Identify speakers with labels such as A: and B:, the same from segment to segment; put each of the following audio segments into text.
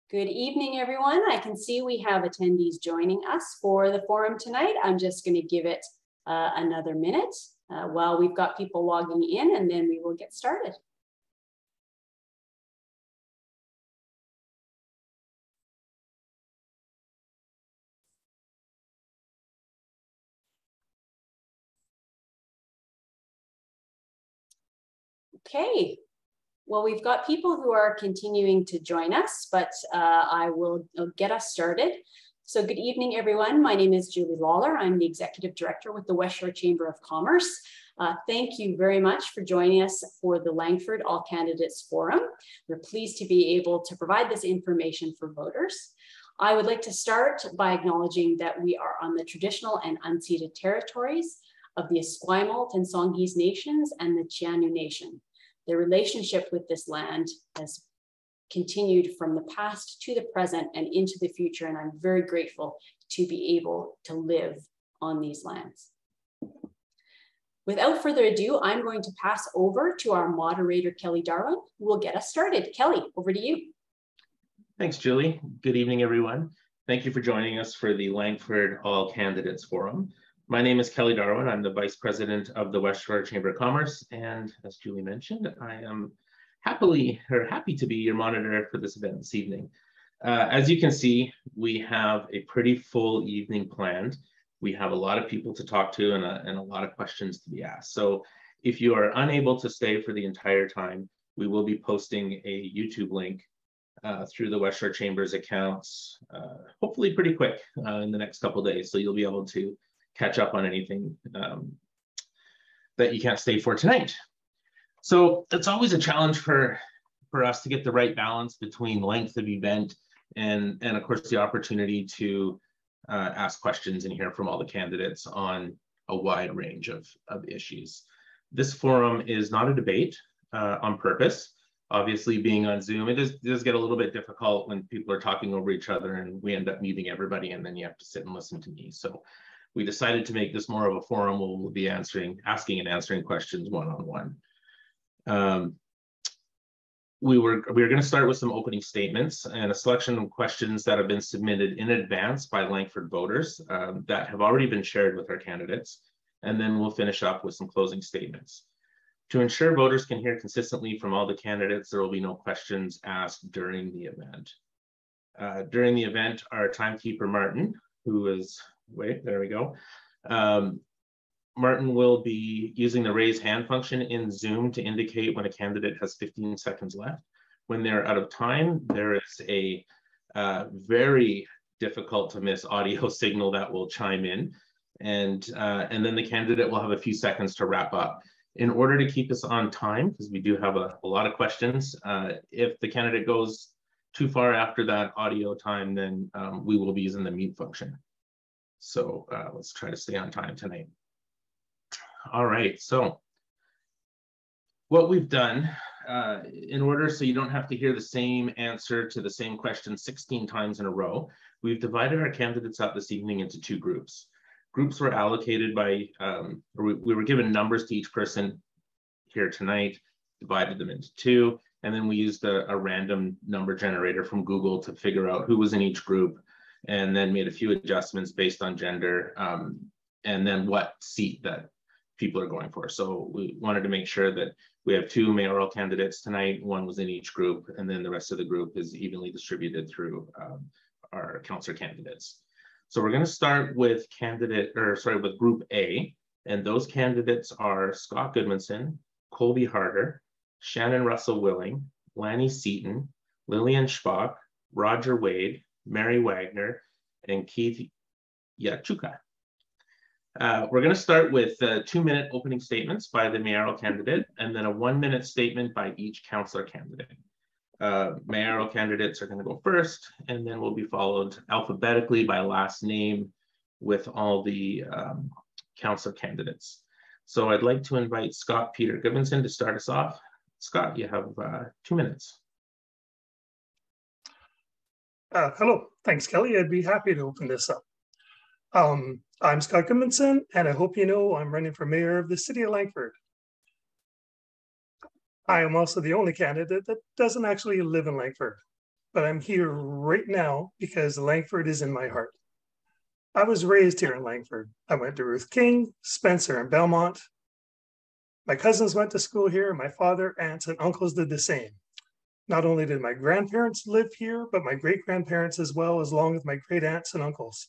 A: Good evening, everyone. I can see we have attendees joining us for the forum tonight. I'm just going to give it another minute while we've got people logging in, and then we will get started. Okay. Well, we've got people who are continuing to join us, but I will get us started. So good evening, everyone. My name is Julie Lawler. I'm the Executive Director with the WestShore Chamber of Commerce. Thank you very much for joining us for the Langford All Candidates Forum. We're pleased to be able to provide this information for voters. I would like to start by acknowledging that we are on the traditional and unceded territories of the Esquimalt and Songhees Nations and the Chianu Nation. The relationship with this land has continued from the past to the present and into the future, and I'm very grateful to be able to live on these lands. Without further ado, I'm going to pass over to our moderator, Kelly Darwin, who will get us started. Kelly, over to you.
B: Thanks, Julie. Good evening, everyone. Thank you for joining us for the Langford All Candidates Forum. My name is Kelly Darwin. I'm the Vice President of the WestShore Chamber of Commerce. And as Julie mentioned, I am happy to be your monitor for this event this evening. As you can see, we have a pretty full evening planned. We have a lot of people to talk to and a lot of questions to be asked. So if you are unable to stay for the entire time, we will be posting a YouTube link through the WestShore Chamber's accounts, hopefully pretty quick in the next couple of days. So you'll be able to catch up on anything that you can't stay for tonight. So it's always a challenge for us to get the right balance between length of event and of course the opportunity to ask questions and hear from all the candidates on a wide range of issues. This forum is not a debate on purpose. Obviously, being on Zoom, it does get a little bit difficult when people are talking over each other and we end up muting everybody and then you have to sit and listen to me. So we decided to make this more of a forum where we'll be asking and answering questions one-on-one. We were going to start with some opening statements and a selection of questions that have been submitted in advance by Langford voters that have already been shared with our candidates. And then we'll finish up with some closing statements. To ensure voters can hear consistently from all the candidates, there will be no questions asked during the event. During the event, our timekeeper, Martin, who is there we go. Martin will be using the raise hand function in Zoom to indicate when a candidate has 15 seconds left. When they're out of time, there is a very difficult to miss audio signal that will chime in. And then the candidate will have a few seconds to wrap up. In order to keep us on time, because we do have a lot of questions, if the candidate goes too far after that audio time, then we will be using the mute function. So let's try to stay on time tonight. All right, so what we've done in order so you don't have to hear the same answer to the same question 16 times in a row, we've divided our candidates up this evening into two groups. Groups were allocated by, we were given numbers to each person here tonight, divided them into two, and then we used a random number generator from Google to figure out who was in each group, and then made a few adjustments based on gender, and then what seat that people are going for. So we wanted to make sure that we have two mayoral candidates tonight. One was in each group, and then the rest of the group is evenly distributed through our councillor candidates. So we're going to start with with Group A, and those candidates are Scott Goodmanson, Colby Harder, Shannon Russell Willing, Lanny Seaton, Lillian Szpak, Roger Wade, Mary Wagner, and Keith Yachuca. We're going to start with 2-minute opening statements by the mayoral candidate, and then a 1-minute statement by each councillor candidate. Mayoral candidates are going to go first, and then we'll be followed alphabetically by last name with all the councillor candidates. So I'd like to invite Scott Peter Goodmanson to start us off. Scott, you have 2 minutes.
C: Hello, thanks, Kelly. I'd be happy to open this up. I'm Scott Goodmanson, and I hope you know I'm running for mayor of the city of Langford. I am also the only candidate that doesn't actually live in Langford, but I'm here right now because Langford is in my heart. I was raised here in Langford. I went to Ruth King, Spencer, and Belmont. My cousins went to school here. My father, aunts, and uncles did the same. Not only did my grandparents live here, but my great-grandparents as well, along with my great-aunts and uncles.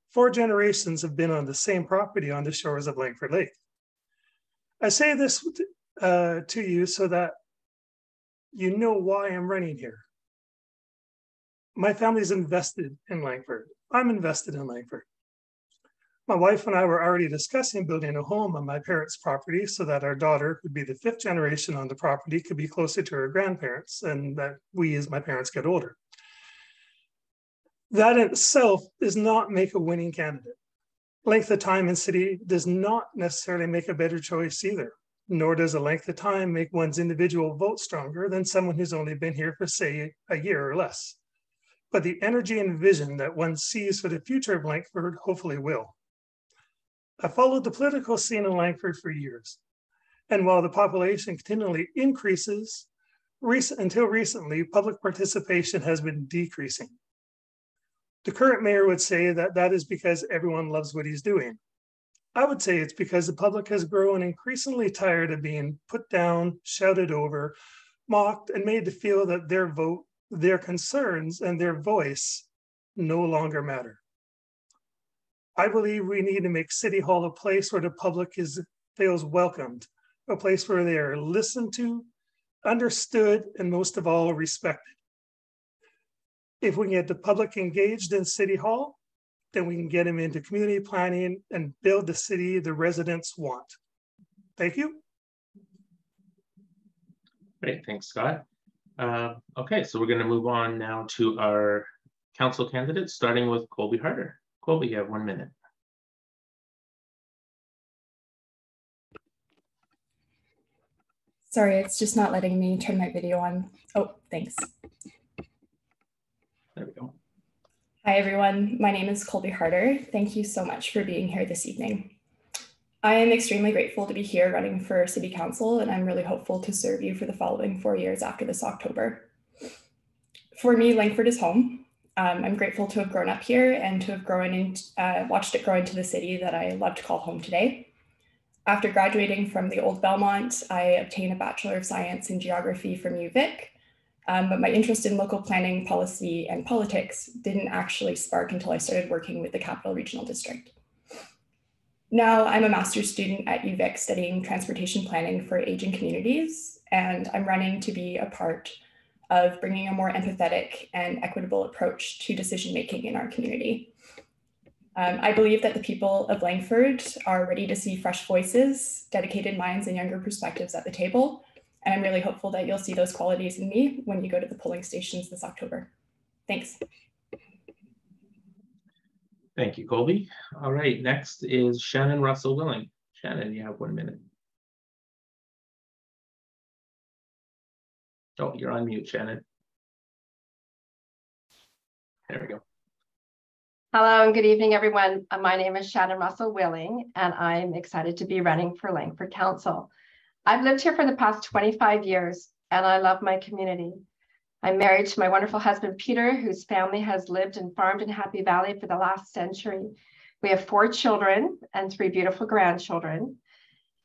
C: 4 generations have been on the same property on the shores of Langford Lake. I say this to you so that you know why I'm running here. My family's invested in Langford. I'm invested in Langford. My wife and I were already discussing building a home on my parents' property so that our daughter, who'd be the 5th generation on the property, could be closer to her grandparents and that we, as my parents, get older. That in itself does not make a winning candidate. Length of time in city does not necessarily make a better choice either, nor does a length of time make one's individual vote stronger than someone who's only been here for, say, a year or less. But the energy and vision that one sees for the future of Langford hopefully will. I followed the political scene in Langford for years. And while the population continually increases, until recently, public participation has been decreasing. The current mayor would say that that is because everyone loves what he's doing. I would say it's because the public has grown increasingly tired of being put down, shouted over, mocked, and made to feel that their vote, their concerns, and their voice no longer matter. I believe we need to make City Hall a place where the public feels welcomed, a place where they are listened to, understood, and most of all, respected. If we can get the public engaged in City Hall, then we can get them into community planning and build the city the residents want. Thank you.
B: Great, thanks, Scott. Okay, so we're going to move on now to our council candidates, starting with Colby Harder. Colby, you have 1 minute.
D: Sorry, it's just not letting me turn my video on. Oh, thanks.
B: There we go.
D: Hi, everyone. My name is Colby Harder. Thank you so much for being here this evening. I am extremely grateful to be here running for City Council, and I'm really hopeful to serve you for the following 4 years after this October. For me, Langford is home. I'm grateful to have grown up here and to have watched it grow into the city that I love to call home today. After graduating from the Old Belmont, I obtained a Bachelor of Science in Geography from UVic, but my interest in local planning, policy, and politics didn't actually spark until I started working with the Capital Regional District. Now I'm a master's student at UVic studying transportation planning for aging communities, and I'm running to be a part of bringing a more empathetic and equitable approach to decision-making in our community. I believe that the people of Langford are ready to see fresh voices, dedicated minds, and younger perspectives at the table. And I'm really hopeful that you'll see those qualities in me when you go to the polling stations this October. Thanks.
B: Thank you, Colby. All right, next is Shannon Russell Willing. Shannon, you have 1 minute. Oh, you're on mute, Shannon. There we go.
E: Hello and good evening, everyone. My name is Shannon Russell Willing, and I'm excited to be running for Langford Council. I've lived here for the past 25 years, and I love my community. I'm married to my wonderful husband, Peter, whose family has lived and farmed in Happy Valley for the last century. We have 4 children and 3 beautiful grandchildren.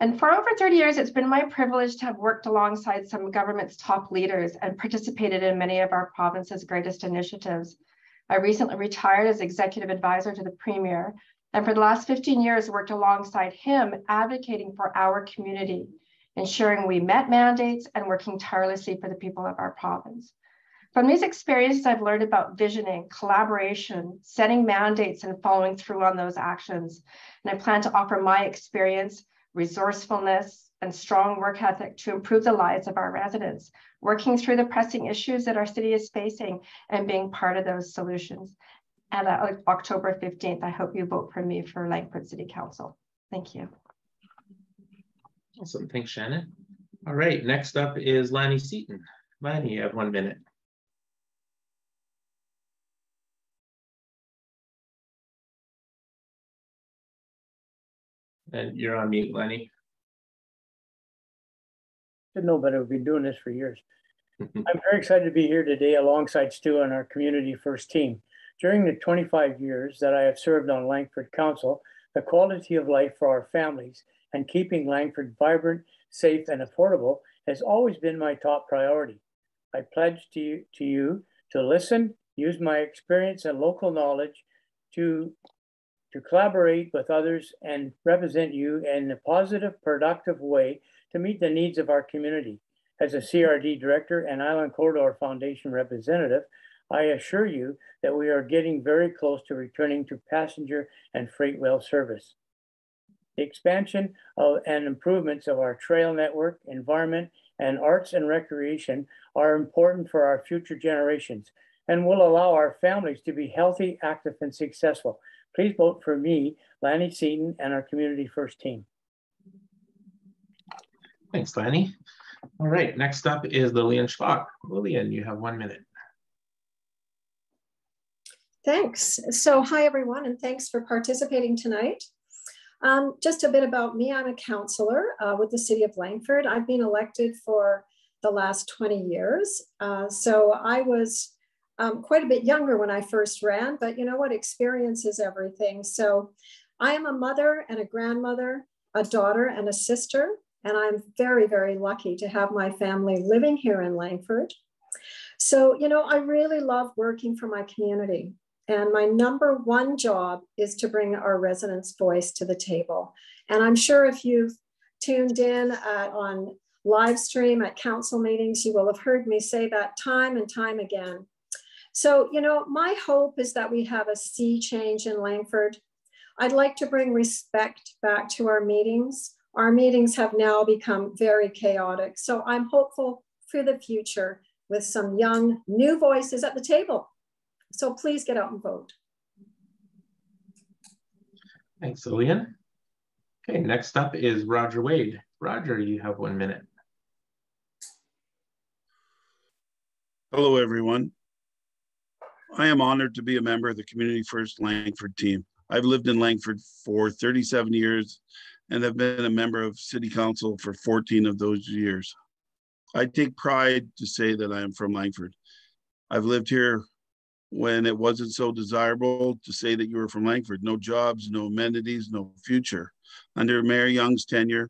E: And for over 30 years, it's been my privilege to have worked alongside some of government's top leaders and participated in many of our province's greatest initiatives. I recently retired as executive advisor to the Premier, and for the last 15 years worked alongside him advocating for our community, ensuring we met mandates and working tirelessly for the people of our province. From these experiences, I've learned about visioning, collaboration, setting mandates and following through on those actions. And I plan to offer my experience, resourcefulness, and strong work ethic to improve the lives of our residents, working through the pressing issues that our city is facing and being part of those solutions. And October 15th, I hope you vote for me for Langford City Council. Thank you.
B: Awesome, thanks, Shannon. All right, next up is Lanny Seaton. Lanny, you have 1 minute. And you're on mute, Lanny.
F: Didn't know, but I've been doing this for years. I'm very excited to be here today alongside Stu and our Community First team. During the 25 years that I have served on Langford Council, the quality of life for our families and keeping Langford vibrant, safe, and affordable has always been my top priority. I pledge to you to listen, use my experience and local knowledge to collaborate with others and represent you in a positive, productive way to meet the needs of our community. As a CRD director and Island Corridor Foundation representative, I assure you that we are getting very close to returning to passenger and freight rail service. The expansion and improvements of our trail network, environment, and arts and recreation are important for our future generations and will allow our families to be healthy, active, and successful. Please vote for me, Lanny Seaton, and our Community First team.
B: Thanks, Lanny. All right, next up is Lillian Szpak. Lillian, you have 1 minute.
G: Thanks. So hi, everyone, and thanks for participating tonight. Just a bit about me. I'm a councillor with the City of Langford. I've been elected for the last 20 years. So I was quite a bit younger when I first ran, but you know what? Experience is everything. So I am a mother and a grandmother, a daughter and a sister, and I'm very, very lucky to have my family living here in Langford. So, you know, I really love working for my community. And my #1 job is to bring our residents' voice to the table. And I'm sure if you've tuned in on live stream at council meetings, you will have heard me say that time and time again. So, you know, my hope is that we have a sea change in Langford. I'd like to bring respect back to our meetings. Our meetings have now become very chaotic. So I'm hopeful for the future with some young, new voices at the table. So please get out and vote.
B: Thanks, Lillian. Okay, next up is Roger Wade. Roger, you have 1 minute.
H: Hello, everyone. I am honored to be a member of the Community First Langford team. I've lived in Langford for 37 years and have been a member of City Council for 14 of those years. I take pride to say that I am from Langford. I've lived here when it wasn't so desirable to say that you were from Langford. No jobs, no amenities, no future. Under Mayor Young's tenure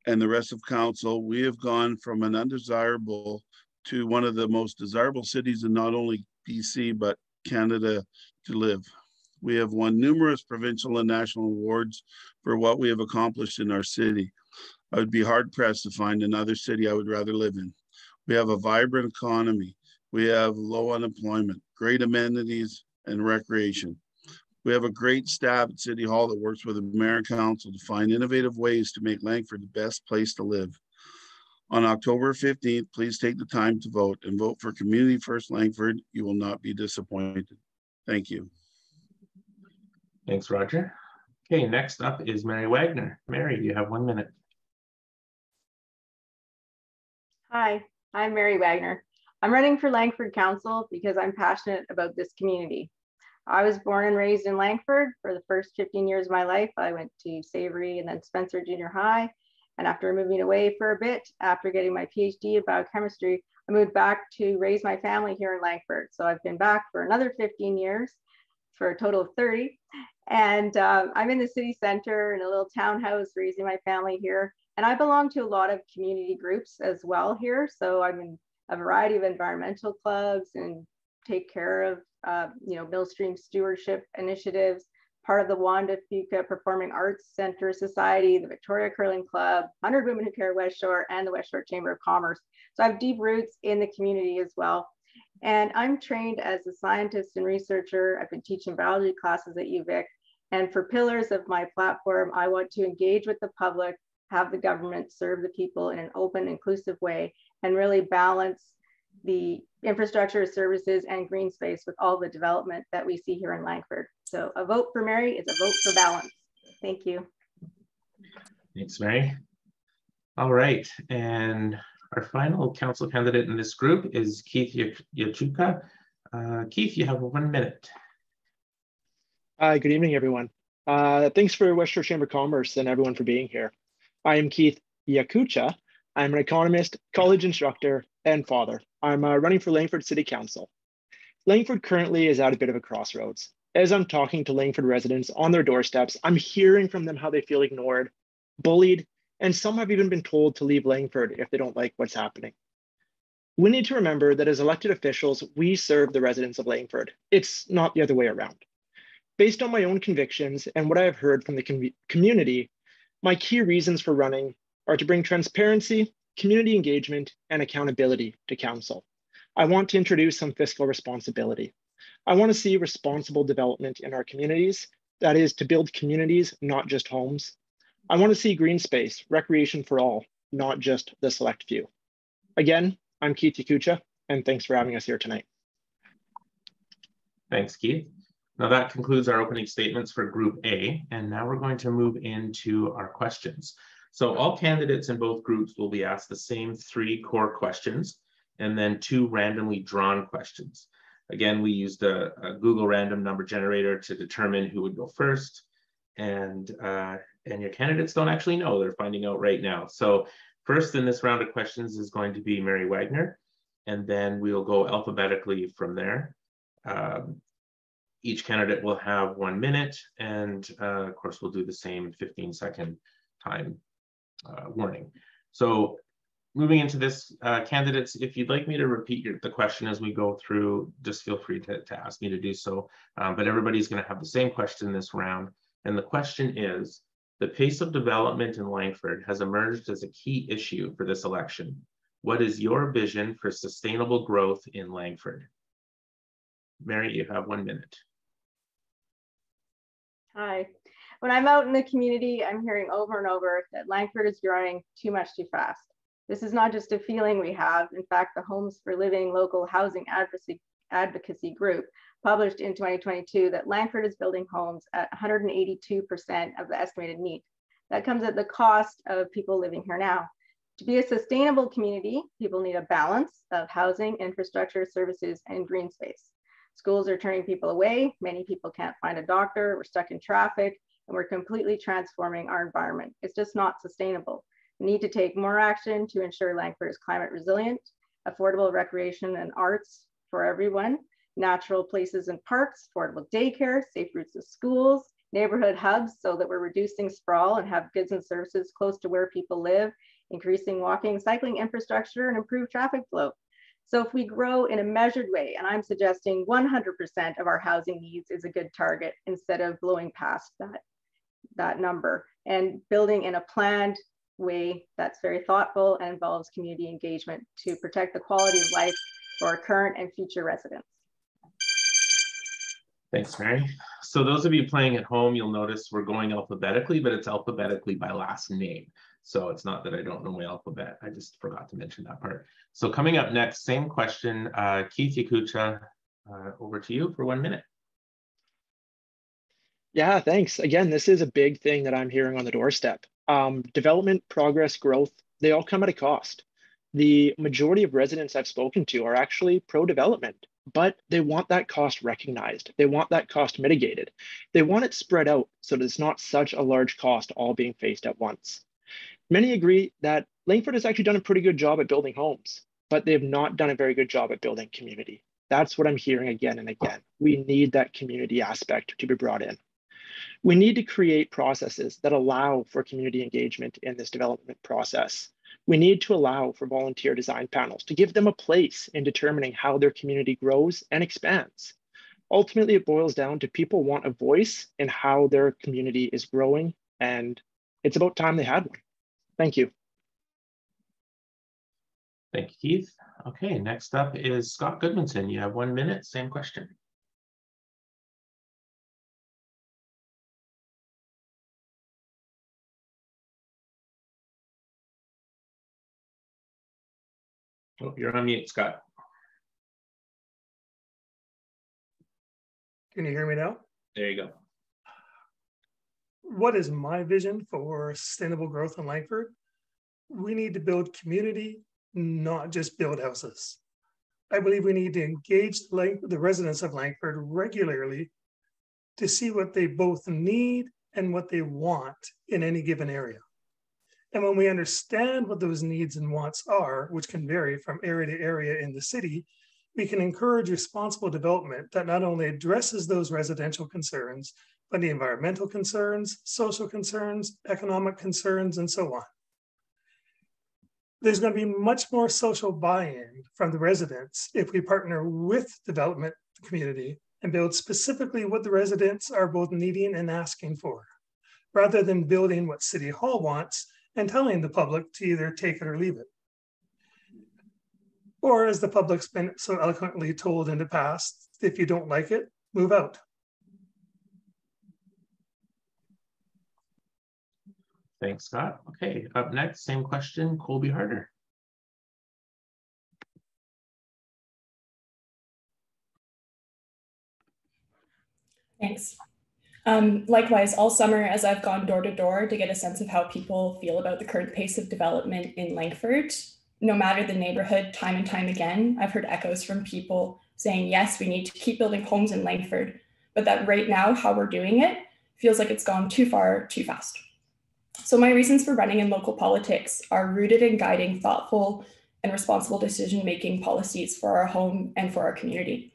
H: and the rest of council, we have gone from an undesirable to one of the most desirable cities in not only BC, but Canada to live. We have won numerous provincial and national awards for what we have accomplished in our city. I would be hard pressed to find another city I would rather live in. We have a vibrant economy. We have low unemployment, great amenities, and recreation. We have a great staff at City Hall that works with the Mayor and Council to find innovative ways to make Langford the best place to live. On October 15th, please take the time to vote and vote for Community First Langford. You will not be disappointed. Thank you.
B: Thanks, Roger. Okay, next up is Mary Wagner. Mary, you have 1 minute.
I: Hi, I'm Mary Wagner. I'm running for Langford Council because I'm passionate about this community. I was born and raised in Langford. For the first 15 years of my life, I went to Savory and then Spencer Junior High. And after moving away for a bit, after getting my PhD in biochemistry, I moved back to raise my family here in Langford. So I've been back for another 15 years, for a total of 30. And I'm in the city center in a little townhouse raising my family here. And I belong to a lot of community groups as well here. So I'm in a variety of environmental clubs and take care of, Millstream stewardship initiatives, part of the Wanda Fuca Performing Arts Center Society, the Victoria Curling Club, 100 Women Who Care WestShore, and the WestShore Chamber of Commerce. So I have deep roots in the community as well. And I'm trained as a scientist and researcher. I've been teaching biology classes at UVic. And for pillars of my platform, I want to engage with the public, have the government serve the people in an open, inclusive way, and really balance the infrastructure, services, and green space with all the development that we see here in Langford. So a vote for Mary is a vote for balance. Thank you.
B: Thanks, Mary. All right, and our final council candidate in this group is Keith Yachuca. Keith, you have 1 minute.
J: Hi, good evening, everyone. Thanks for WestShore Chamber of Commerce and everyone for being here. I am Keith Yacucha, I'm an economist, college instructor, and father. I'm running for Langford City Council. Langford currently is at a bit of a crossroads. As I'm talking to Langford residents on their doorsteps, I'm hearing from them how they feel ignored, bullied, and some have even been told to leave Langford if they don't like what's happening. We need to remember that as elected officials, we serve the residents of Langford. It's not the other way around. Based on my own convictions and what I have heard from the community, my key reasons for running are to bring transparency, community engagement, and accountability to council. I want to introduce some fiscal responsibility. I want to see responsible development in our communities, that is to build communities, not just homes. I want to see green space, recreation for all, not just the select few. Again, I'm Keith Yacucha, and thanks for having us here tonight.
B: Thanks, Keith. Now that concludes our opening statements for Group A, and now we're going to move into our questions. So all candidates in both groups will be asked the same 3 core questions, and then 2 randomly drawn questions. Again, we used a Google random number generator to determine who would go first, and your candidates don't actually know, they're finding out right now. So first in this round of questions is going to be Mary Wagner, and then we'll go alphabetically from there. Each candidate will have 1 minute, and of course we'll do the same 15-second time warning. So moving into this, candidates, if you'd like me to repeat the question as we go through, just feel free to ask me to do so. But everybody's going to have the same question this round. And the question is, the pace of development in Langford has emerged as a key issue for this election. What is your vision for sustainable growth in Langford? Mary, you have 1 minute.
I: Hi. When I'm out in the community, I'm hearing over and over that Langford is growing too much too fast. This is not just a feeling we have. In fact, the Homes for Living local housing advocacy group published in 2022 that Langford is building homes at 182% of the estimated need. That comes at the cost of people living here now. To be a sustainable community, people need a balance of housing, infrastructure, services, and green space. Schools are turning people away. Many people can't find a doctor. We're stuck in traffic, and we're completely transforming our environment. It's just not sustainable. We need to take more action to ensure Langford is climate resilient, affordable recreation and arts for everyone, natural places and parks, affordable daycare, safe routes to schools, neighborhood hubs so that we're reducing sprawl and have goods and services close to where people live, increasing walking, cycling infrastructure, and improve traffic flow. So if we grow in a measured way, and I'm suggesting 100% of our housing needs is a good target instead of blowing past that number, and building in a planned way that's very thoughtful and involves community engagement to protect the quality of life for our current and future residents.
B: Thanks, Mary. So those of you playing at home, you'll notice we're going alphabetically, but it's alphabetically by last name. So it's not that I don't know my alphabet. I just forgot to mention that part. So coming up next, same question, Keith Yacucha, over to you for 1 minute.
J: Yeah, thanks. Again, this is a big thing that I'm hearing on the doorstep. Development, progress, growth, they all come at a cost. The majority of residents I've spoken to are actually pro-development, but they want that cost recognized. They want that cost mitigated. They want it spread out so that it's not such a large cost all being faced at once. Many agree that Langford has actually done a pretty good job at building homes, but they have not done a very good job at building community. That's what I'm hearing again and again. We need that community aspect to be brought in. We need to create processes that allow for community engagement in this development process. We need to allow for volunteer design panels to give them a place in determining how their community grows and expands. Ultimately, it boils down to people want a voice in how their community is growing, and it's about time they had one. Thank you.
B: Thank you, Keith. Okay, next up is Scott Goodmanson. You have 1 minute, same question. Oh, you're on mute, Scott.
C: Can you hear me now?
B: There you go.
C: What is my vision for sustainable growth in Langford? We need to build community, not just build houses. I believe we need to engage the residents of Langford regularly to see what they both need and what they want in any given area. And when we understand what those needs and wants are, which can vary from area to area in the city, we can encourage responsible development that not only addresses those residential concerns, but the environmental concerns, social concerns, economic concerns, and so on. There's going to be much more social buy-in from the residents if we partner with development community and build specifically what the residents are both needing and asking for, rather than building what City Hall wants and telling the public to either take it or leave it. Or as the public's been so eloquently told in the past, if you don't like it, move out.
B: Thanks, Scott. Okay, up next, same question, Colby Harder.
D: Thanks. Likewise, all summer as I've gone door to door to get a sense of how people feel about the current pace of development in Langford, no matter the neighborhood, time and time again, I've heard echoes from people saying, yes, we need to keep building homes in Langford, but that right now, how we're doing it feels like it's gone too far, too fast. So my reasons for running in local politics are rooted in guiding thoughtful and responsible decision-making policies for our home and for our community.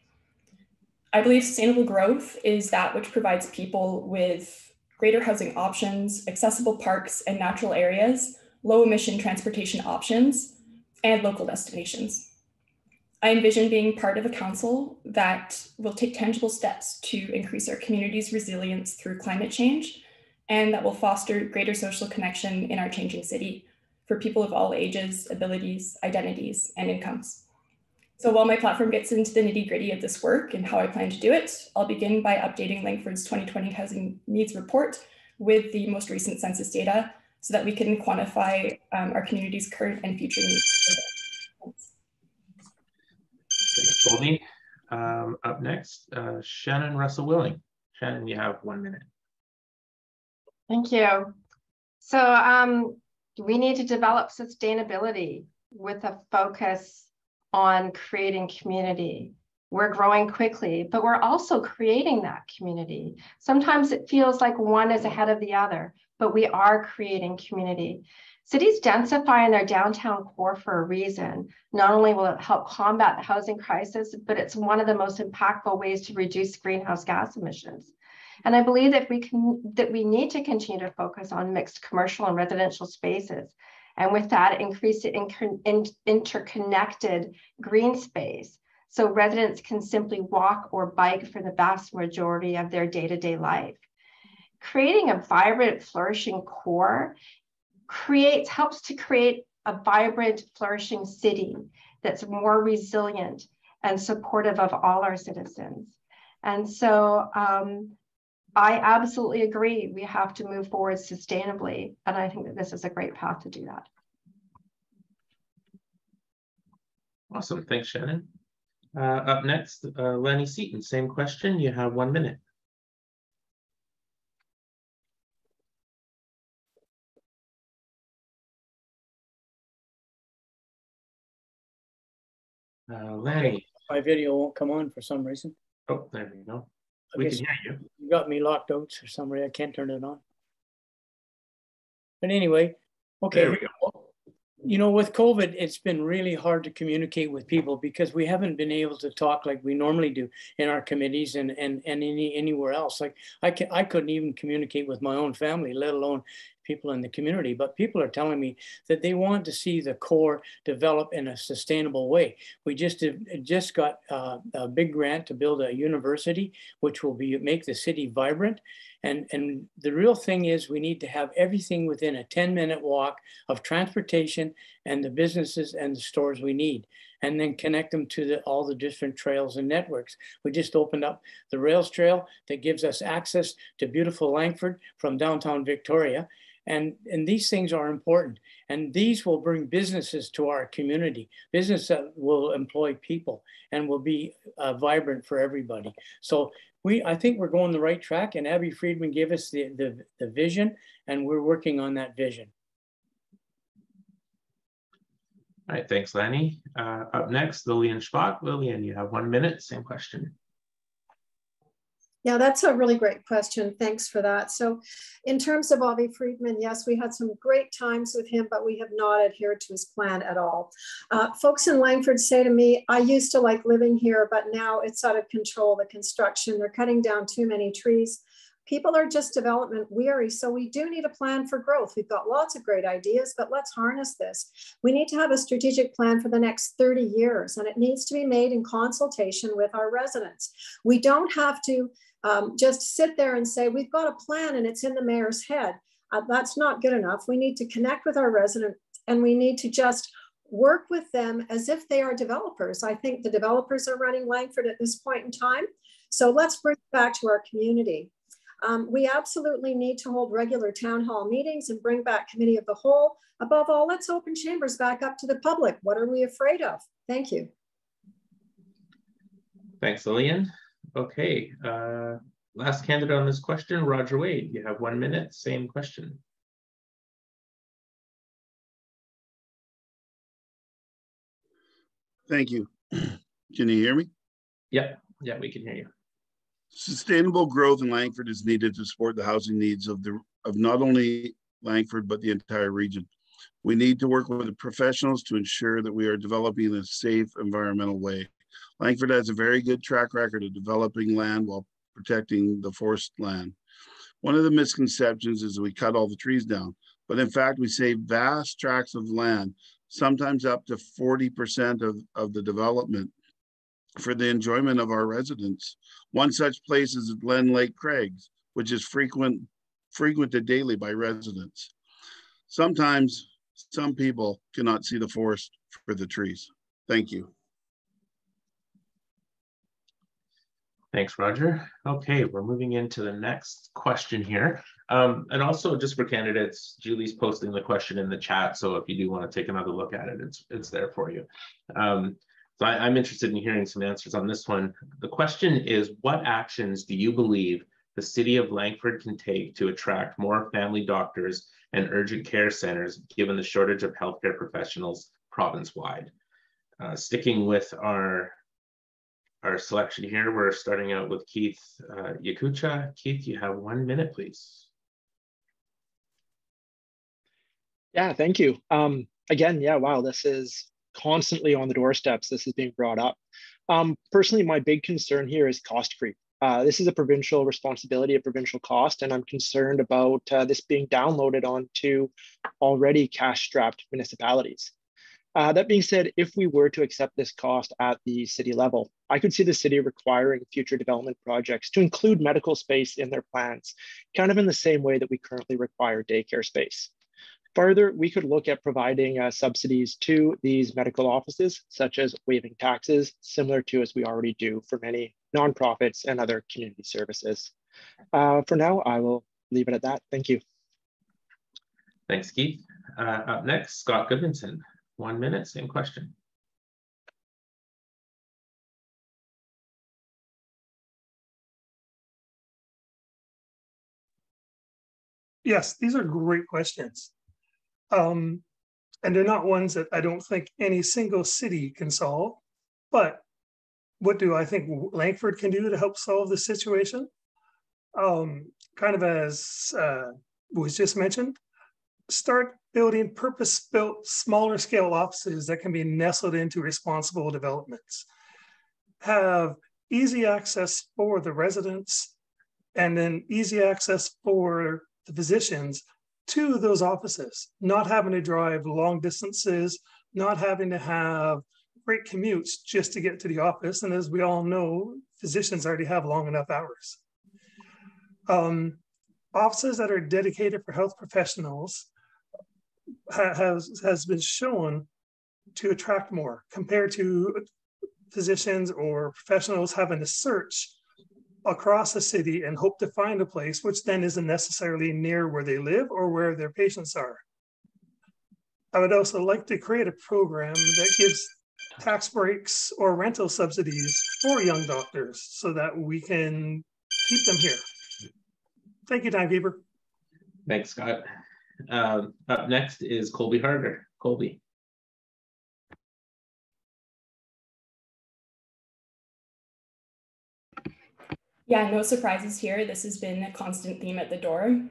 D: I believe sustainable growth is that which provides people with greater housing options, accessible parks and natural areas, low emission transportation options, and local destinations. I envision being part of a council that will take tangible steps to increase our community's resilience through climate change, and that will foster greater social connection in our changing city for people of all ages, abilities, identities, and incomes. So while my platform gets into the nitty-gritty of this work and how I plan to do it, I'll begin by updating Langford's 2020 Housing Needs Report with the most recent census data so that we can quantify our community's current and future needs.
B: Thanks, Colby. Up next, Shannon Russell Willing. Shannon, you have 1 minute.
E: Thank you. So we need to develop sustainability with a focus on creating community. We're growing quickly, but we're also creating that community. Sometimes it feels like one is ahead of the other, but we are creating community. Cities densify in their downtown core for a reason. Not only will it help combat the housing crisis, but it's one of the most impactful ways to reduce greenhouse gas emissions. And I believe that we need to continue to focus on mixed commercial and residential spaces. And with that, increase the interconnected green space so residents can simply walk or bike for the vast majority of their day-to-day life. Creating a vibrant, flourishing core helps to create a vibrant, flourishing city that's more resilient and supportive of all our citizens. And so I absolutely agree we have to move forward sustainably, and I think that this is a great path to do that.
B: Awesome, thanks, Shannon. Up next, Lanny Seaton, same question, you have 1 minute. Lanny.
F: My video won't come on for some reason.
B: Oh, there we go. We can hear you.
F: You got me locked out for some reason. I can't turn it on. But anyway, okay.
B: There we go.
F: You know, with COVID, it's been really hard to communicate with people because we haven't been able to talk like we normally do in our committees and anywhere else. Like I couldn't even communicate with my own family, let alone people in the community. But people are telling me that they want to see the core develop in a sustainable way. We just got a big grant to build a university, which will make the city vibrant. And the real thing is we need to have everything within a 10-minute walk of transportation and the businesses and the stores we need, and then connect them to all the different trails and networks. We just opened up the rails trail that gives us access to beautiful Langford from downtown Victoria. And these things are important. And these will bring businesses to our community, business that will employ people and will be vibrant for everybody. So I think we're going the right track, and Abby Friedman gave us the vision, and we're working on that vision.
B: All right, thanks, Lanny. Up next, Lillian Szpak. Lillian, you have 1 minute, same question.
G: Yeah, that's a really great question. Thanks for that. So in terms of Bobby Friedman, yes, we had some great times with him, but we have not adhered to his plan at all. Folks in Langford say to me, I used to like living here, but now it's out of control, the construction. They're cutting down too many trees. People are just development weary. So we do need a plan for growth. We've got lots of great ideas, but let's harness this. We need to have a strategic plan for the next 30 years, and it needs to be made in consultation with our residents. We don't have to just sit there and say, we've got a plan and it's in the mayor's head. That's not good enough. We need to connect with our residents, and we need to just work with them as if they are developers. I think the developers are running Langford at this point in time. So let's bring it back to our community. We absolutely need to hold regular town hall meetings and bring back committee of the whole. Above all, let's open chambers back up to the public. What are we afraid of? Thank you.
B: Thanks, Lillian. Okay, last candidate on this question, Roger Wade. You have 1 minute, same question.
H: Thank you. Can you hear me?
B: Yeah, we can hear you.
H: Sustainable growth in Langford is needed to support the housing needs of not only Langford, but the entire region. We need to work with the professionals to ensure that we are developing in a safe, environmental way. Langford has a very good track record of developing land while protecting the forest land. One of the misconceptions is we cut all the trees down, but in fact, we save vast tracts of land, sometimes up to 40% of the development for the enjoyment of our residents. One such place is Glen Lake Craigs, which is frequented daily by residents. Sometimes some people cannot see the forest for the trees. Thank you.
B: Thanks, Roger. Okay, we're moving into the next question here. And also just for candidates, Julie's posting the question in the chat. So if you do want to take another look at it, it's there for you. So I'm interested in hearing some answers on this one. The question is, what actions do you believe the city of Langford can take to attract more family doctors and urgent care centers, given the shortage of healthcare professionals province-wide? Sticking with our selection here, we're starting out with Keith Yacucha. Keith, you have 1 minute, please.
J: Yeah, thank you. Again, yeah, wow, this is constantly on the doorsteps. This is being brought up. Personally, my big concern here is cost creep. This is a provincial responsibility, a provincial cost, and I'm concerned about this being downloaded onto already cash-strapped municipalities. That being said, if we were to accept this cost at the city level, I could see the city requiring future development projects to include medical space in their plans, kind of in the same way that we currently require daycare space. Further, we could look at providing subsidies to these medical offices, such as waiving taxes, similar to as we already do for many nonprofits and other community services. For now, I will leave it at that. Thank you.
B: Thanks, Keith. Up next, Scott Goodmanson. 1 minute, same question.
C: Yes, these are great questions. And they're not ones that I don't think any single city can solve. But what do I think Langford can do to help solve the situation? Kind of as was just mentioned, start building purpose-built, smaller scale offices that can be nestled into responsible developments. Have easy access for the residents, and then easy access for the physicians to those offices, not having to drive long distances, not having to have great commutes just to get to the office. And as we all know, physicians already have long enough hours. Offices that are dedicated for health professionals has been shown to attract more compared to physicians or professionals having to search across the city and hope to find a place, which then isn't necessarily near where they live or where their patients are. I would also like to create a program that gives tax breaks or rental subsidies for young doctors so that we can keep them here. Thank you, timekeeper.
B: Thanks, Scott. Up next is Colby Harger. Colby.
D: Yeah, no surprises here. This has been a constant theme at the door.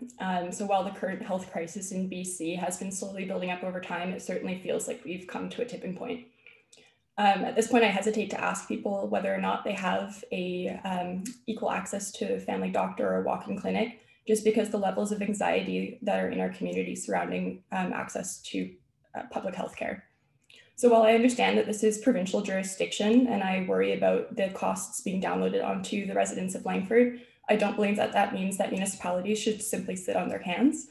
D: So while the current health crisis in BC has been slowly building up over time, it certainly feels like we've come to a tipping point. At this point, I hesitate to ask people whether or not they have a equal access to a family doctor or walk-in clinic, just because the levels of anxiety that are in our community surrounding access to public health care. So while I understand that this is provincial jurisdiction and I worry about the costs being downloaded onto the residents of Langford, I don't believe that that means that municipalities should simply sit on their hands.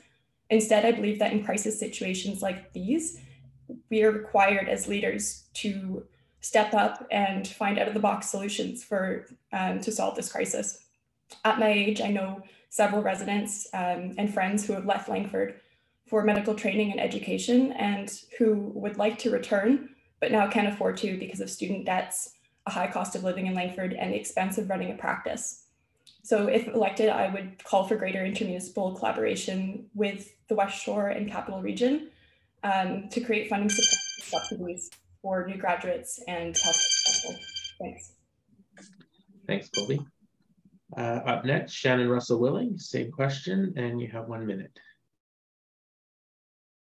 D: Instead, I believe that in crisis situations like these, we are required as leaders to step up and find out-of-the-box solutions to solve this crisis. At my age, I know several residents and friends who have left Langford for medical training and education and who would like to return, but now can't afford to because of student debts, a high cost of living in Langford, and the expense of running a practice. So if elected, I would call for greater intermunicipal collaboration with the West Shore and Capital Region to create funding support subsidies for new graduates and healthcare professionals. Thanks.
B: Thanks, Colby. Up next, Shannon Russell Willing, same question, and you have 1 minute.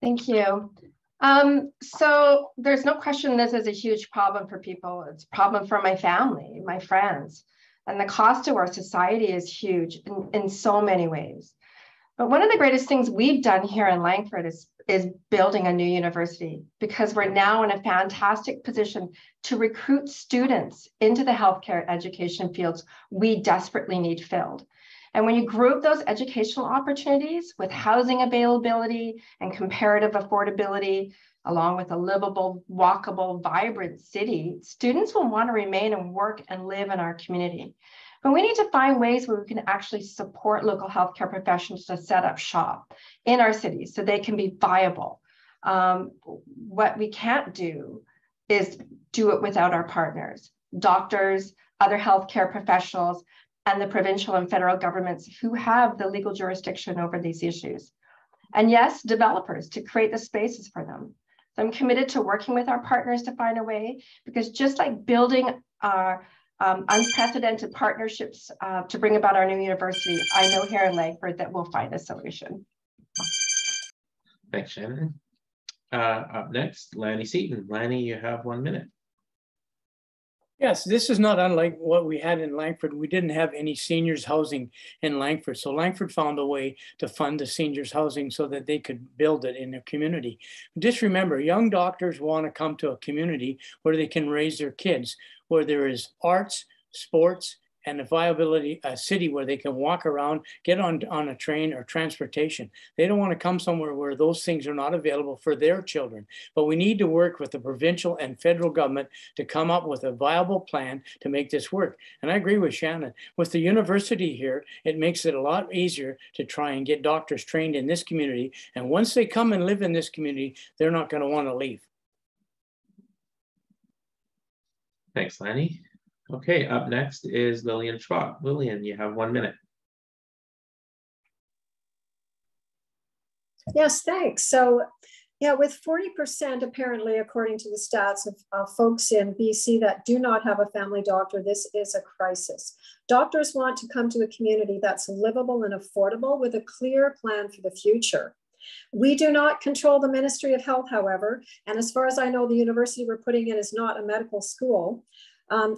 E: Thank you. So there's no question this is a huge problem for people. It's a problem for my family, my friends, and the cost to our society is huge in so many ways. But one of the greatest things we've done here in Langford is building a new university, because we're now in a fantastic position to recruit students into the healthcare education fields we desperately need filled. And when you group those educational opportunities with housing availability and comparative affordability, along with a livable, walkable, vibrant city, students will want to remain and work and live in our community. But we need to find ways where we can actually support local healthcare professionals to set up shop in our cities so they can be viable. What we can't do is do it without our partners, doctors, other healthcare professionals, and the provincial and federal governments who have the legal jurisdiction over these issues. And yes, developers to create the spaces for them. So I'm committed to working with our partners to find a way, because just like building our unprecedented partnerships to bring about our new university, I know here in Langford that we'll find a solution.
B: Thanks, Shannon. Up next, Lanny Seaton. Lanny, you have 1 minute.
F: Yes, this is not unlike what we had in Langford. We didn't have any seniors housing in Langford. So Langford found a way to fund the seniors housing so that they could build it in their community. Just remember, young doctors want to come to a community where they can raise their kids, where there is arts, sports, and a viability, a city where they can walk around, get on a train or transportation. They don't want to come somewhere where those things are not available for their children. But we need to work with the provincial and federal government to come up with a viable plan to make this work. And I agree with Shannon. With the university here, it makes it a lot easier to try and get doctors trained in this community. And once they come and live in this community, they're not going to want to leave.
B: Thanks, Lanny. Okay, up next is Lillian Schwab. Lillian, you have 1 minute.
G: Yes, thanks. So yeah, with 40% apparently, according to the stats of folks in BC that do not have a family doctor, this is a crisis. Doctors want to come to a community that's livable and affordable with a clear plan for the future. We do not control the Ministry of Health, however, and as far as I know, the university we're putting in is not a medical school.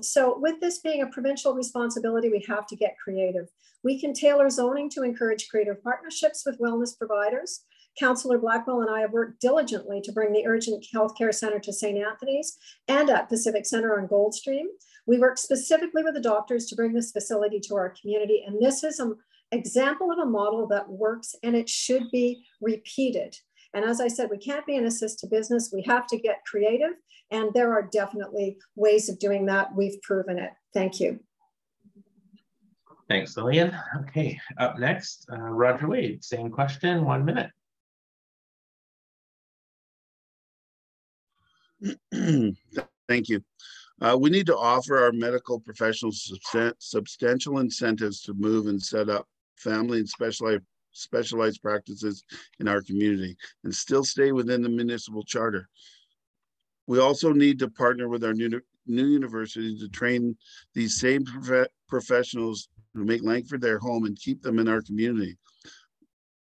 G: So with this being a provincial responsibility, we have to get creative. We can tailor zoning to encourage creative partnerships with wellness providers. Councillor Blackwell and I have worked diligently to bring the Urgent Healthcare Centre to St. Anthony's and at Pacific Centre on Goldstream. We work specifically with the doctors to bring this facility to our community, and this is an example of a model that works and it should be repeated. And as I said, we can't be an assist to business. We have to get creative. And there are definitely ways of doing that. We've proven it. Thank you.
B: Thanks, Lillian. Okay, up next, Roger Wade. Same question, 1 minute.
H: Thank you. We need to offer our medical professionals substantial incentives to move and set up family and specialized practices in our community and still stay within the municipal charter. We also need to partner with our new university to train these same professionals who make Langford their home and keep them in our community.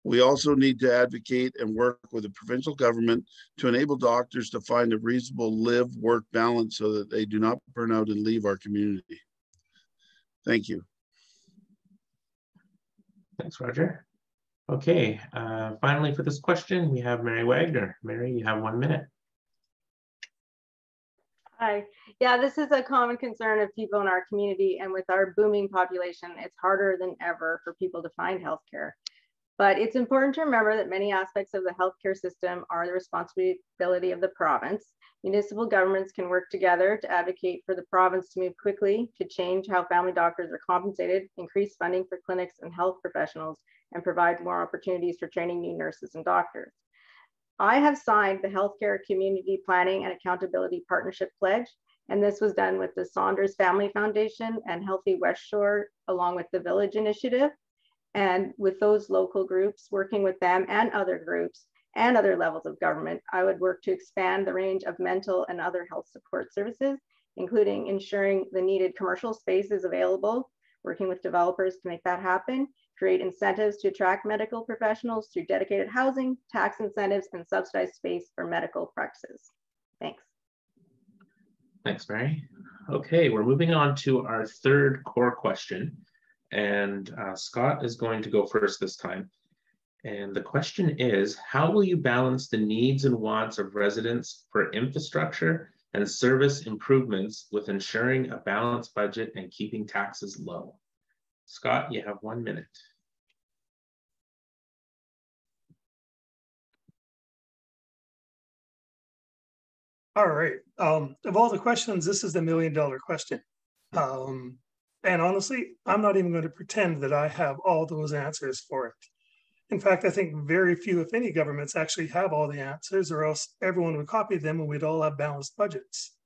H: We also need to advocate and work with the provincial government to enable doctors to find a reasonable live-work balance so that they do not burn out and leave our community. Thank you.
B: Thanks, Roger. Okay, finally for this question, we have Mary Wagner. Mary, you have 1 minute.
I: Hi. Yeah, this is a common concern of people in our community, and with our booming population, it's harder than ever for people to find healthcare. But it's important to remember that many aspects of the healthcare system are the responsibility of the province. Municipal governments can work together to advocate for the province to move quickly to change how family doctors are compensated, increase funding for clinics and health professionals, and provide more opportunities for training new nurses and doctors. I have signed the Healthcare Community Planning and Accountability Partnership Pledge, and this was done with the Saunders Family Foundation and Healthy WestShore, along with the Village Initiative. And with those local groups, working with them and other groups and other levels of government, I would work to expand the range of mental and other health support services, including ensuring the needed commercial space is available, working with developers to make that happen, create incentives to attract medical professionals through dedicated housing, tax incentives, and subsidized space for medical practices. Thanks.
B: Thanks, Mary. Okay, we're moving on to our third core question. And Scott is going to go first this time. And the question is, how will you balance the needs and wants of residents for infrastructure and service improvements with ensuring a balanced budget and keeping taxes low? Scott, you have 1 minute.
C: All right. Of all the questions, this is the $1 million question. And honestly, I'm not even going to pretend that I have all those answers for it. In fact, I think very few, if any, governments actually have all the answers, or else everyone would copy them and we'd all have balanced budgets.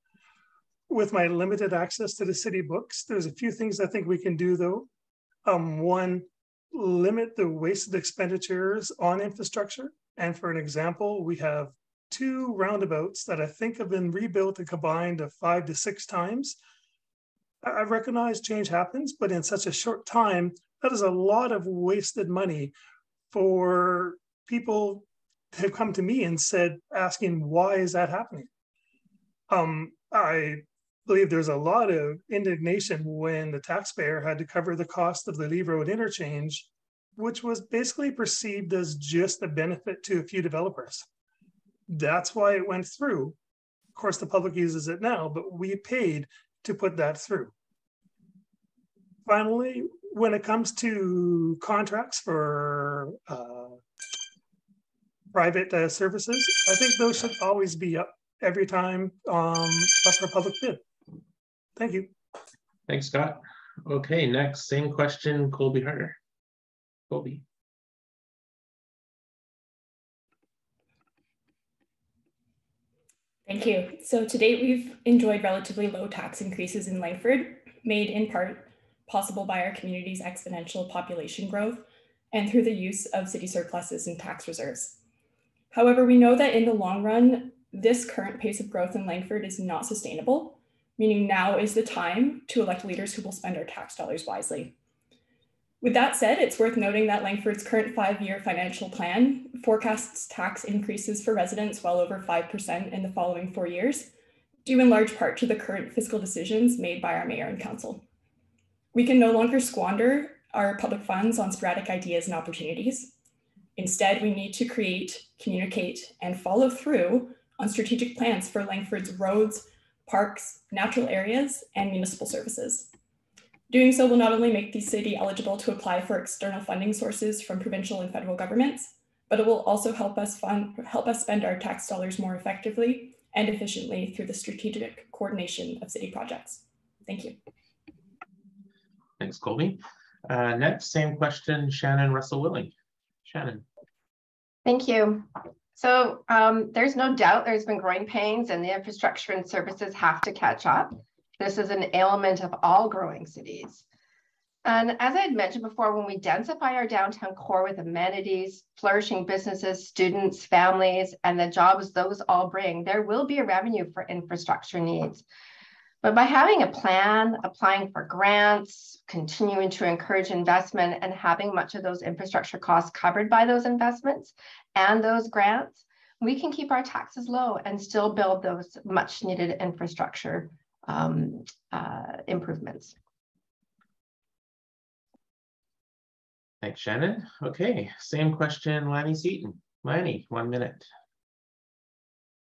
C: With my limited access to the city books, there's a few things I think we can do, though. One, limit the wasted expenditures on infrastructure. And for an example, we have 2 roundabouts that I think have been rebuilt a combined of 5 to 6 times. I recognize change happens, but in such a short time, that is a lot of wasted money for people to have come to me and said, asking, why is that happening? I believe there's a lot of indignation when the taxpayer had to cover the cost of the Lee Road interchange, which was basically perceived as just a benefit to a few developers. That's why it went through. Of course, the public uses it now, but we paid to put that through. Finally, when it comes to contracts for private services, I think those should always be up every time up for public bid. Thank you.
B: Thanks, Scott. Okay, next, same question, Colby Harder. Colby.
D: Thank you. So to date, we've enjoyed relatively low tax increases in Langford, made in part possible by our community's exponential population growth and through the use of city surpluses and tax reserves. However, we know that in the long run, this current pace of growth in Langford is not sustainable, meaning now is the time to elect leaders who will spend our tax dollars wisely. With that said, it's worth noting that Langford's current 5-year financial plan forecasts tax increases for residents well over 5% in the following 4 years, due in large part to the current fiscal decisions made by our mayor and council. We can no longer squander our public funds on sporadic ideas and opportunities. Instead, we need to create, communicate, and follow through on strategic plans for Langford's roads, parks, natural areas, and municipal services. Doing so will not only make the city eligible to apply for external funding sources from provincial and federal governments, but it will also help us spend our tax dollars more effectively and efficiently through the strategic coordination of city projects. Thank you.
B: Thanks, Colby. Next, same question, Shannon Russell Willing. Shannon.
E: Thank you. So there's no doubt there's been growing pains and the infrastructure and services have to catch up. This is an ailment of all growing cities. And as I had mentioned before, when we densify our downtown core with amenities, flourishing businesses, students, families, and the jobs those all bring, there will be a revenue for infrastructure needs. But by having a plan, applying for grants, continuing to encourage investment, and having much of those infrastructure costs covered by those investments and those grants, we can keep our taxes low and still build those much needed infrastructure improvements.
B: Thanks, Shannon. Okay, same question, Lanny Seaton. Lanny, 1 minute.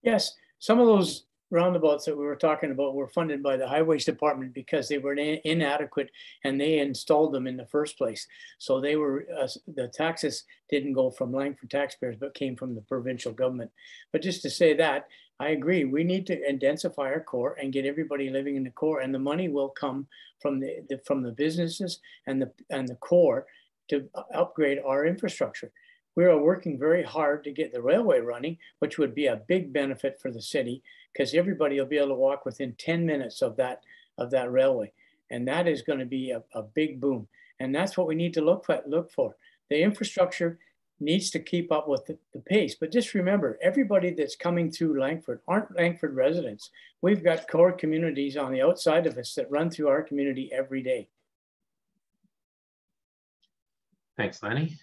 F: Yes, some of those roundabouts that we were talking about were funded by the highways department because they were inadequate and they installed them in the first place. So they were, the taxes didn't go from Langford taxpayers, but came from the provincial government. But just to say that, I agree, we need to intensify our core and get everybody living in the core, and the money will come from the businesses and the core to upgrade our infrastructure. We are working very hard to get the railway running, which would be a big benefit for the city, because everybody will be able to walk within 10 minutes of that railway. And that is going to be a big boom. And that's what we need to look for. The infrastructure needs to keep up with the pace. But just remember, everybody that's coming through Langford aren't Langford residents. We've got core communities on the outside of us that run through our community every day.
B: Thanks, Lanny.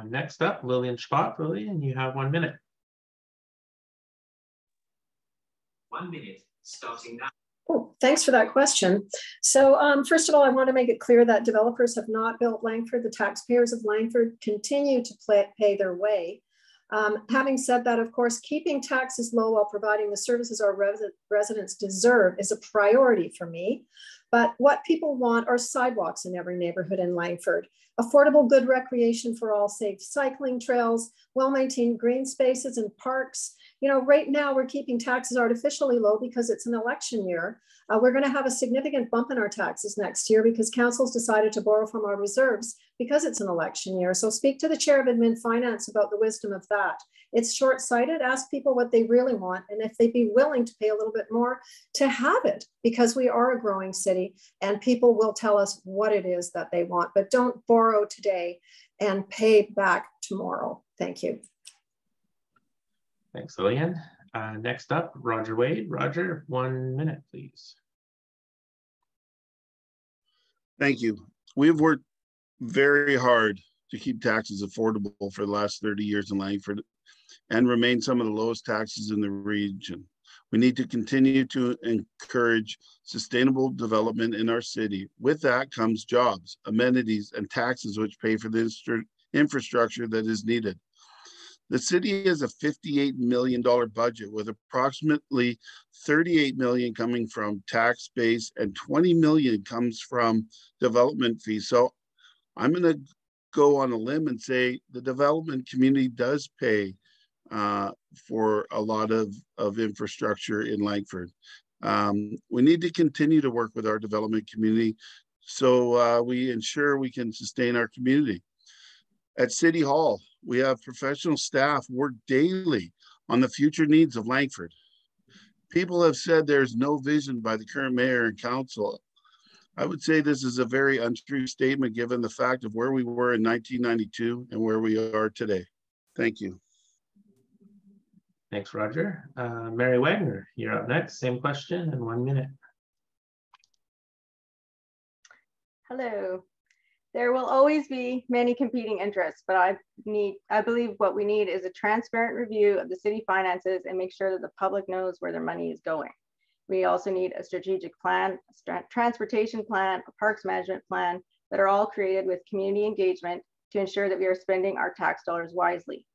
B: Next up, Lillian Szpak. Lillian, you have 1 minute.
K: 1 minute, starting now.
G: Oh, thanks for that question. So first of all, I want to make it clear that developers have not built Langford. The taxpayers of Langford continue to pay their way. Having said that, of course, keeping taxes low while providing the services our residents deserve is a priority for me. But what people want are sidewalks in every neighborhood in Langford, affordable good recreation for all, safe cycling trails, well-maintained green spaces and parks. You know, right now we're keeping taxes artificially low because it's an election year. We're going to have a significant bump in our taxes next year because council's decided to borrow from our reserves because it's an election year. So speak to the chair of admin finance about the wisdom of that. It's short-sighted. Ask people what they really want and if they'd be willing to pay a little bit more to have it, because we are a growing city and people will tell us what it is that they want, but don't borrow today and pay back tomorrow. Thank you.
B: Thanks, Lillian. Next up, Roger Wade. Roger, 1 minute, please.
H: Thank you. We've worked very hard to keep taxes affordable for the last 30 years in Langford and remain some of the lowest taxes in the region. We need to continue to encourage sustainable development in our city. With that comes jobs, amenities, and taxes which pay for the infrastructure that is needed. The city has a $58 million budget with approximately $38 million coming from tax base and $20 million comes from development fees. So I'm going to go on a limb and say the development community does pay for a lot of infrastructure in Langford. We need to continue to work with our development community so we ensure we can sustain our community. At City Hall, we have professional staff work daily on the future needs of Langford. People have said there's no vision by the current mayor and council. I would say this is a very untrue statement given the fact of where we were in 1992 and where we are today. Thank you.
B: Thanks, Roger. Mary Wagner, you're up next. Same question in 1 minute.
I: Hello. There will always be many competing interests, but I believe what we need is a transparent review of the city finances and make sure that the public knows where their money is going. We also need a strategic plan, a transportation plan, a parks management plan that are all created with community engagement to ensure that we are spending our tax dollars wisely.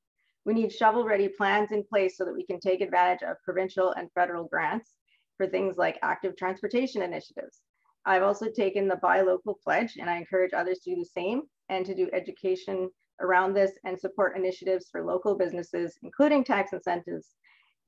I: We need shovel-ready plans in place so that we can take advantage of provincial and federal grants for things like active transportation initiatives. I've also taken the Buy Local pledge, and I encourage others to do the same and to do education around this and support initiatives for local businesses, including tax incentives.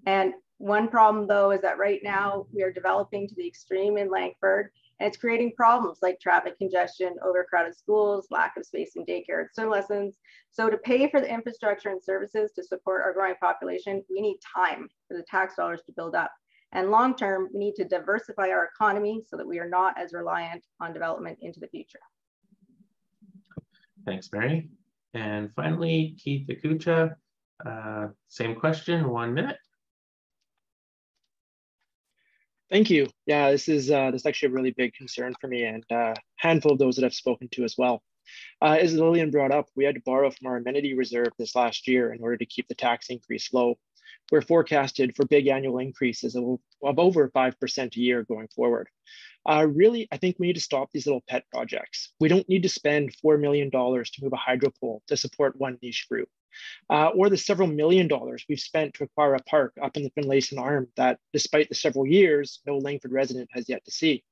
I: And one problem though is that right now we are developing to the extreme in Langford, and it's creating problems like traffic congestion, overcrowded schools, lack of space in daycare and swim lessons. So to pay for the infrastructure and services to support our growing population, we need time for the tax dollars to build up. And long-term, we need to diversify our economy so that we are not as reliant on development into the future.
B: Thanks, Mary. And finally, Keith Yacucha, same question, 1 minute.
J: Thank you. Yeah, this is actually a really big concern for me, and a handful of those that I've spoken to as well. As Lillian brought up, we had to borrow from our amenity reserve this last year in order to keep the tax increase low. We're forecasted for big annual increases of over 5% a year going forward. Really, I think we need to stop these little pet projects. We don't need to spend $4 million to move a hydro pole to support one niche group, or the several $1 million we've spent to acquire a park up in the Finlayson Arm that, despite the several years, no Langford resident has yet to see.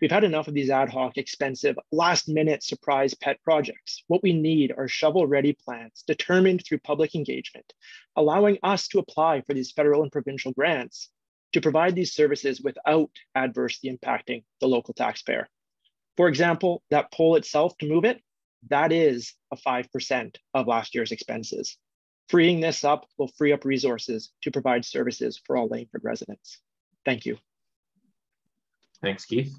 J: We've had enough of these ad hoc, expensive, last-minute surprise pet projects. What we need are shovel-ready plans determined through public engagement, allowing us to apply for these federal and provincial grants to provide these services without adversely impacting the local taxpayer. For example, that pole itself, to move it, that is a 5% of last year's expenses. Freeing this up will free up resources to provide services for all Langford residents. Thank you.
B: Thanks, Keith.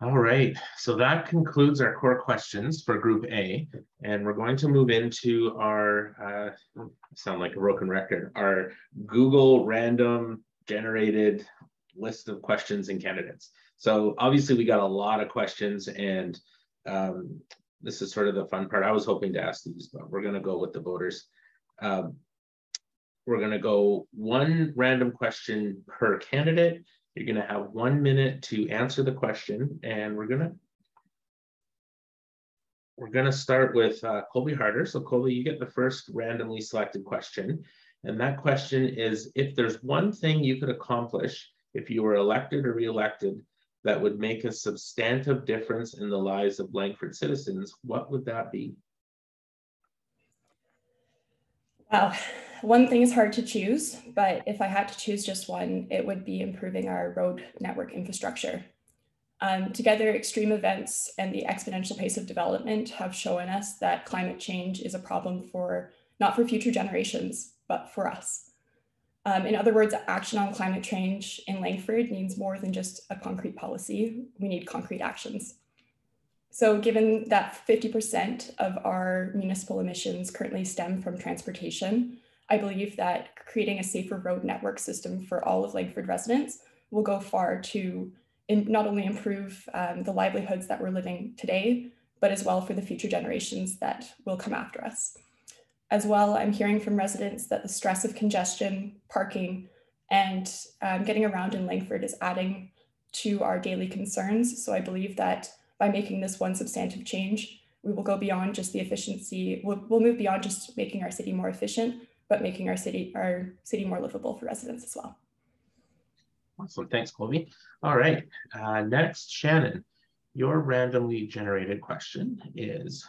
B: All right, so that concludes our core questions for Group A, and we're going to move into our, sound like a broken record, our Google random generated list of questions and candidates. So obviously we got a lot of questions, and this is sort of the fun part. I was hoping to ask these, but we're gonna go with the voters. We're gonna go one random question per candidate. You're going to have 1 minute to answer the question, and we're going to start with Colby Harder. So Colby, you get the first randomly selected question, and that question is: if there's one thing you could accomplish if you were elected or re-elected that would make a substantive difference in the lives of Langford citizens, what would that be?
D: Wow, one thing is hard to choose, but if I had to choose just one, it would be improving our road network infrastructure. Together, extreme events and the exponential pace of development have shown us that climate change is a problem not for future generations, but for us. In other words, action on climate change in Langford needs more than just a concrete policy. We need concrete actions. So given that 50% of our municipal emissions currently stem from transportation, I believe that creating a safer road network system for all of Langford residents will go far to not only improve the livelihoods that we're living today, but as well for the future generations that will come after us. As well, I'm hearing from residents that the stress of congestion, parking, and getting around in Langford is adding to our daily concerns. So I believe that by making this one substantive change, we will go beyond just the efficiency. We'll move beyond just making our city more efficient, but making our city more livable for residents as well.
B: Awesome, thanks, Colby. All right, next, Shannon, your randomly generated question is: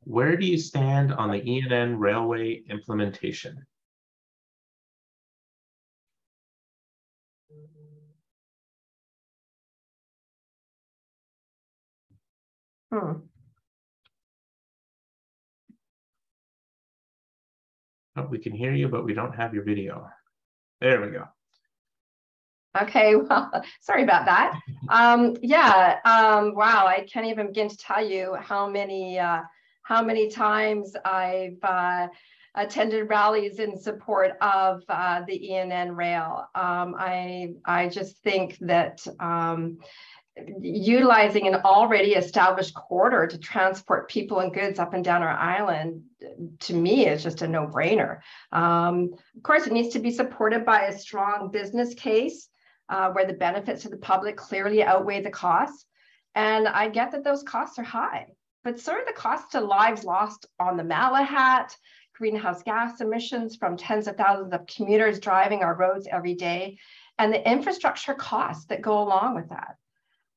B: where do you stand on the ENN railway implementation? Oh, we can hear you, but we don't have your video. There we go.
E: Okay, well, sorry about that. Wow, I can't even begin to tell you how many times I've attended rallies in support of the ENN rail. I just think that utilizing an already established corridor to transport people and goods up and down our island, to me, is just a no-brainer. Of course, it needs to be supported by a strong business case where the benefits to the public clearly outweigh the costs. And I get that those costs are high, but so are the costs to lives lost on the Malahat, greenhouse gas emissions from tens of thousands of commuters driving our roads every day, and the infrastructure costs that go along with that.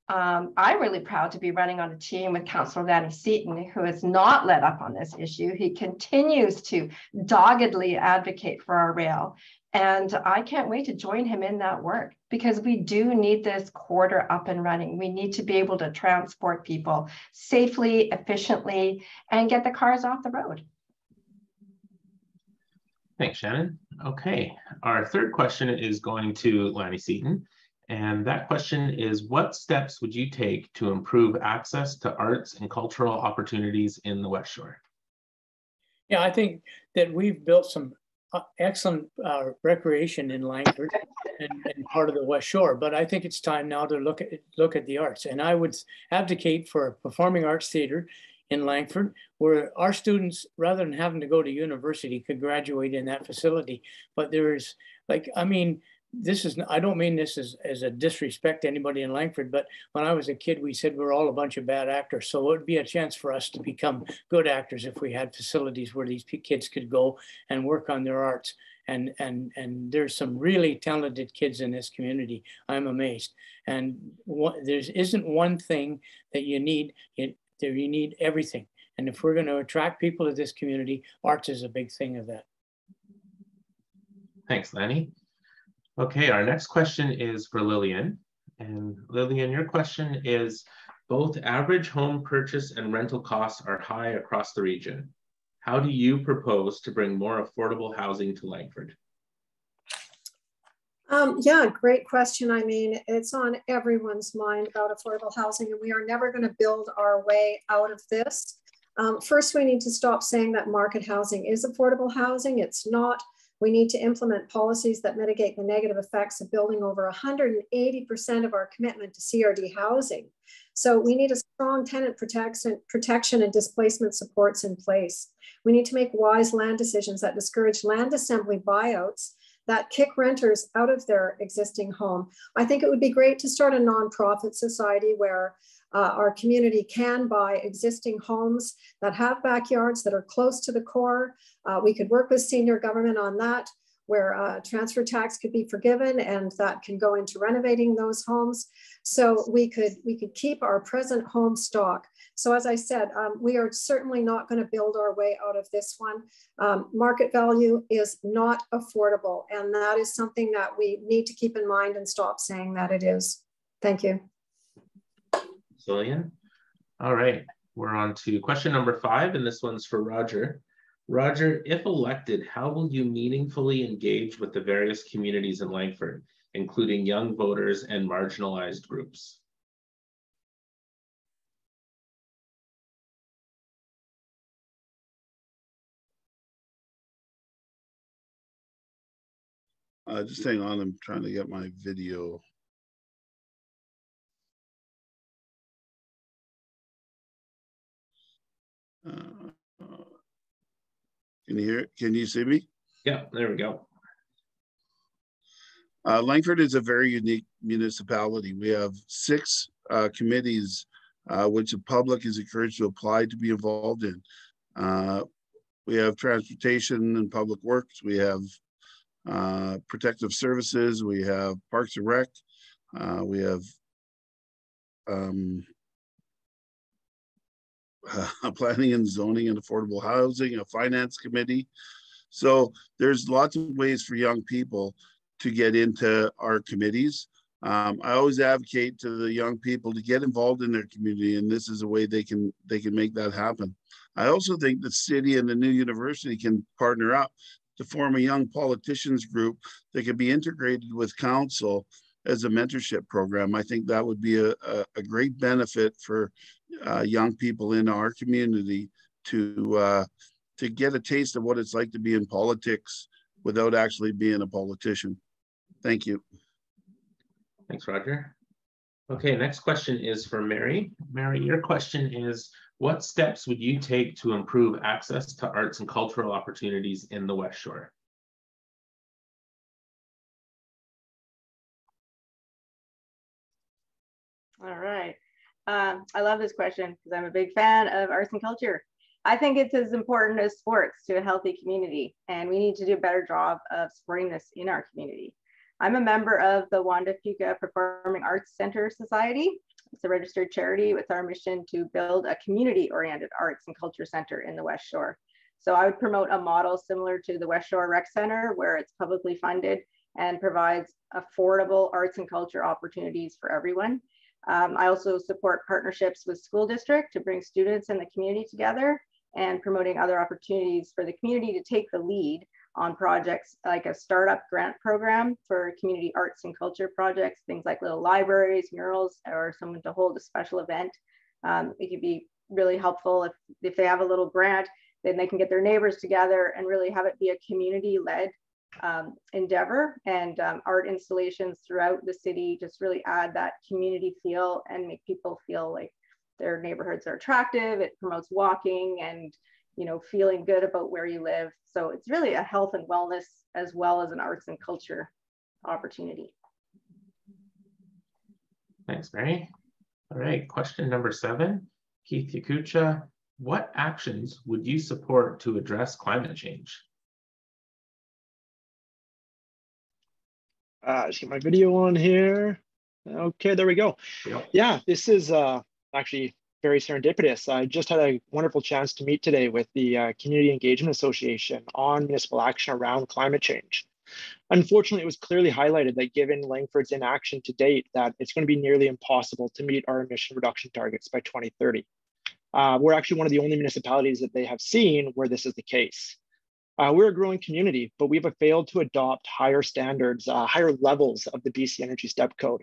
E: I'm really proud to be running on a team with Councillor Lanny Seaton, who has not let up on this issue. He continues to doggedly advocate for our rail. And I can't wait to join him in that work, because we do need this corridor up and running. We need to be able to transport people safely, efficiently, and get the cars off the road.
B: Thanks, Shannon. Okay, our third question is going to Lanny Seaton. And that question is: what steps would you take to improve access to arts and cultural opportunities in the West Shore?
F: Yeah, I think that we've built some excellent recreation in Langford and part of the West Shore. But I think it's time now to look at the arts. And I would advocate for a performing arts theater in Langford, where our students, rather than having to go to university, could graduate in that facility. But there's like, I mean, this is, I don't mean this as a disrespect to anybody in Langford, but when I was a kid, we said we're all a bunch of bad actors. So it would be a chance for us to become good actors if we had facilities where these kids could go and work on their arts. And there's some really talented kids in this community. I'm amazed. And there isn't one thing that you need. You need everything. And if we're going to attract people to this community, arts is a big thing of that.
B: Thanks, Lanny. Okay, our next question is for Lillian. And Lillian, your question is, both average home purchase and rental costs are high across the region. How do you propose to bring more affordable housing to Langford?
G: Yeah, great question. I mean, it's on everyone's mind about affordable housing, and we are never going to build our way out of this. First, we need to stop saying that market housing is affordable housing. It's not. We need to implement policies that mitigate the negative effects of building over 180% of our commitment to CRD housing. So we need a strong tenant protection and displacement supports in place. We need to make wise land decisions that discourage land assembly buyouts that kick renters out of their existing home. I think it would be great to start a nonprofit society where our community can buy existing homes that have backyards that are close to the core. We could work with senior government on that, where transfer tax could be forgiven and that can go into renovating those homes. So we could keep our present home stock. So as I said, we are certainly not going to build our way out of this one. Market value is not affordable, and that is something that we need to keep in mind and stop saying that it is. Thank you.
B: Lillian. All right, we're on to question number 5, and this one's for Roger. Roger, if elected, how will you meaningfully engage with the various communities in Langford, including young voters and marginalized groups?
H: Just hang on, I'm trying to get my video. Can you see me?
B: Yeah, there we go.
H: Langford is a very unique municipality. We have 6 committees which the public is encouraged to apply to be involved in. We have transportation and public works. We have protective services. We have parks and rec. We have planning and zoning and affordable housing, a finance committee. So there's lots of ways for young people to get into our committees. I always advocate to the young people to get involved in their community, and this is a way they can make that happen. I also think the city and the new university can partner up to form a young politicians group that could be integrated with council as a mentorship program. I think that would be a great benefit for young people in our community to get a taste of what it's like to be in politics without actually being a politician. Thank you.
B: Thanks, Roger. Okay, next question is for Mary. Mary, your question is, what steps would you take to improve access to arts and cultural opportunities in the West Shore?
I: All right. I love this question because I'm a big fan of arts and culture. I think it's as important as sports to a healthy community, and we need to do a better job of supporting this in our community. I'm a member of the Yachuca Performing Arts Center Society. It's a registered charity with our mission to build a community-oriented arts and culture center in the West Shore. So I would promote a model similar to the West Shore Rec Center, where it's publicly funded and provides affordable arts and culture opportunities for everyone. I also support partnerships with school district to bring students and the community together, and promoting other opportunities for the community to take the lead on projects like a startup grant program for community arts and culture projects, things like little libraries, murals, or someone to hold a special event. It could be really helpful if they have a little grant then they can get their neighbors together and really have it be a community-led endeavor. And art installations throughout the city just really add that community feel and make people feel like their neighborhoods are attractive. It promotes walking and, you know, feeling good about where you live. So it's really a health and wellness as well as an arts and culture opportunity.
B: Thanks, Mary. All right, question number 7, Keith Yacucha. What actions would you support to address climate change?
J: Just get my video on here. Okay, there we go.
B: Yep.
J: Yeah, this is actually very serendipitous. I just had a wonderful chance to meet today with the Community Engagement Association on municipal action around climate change. Unfortunately, it was clearly highlighted that given Langford's inaction to date, that it's going to be nearly impossible to meet our emission reduction targets by 2030. We're actually one of the only municipalities that they have seen where this is the case. We're a growing community, but we've failed to adopt higher standards, higher levels of the BC Energy Step Code.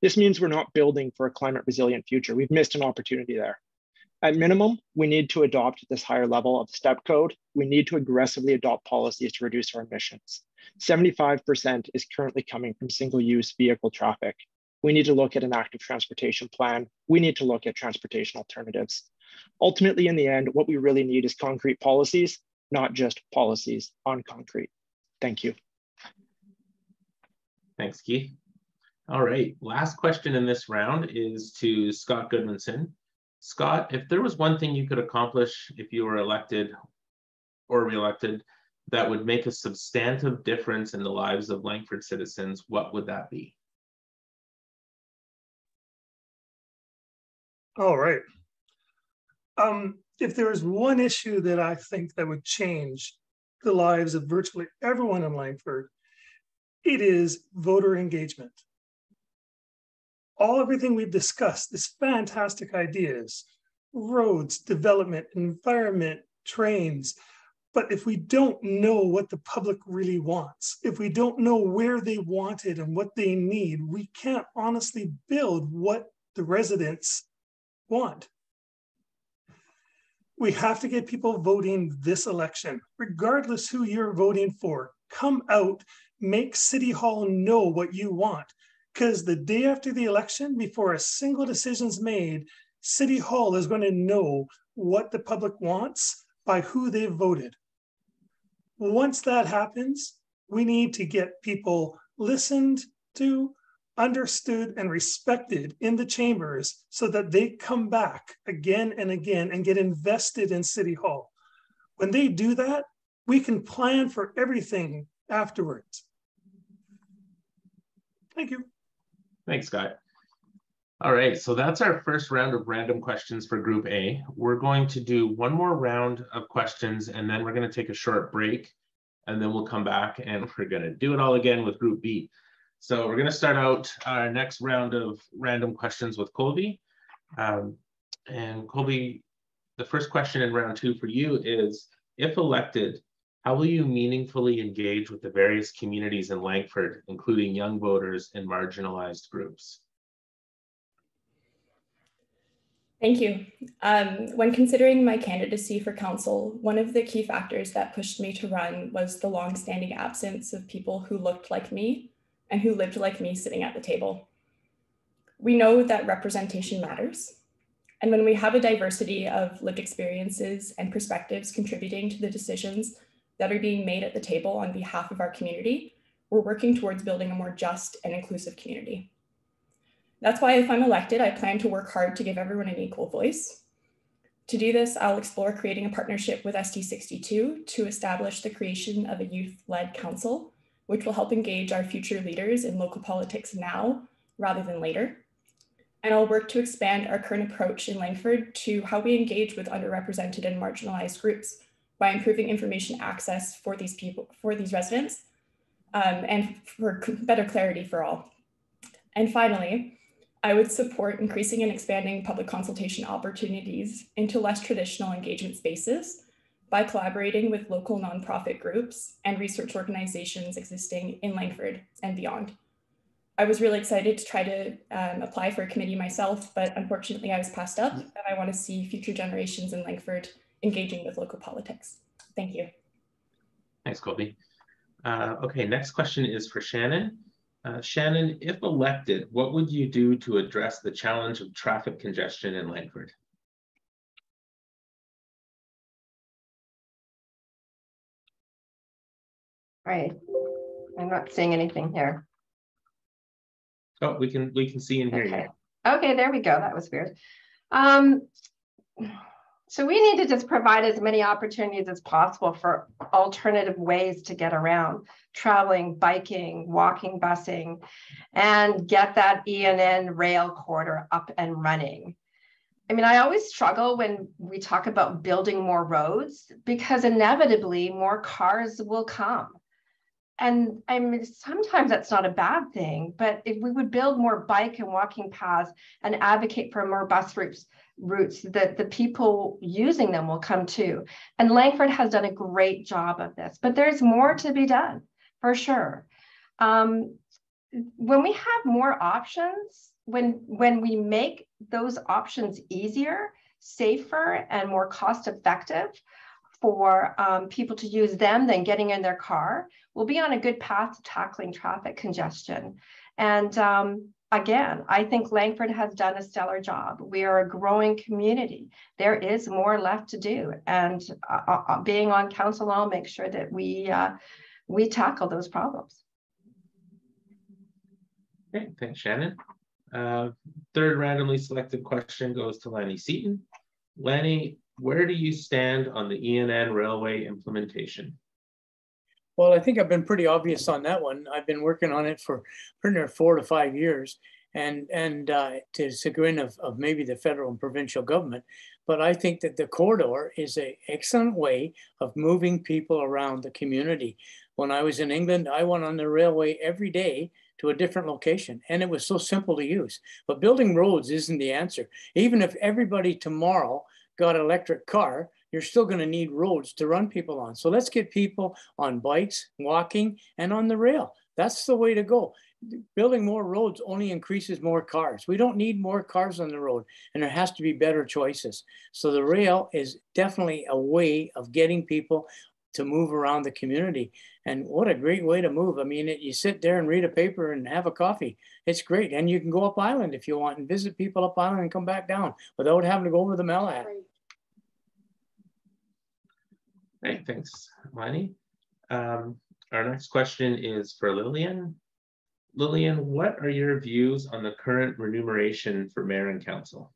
J: This means we're not building for a climate resilient future. We've missed an opportunity there. At minimum, we need to adopt this higher level of step code. We need to aggressively adopt policies to reduce our emissions. 75% is currently coming from single-use vehicle traffic. We need to look at an active transportation plan. We need to look at transportation alternatives. Ultimately, in the end, what we really need is concrete policies, not just policies on concrete. Thank you.
B: Thanks, Keith. All right, last question in this round is to Scott Goodmanson. Scott, if there was one thing you could accomplish if you were elected or re-elected that would make a substantive difference in the lives of Langford citizens, what would that be?
C: All right. If there is one issue that I think that would change the lives of virtually everyone in Langford, it is voter engagement. Everything we've discussed, these fantastic ideas, roads, development, environment, trains. But if we don't know what the public really wants, if we don't know where they want it and what they need, we can't honestly build what the residents want. We have to get people voting this election, regardless who you're voting for. Come out, make City Hall know what you want. Because the day after the election, before a single decision's made, City Hall is going to know what the public wants by who they voted. Once that happens, we need to get people listened to, understood, and respected in the chambers so that they come back again and again and get invested in City Hall. When they do that, we can plan for everything afterwards. Thank you.
B: Thanks, Scott. All right, so that's our first round of random questions for Group A. We're going to do one more round of questions, and then we're going to take a short break, and then we'll come back and we're going to do it all again with Group B. So we're going to start out our next round of random questions with Colby. And Colby, the first question in round 2 for you is, if elected, how will you meaningfully engage with the various communities in Langford, including young voters and marginalized groups?
D: Thank you. When considering my candidacy for council, one of the key factors that pushed me to run was the long-standing absence of people who looked like me and who lived like me sitting at the table. We know that representation matters. And when we have a diversity of lived experiences and perspectives contributing to the decisions that are being made at the table on behalf of our community, we're working towards building a more just and inclusive community. That's why if I'm elected, I plan to work hard to give everyone an equal voice. To do this, I'll explore creating a partnership with SD62 to establish the creation of a youth-led council, which will help engage our future leaders in local politics now rather than later. And I'll work to expand our current approach in Langford to how we engage with underrepresented and marginalized groups by improving information access for these people, for these residents, and for better clarity for all. And finally, I would support increasing and expanding public consultation opportunities into less traditional engagement spaces by collaborating with local nonprofit groups and research organizations existing in Langford and beyond. I was really excited to try to apply for a committee myself, but unfortunately I was passed up, and I want to see future generations in Langford engaging with local politics. Thank you.
B: Thanks, Colby. Okay, next question is for Shannon. Shannon, if elected, what would you do to address the challenge of traffic congestion in Langford?
E: Right. I'm not seeing anything here.
B: Oh, we can see and hear you.
E: Okay, there we go. That was weird. So we need to just provide as many opportunities as possible for alternative ways to get around, traveling, biking, walking, busing, and get that ENN rail corridor up and running. I mean, I always struggle when we talk about building more roads because inevitably more cars will come. And I mean, sometimes that's not a bad thing, but if we would build more bike and walking paths and advocate for more bus routes, that the people using them will come too. And Langford has done a great job of this, but there's more to be done for sure. When we have more options, when we make those options easier, safer, and more cost effective for people to use them than getting in their car, we'll be on a good path to tackling traffic congestion. And again, I think Langford has done a stellar job. We are a growing community. There is more left to do. And being on council, I'll make sure that we tackle those problems.
B: Okay, thanks, Shannon. Third randomly selected question goes to Lanny Seaton. Lanny, where do you stand on the ENN railway implementation?
F: Well, I think I've been pretty obvious on that one. I've been working on it for pretty near 4 to 5 years, and to the chagrin of maybe the federal and provincial government. But I think that the corridor is an excellent way of moving people around the community. When I was in England, I went on the railway every day to a different location, and it was so simple to use. But building roads isn't the answer. Even if everybody tomorrow got an electric car, you're still going to need roads to run people on. So let's get people on bikes, walking, and on the rail. That's the way to go. Building more roads only increases more cars. We don't need more cars on the road, and there has to be better choices. So the rail is definitely a way of getting people to move around the community. And what a great way to move. I mean, you sit there and read a paper and have a coffee. It's great. And you can go up island if you want and visit people up island and come back down without having to go over the Malahat.
B: Great, thanks, Lanny. Our next question is for Lillian. Lillian, what are your views on the current remuneration for mayor and council?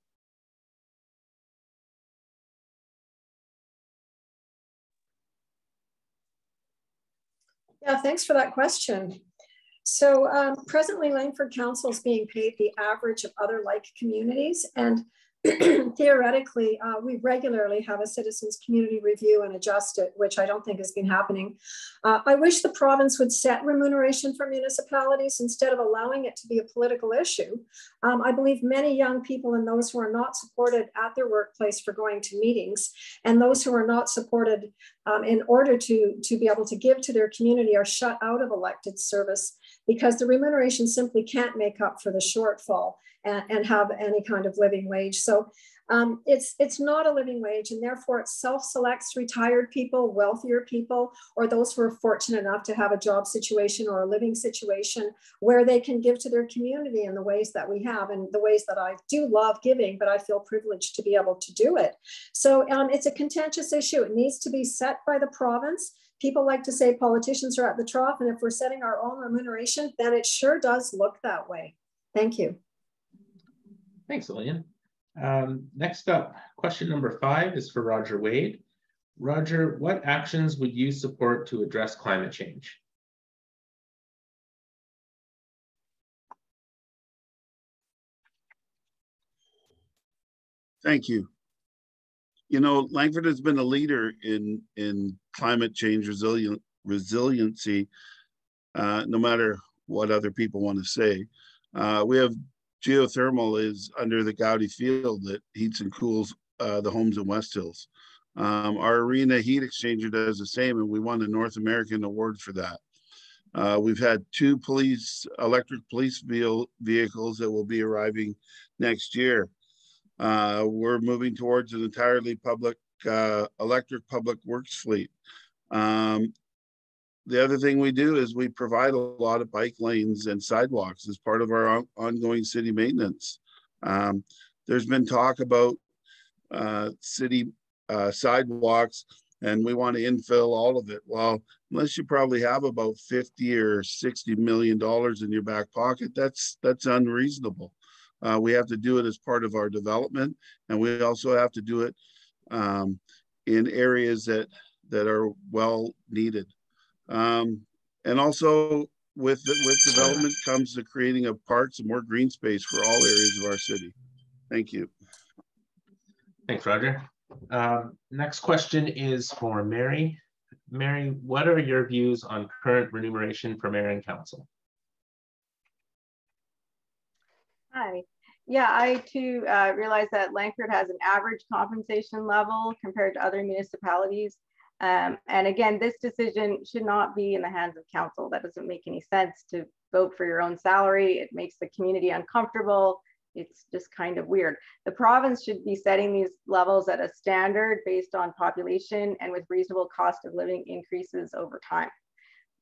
G: Yeah, thanks for that question. So presently Langford Council is being paid the average of other like communities, and theoretically, we regularly have a citizens community review and adjust it, which I don't think has been happening. I wish the province would set remuneration for municipalities instead of allowing it to be a political issue. I believe many young people and those who are not supported at their workplace for going to meetings, and those who are not supported in order to be able to give to their community are shut out of elected service because the remuneration simply can't make up for the shortfall and have any kind of living wage. So it's not a living wage, and therefore it self-selects retired people, wealthier people, or those who are fortunate enough to have a job situation or a living situation where they can give to their community in the ways that we have and the ways that I do love giving, but I feel privileged to be able to do it. So it's a contentious issue. It needs to be set by the province. People like to say politicians are at the trough, and if we're setting our own remuneration, then it sure does look that way. Thank you.
B: Thanks, Lillian. Next up, question number 5 is for Roger Wade. Roger, what actions would you support to address climate change?
H: Thank you. You know, Langford has been a leader in climate change resiliency, no matter what other people want to say. We have geothermal is under the Gowdy field that heats and cools the homes in West Hills. Our arena heat exchanger does the same, and we won a North American award for that. We've had 2 electric police vehicles that will be arriving next year. We're moving towards an entirely public electric public works fleet. The other thing we do is we provide a lot of bike lanes and sidewalks as part of our ongoing city maintenance. There's been talk about city sidewalks, and we want to infill all of it. Well, unless you probably have about 50 or 60 million dollars in your back pocket, that's unreasonable. We have to do it as part of our development, and we also have to do it in areas that are well needed. And also with development comes the creating of parks and more green space for all areas of our city. Thank you.
B: Thanks, Roger. Next question is for Mary. Mary, what are your views on current remuneration for mayor and council?
I: Hi. Yeah, I too realize that Langford has an average compensation level compared to other municipalities. And again, this decision should not be in the hands of council. That doesn't make any sense to vote for your own salary. It makes the community uncomfortable. It's just kind of weird. The province should be setting these levels at a standard based on population and with reasonable cost of living increases over time.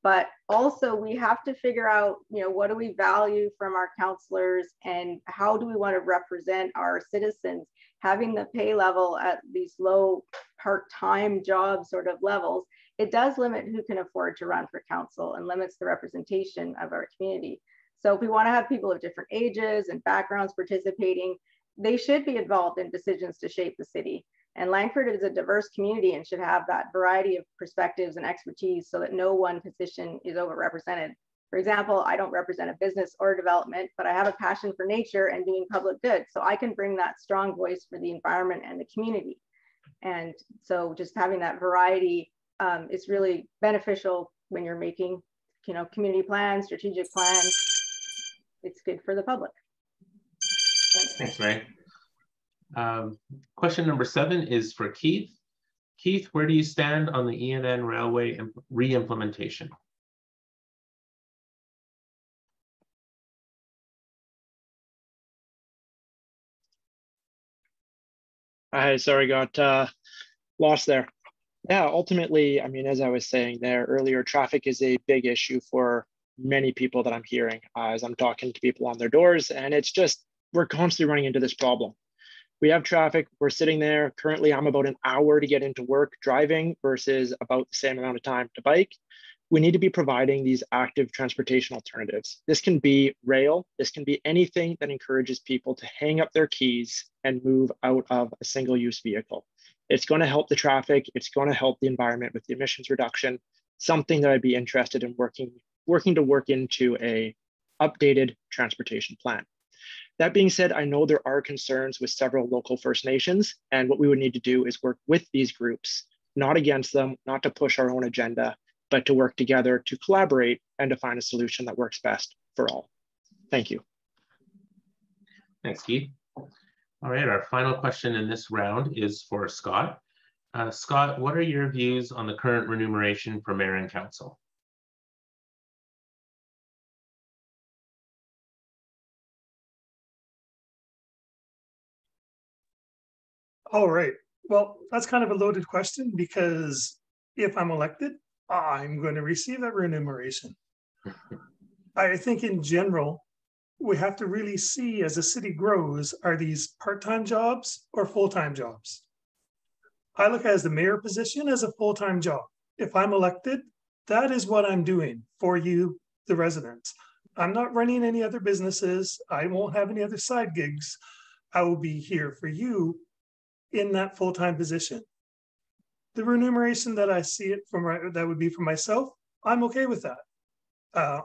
I: But also we have to figure out, what do we value from our councillors and how do we want to represent our citizens? Having the pay level at these low part-time job sort of levels, it does limit who can afford to run for council and limits the representation of our community. So if we want to have people of different ages and backgrounds participating, they should be involved in decisions to shape the city. And Langford is a diverse community and should have that variety of perspectives and expertise so that no one position is overrepresented. For example, I don't represent a business or development, but I have a passion for nature and doing public good. So I can bring that strong voice for the environment and the community. And so just having that variety is really beneficial when you're making, community plans, strategic plans. It's good for the public.
B: Thanks, Mary. Question number 7 is for Keith. Keith, where do you stand on the ENN railway re-implementation?
J: I sorry, got lost there. Yeah, ultimately, as I was saying there earlier, traffic is a big issue for many people that I'm hearing as I'm talking to people on their doors, and it's just, we're constantly running into this problem. We have traffic, we're sitting there. Currently, I'm about an hour to get into work driving versus about the same amount of time to bike. We need to be providing these active transportation alternatives. This can be rail, this can be anything that encourages people to hang up their keys and move out of a single-use vehicle. It's going to help the traffic, it's going to help the environment with the emissions reduction, something that I'd be interested in working to work into a updated transportation plan. That being said, I know there are concerns with several local First Nations, and what we would need to do is work with these groups, not against them, not to push our own agenda, but to work together to collaborate and to find a solution that works best for all. Thank you.
B: Thanks, Keith. All right, our final question in this round is for Scott. Scott, what are your views on the current remuneration for mayor and council?
C: All right. Well, that's kind of a loaded question because if I'm elected, I'm going to receive that remuneration. I think in general, we have to really see as the city grows, are these part-time jobs or full-time jobs? I look at the mayor position as a full-time job. If I'm elected, that is what I'm doing for you, the residents. I'm not running any other businesses. I won't have any other side gigs. I will be here for you in that full-time position. The remuneration that I see it from, that would be for myself, I'm okay with that.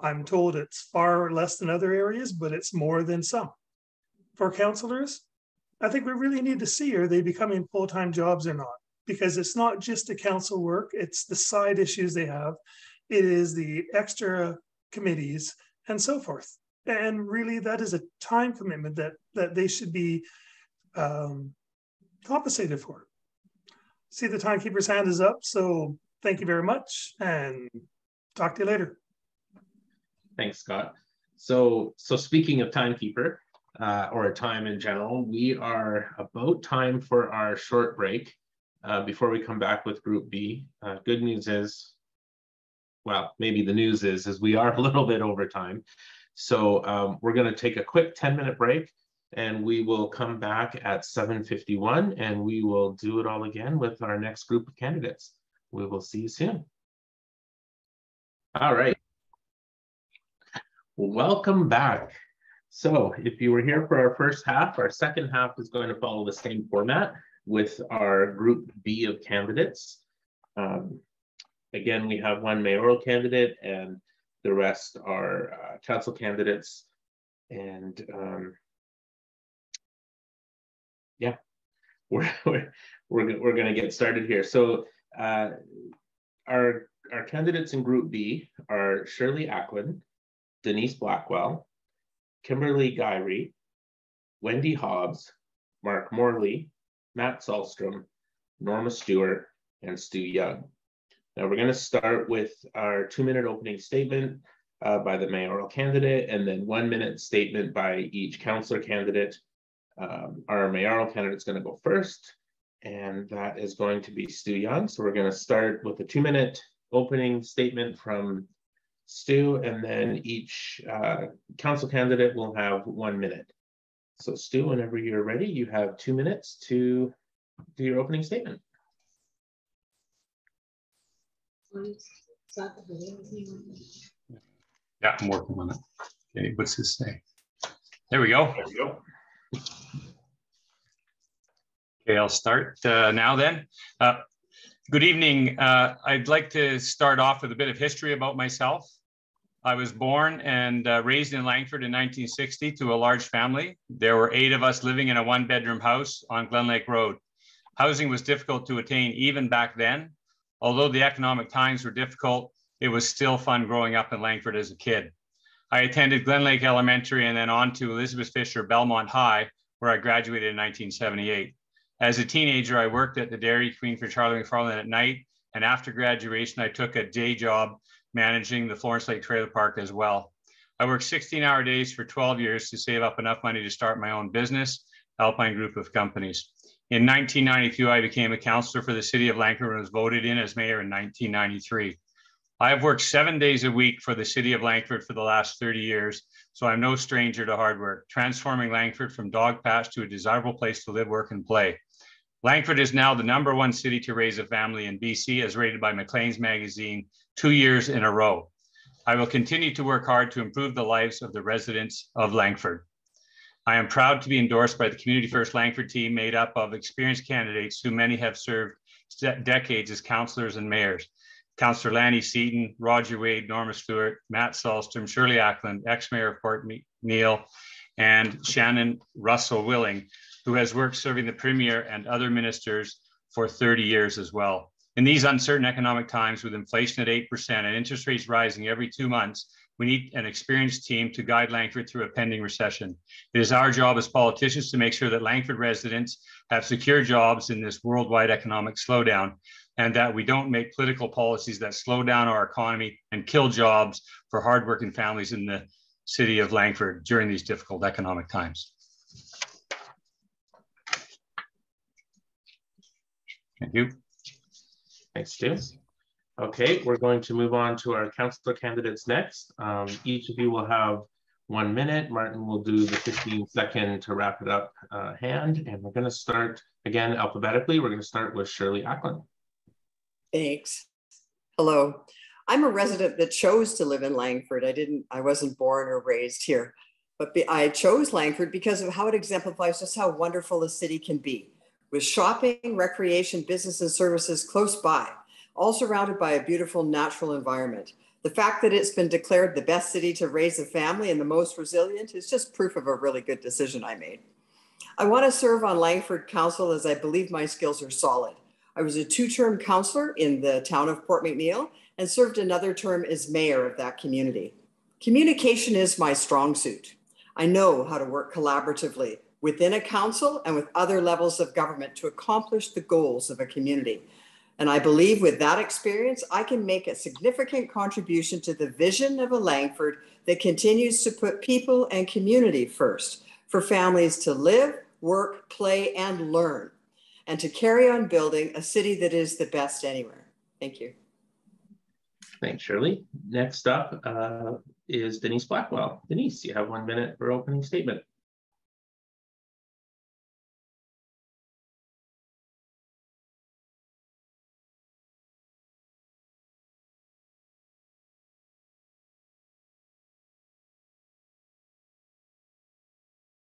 C: I'm told it's far less than other areas, but it's more than some. For councillors, I think we really need to see, are they becoming full-time jobs or not? Because it's not just the council work, it's the side issues they have. It is the extra committees and so forth. And really that is a time commitment that they should be compensated for. See, the timekeeper's hand is up, so thank you very much and talk to you later.
B: Thanks, Scott. So speaking of timekeeper or time in general, we are about time for our short break. before we come back with Group B. Good news is, well, maybe the news is we are a little bit over time. So we're going to take a quick 10-minute break, and we will come back at 7:51, and we will do it all again with our next group of candidates. We will see you soon. All right. Welcome back. So if you were here for our first half, our second half is going to follow the same format with our Group B of candidates. Again, we have one mayoral candidate, and the rest are council candidates. And yeah, we're going to get started here. So our candidates in Group B are Shirley Ackland, Denise Blackwell, Kimberly Guiry, Wendy Hobbs, Mark Morley, Matt Salstrom, Norma Stewart, and Stu Young. Now we're going to start with our 2-minute opening statement by the mayoral candidate, and then 1-minute statement by each councillor candidate. Our mayoral candidate is going to go first, and that is going to be Stu Young. So we're going to start with a 2-minute opening statement from Stu, and then each council candidate will have 1 minute. So Stu, whenever you're ready, you have 2 minutes to do your opening statement.
L: Yeah, I'm working on it. Okay, what's this say? There we go.
B: There we go.
L: Okay, I'll start now then. Good evening. I'd like to start off with a bit of history about myself. I was born and raised in Langford in 1960 to a large family. There were 8 of us living in a 1-bedroom house on Glen Lake Road. Housing was difficult to attain even back then. Although the economic times were difficult, it was still fun growing up in Langford as a kid. I attended Glen Lake Elementary and then on to Elizabeth Fisher Belmont High, where I graduated in 1978. As a teenager, I worked at the Dairy Queen for Charlie McFarland at night, and after graduation, I took a day job managing the Florence Lake Trailer Park as well. I worked 16-hour days for 12 years to save up enough money to start my own business, Alpine Group of Companies. In 1992, I became a councillor for the city of Langford and was voted in as mayor in 1993. I have worked 7 days a week for the city of Langford for the last 30 years, so I'm no stranger to hard work, transforming Langford from dog patch to a desirable place to live, work, and play. Langford is now the #1 city to raise a family in BC, as rated by Maclean's magazine 2 years in a row. I will continue to work hard to improve the lives of the residents of Langford. I am proud to be endorsed by the Community First Langford team, made up of experienced candidates who many have served decades as councillors and mayors. Councillor Lanny Seaton, Roger Wade, Norma Stewart, Matt Sahlstrom, Shirley Ackland, ex-mayor of Port Neal, and Shannon Russell Willing, who has worked serving the Premier and other ministers for 30 years as well. In these uncertain economic times, with inflation at 8% and interest rates rising every 2 months, we need an experienced team to guide Langford through a pending recession. It is our job as politicians to make sure that Langford residents have secure jobs in this worldwide economic slowdown, and that we don't make political policies that slow down our economy and kill jobs for hardworking families in the city of Langford during these difficult economic times. Thank you.
B: Thanks, Stu. Okay, we're going to move on to our councillor candidates next. Each of you will have 1 minute. Martin will do the 15-second to wrap it up hand. And we're going to start, again, alphabetically. We're going to start with Shirley Ackland.
M: Thanks. Hello. I'm a resident that chose to live in Langford. I wasn't born or raised here, but I chose Langford because of how it exemplifies just how wonderful a city can be, with shopping, recreation, business, and services close by, all surrounded by a beautiful natural environment. The fact that it's been declared the best city to raise a family and the most resilient is just proof of a really good decision I made. I want to serve on Langford Council as I believe my skills are solid. I was a 2-term councillor in the town of Port McNeill and served another term as mayor of that community. Communication is my strong suit. I know how to work collaboratively within a council and with other levels of government to accomplish the goals of a community. And I believe with that experience, I can make a significant contribution to the vision of a Langford that continues to put people and community first, for families to live, work, play, and learn. and to carry on building a city that is the best anywhere. Thank you.
B: Thanks, Shirley. Next up is Denise Blackwell. Denise, you have 1 minute for opening statement.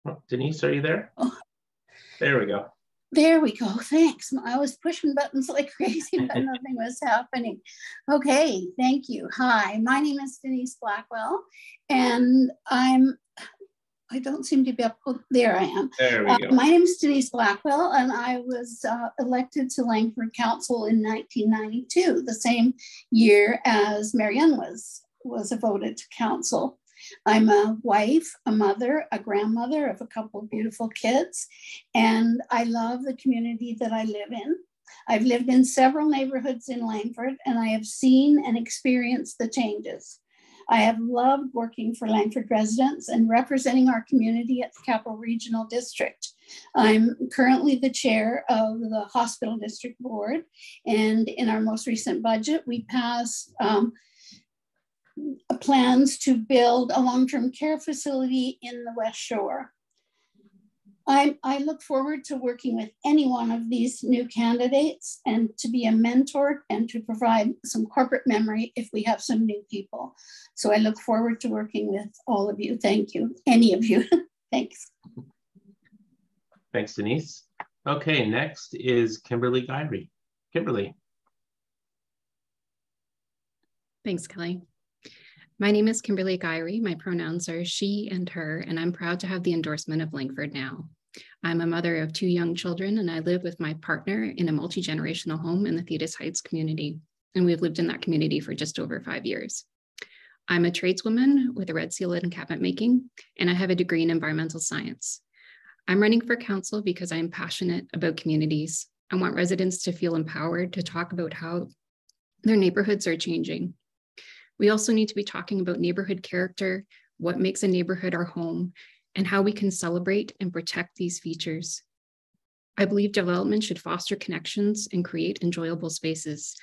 B: Oh, Denise, are you there?
N: Oh.
B: There we go.
N: There we go. Thanks. I was pushing buttons like crazy, but nothing was happening. Okay, thank you. Hi, my name is Denise Blackwell, and I don't seem to be up. Oh, there I am.
B: There we go.
N: My name is Denise Blackwell, and I was elected to Langford Council in 1992, the same year as Marin was voted to council. I'm a wife, a mother, a grandmother of a couple of beautiful kids, and I love the community that I live in. I've lived in several neighborhoods in Langford, and I have seen and experienced the changes. I have loved working for Langford residents and representing our community at the Capital Regional District. I'm currently the chair of the Hospital District Board, and in our most recent budget, we passed plans to build a long-term care facility in the West Shore. I look forward to working with any one of these new candidates and to be a mentor and to provide some corporate memory if we have some new people. So I look forward to working with all of you. Thank you, any of you. Thanks.
B: Thanks, Denise. Okay, next is Kimberly Guiry. Kimberly.
O: Thanks, Kelly. My name is Kimberly Guiry. My pronouns are she and her, and I'm proud to have the endorsement of Langford now. I'm a mother of 2 young children, and I live with my partner in a multi-generational home in the Thetis Heights community, and we've lived in that community for just over 5 years. I'm a tradeswoman with a red seal in cabinet making, and I have a degree in environmental science. I'm running for council because I'm passionate about communities. I want residents to feel empowered to talk about how their neighborhoods are changing. We also need to be talking about neighborhood character, what makes a neighborhood our home, and how we can celebrate and protect these features. I believe development should foster connections and create enjoyable spaces.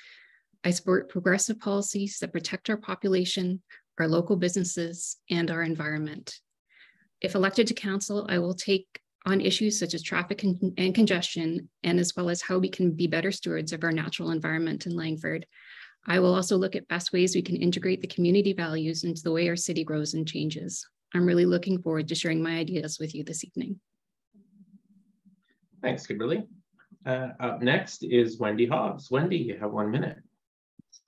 O: I support progressive policies that protect our population, our local businesses, and our environment. If elected to council, I will take on issues such as traffic and congestion, and as well as how we can be better stewards of our natural environment in Langford. I will also look at best ways we can integrate the community values into the way our city grows and changes. I'm really looking forward to sharing my ideas with you this evening.
B: Thanks, Kimberly. Up next is Wendy Hobbs. Wendy, you have 1 minute.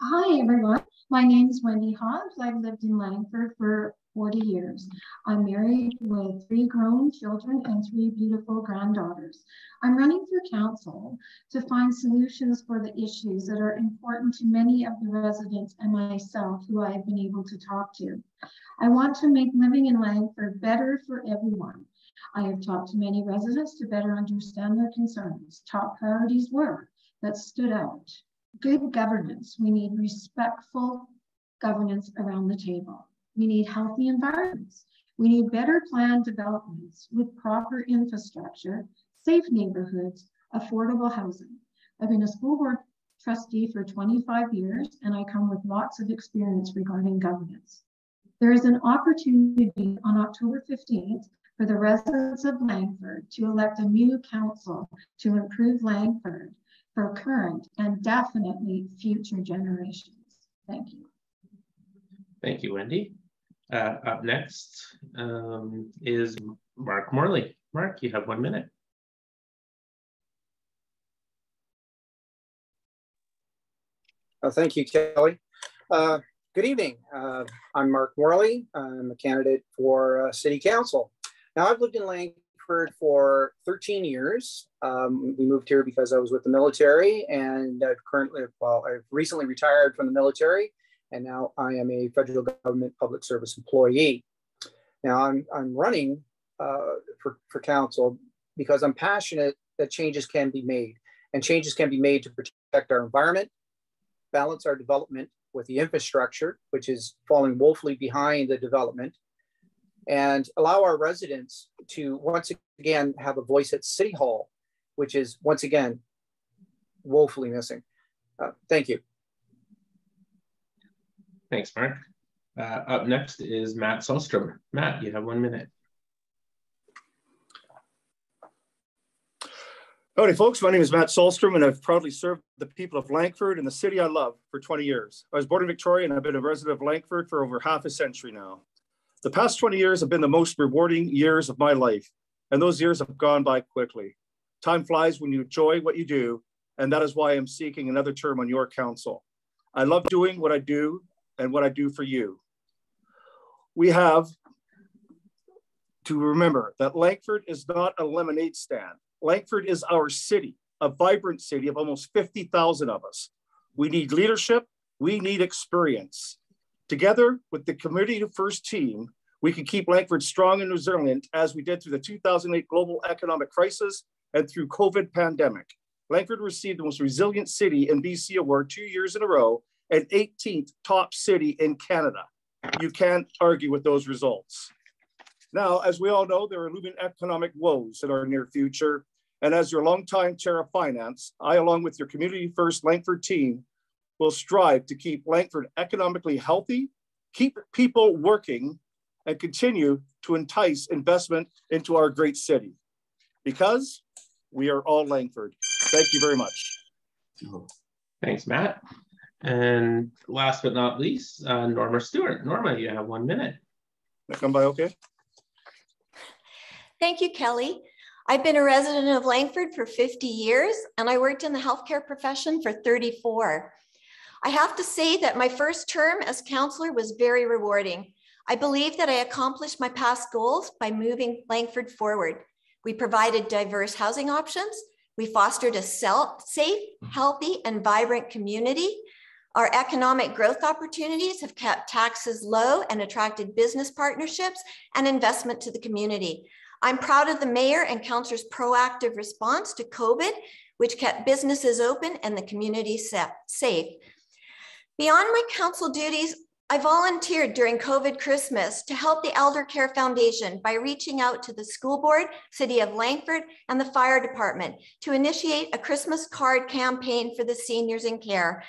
P: Hi, everyone. My name is Wendy Hobbs. I've lived in Langford for 40 years. I'm married with 3 grown children and 3 beautiful granddaughters. I'm running for council to find solutions for the issues that are important to many of the residents and myself who I have been able to talk to. I want to make living in Langford better for everyone. I have talked to many residents to better understand their concerns. Top priorities were that stood out. Good governance. We need respectful governance around the table. We need healthy environments. We need better planned developments with proper infrastructure, safe neighborhoods, affordable housing. I've been a school board trustee for 25 years, and I come with lots of experience regarding governance. There is an opportunity on October 15th for the residents of Langford to elect a new council to improve Langford for current and definitely future generations. Thank you.
B: Thank you, Wendy. Up next is Mark Morley. Mark, you have 1 minute.
Q: Thank you, Kelly. Good evening. I'm Mark Morley. I'm a candidate for City Council. Now, I've lived in Langford for 13 years. We moved here because I was with the military, and I've recently retired from the military, and now I am a federal government public service employee. Now, I'm running for council because I'm passionate that changes can be made, and changes can be made to protect our environment, balance our development with the infrastructure, which is falling woefully behind the development, and allow our residents to once again have a voice at City Hall, which is once again, woefully missing. Thank you.
B: Thanks, Mark. Up next is Matt Salstrom. Matt, you have 1 minute.
R: Howdy, folks. My name is Matt Salstrom, and I've proudly served the people of Langford and the city I love for 20 years. I was born in Victoria, and I've been a resident of Langford for over half a century now. The past 20 years have been the most rewarding years of my life, and those years have gone by quickly. Time flies when you enjoy what you do, and that is why I'm seeking another term on your council. I love doing what I do and what I do for you. We have to remember that Langford is not a lemonade stand. Langford is our city, a vibrant city of almost 50,000 of us. We need leadership, we need experience. Together with the Community First team, we can keep Langford strong and resilient as we did through the 2008 global economic crisis and through COVID pandemic. Langford received the most resilient city in BC award 2 years in a row and 18th top city in Canada. You can't argue with those results. Now, as we all know, there are looming economic woes in our near future. And as your longtime chair of finance, I, along with your Community First Langford team, will strive to keep Langford economically healthy, keep people working, and continue to entice investment into our great city. Because we are all Langford. Thank you very much.
B: Thanks, Matt. And last but not least, Norma Stewart. Norma, you have 1 minute.
R: That come by okay?
S: Thank you, Kelly. I've been a resident of Langford for 50 years, and I worked in the healthcare profession for 34. I have to say that my first term as councillor was very rewarding. I believe that I accomplished my past goals by moving Langford forward. We provided diverse housing options. We fostered a safe, healthy, and vibrant community. Our economic growth opportunities have kept taxes low and attracted business partnerships and investment to the community. I'm proud of the mayor and councillors' proactive response to COVID, which kept businesses open and the community safe. Beyond my council duties, I volunteered during COVID Christmas to help the Elder Care Foundation by reaching out to the school board, City of Langford, and the fire department to initiate a Christmas card campaign for the seniors in care,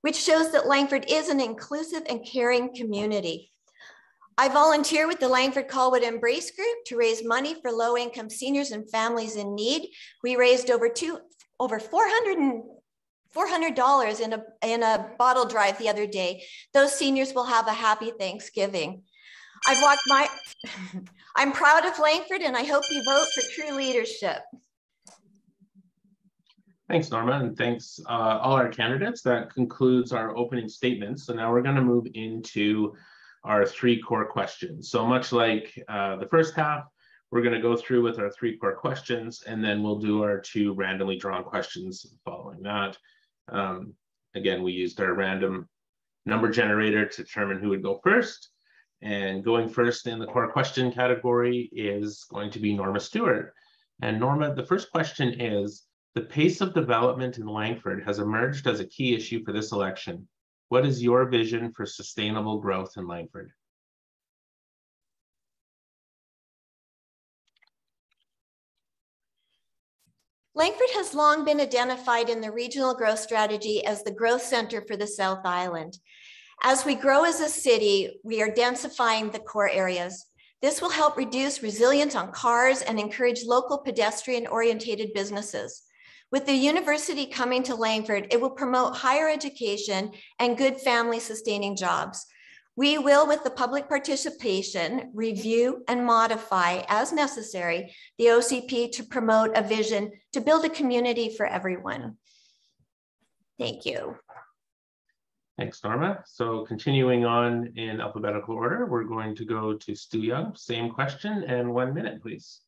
S: which shows that Langford is an inclusive and caring community. I volunteer with the Langford Colwood Embrace Group to raise money for low-income seniors and families in need. We raised over $400 in a bottle drive the other day. Those seniors will have a happy Thanksgiving. I'm proud of Langford, and I hope you vote for true leadership.
B: Thanks, Norma, and thanks all our candidates. That concludes our opening statements. So now we're going to move into our 3 core questions. So much like the first half, we're going to go through with our 3 core questions, and then we'll do our 2 randomly drawn questions following that. Again, we used our random number generator to determine who would go first. And going first in the core question category is going to be Norma Stewart. And Norma, the first question is, the pace of development in Langford has emerged as a key issue for this election. What is your vision for sustainable growth in Langford?
S: Langford has long been identified in the regional growth strategy as the growth center for the South Island. As we grow as a city, we are densifying the core areas. This will help reduce reliance on cars and encourage local pedestrian-oriented businesses. With the university coming to Langford, it will promote higher education and good family-sustaining jobs. We will, with the public participation, review and modify as necessary the OCP to promote a vision to build a community for everyone. Thank you.
B: Thanks, Norma. So continuing on in alphabetical order, we're going to go to Stu Young. Same question and 1 minute, please.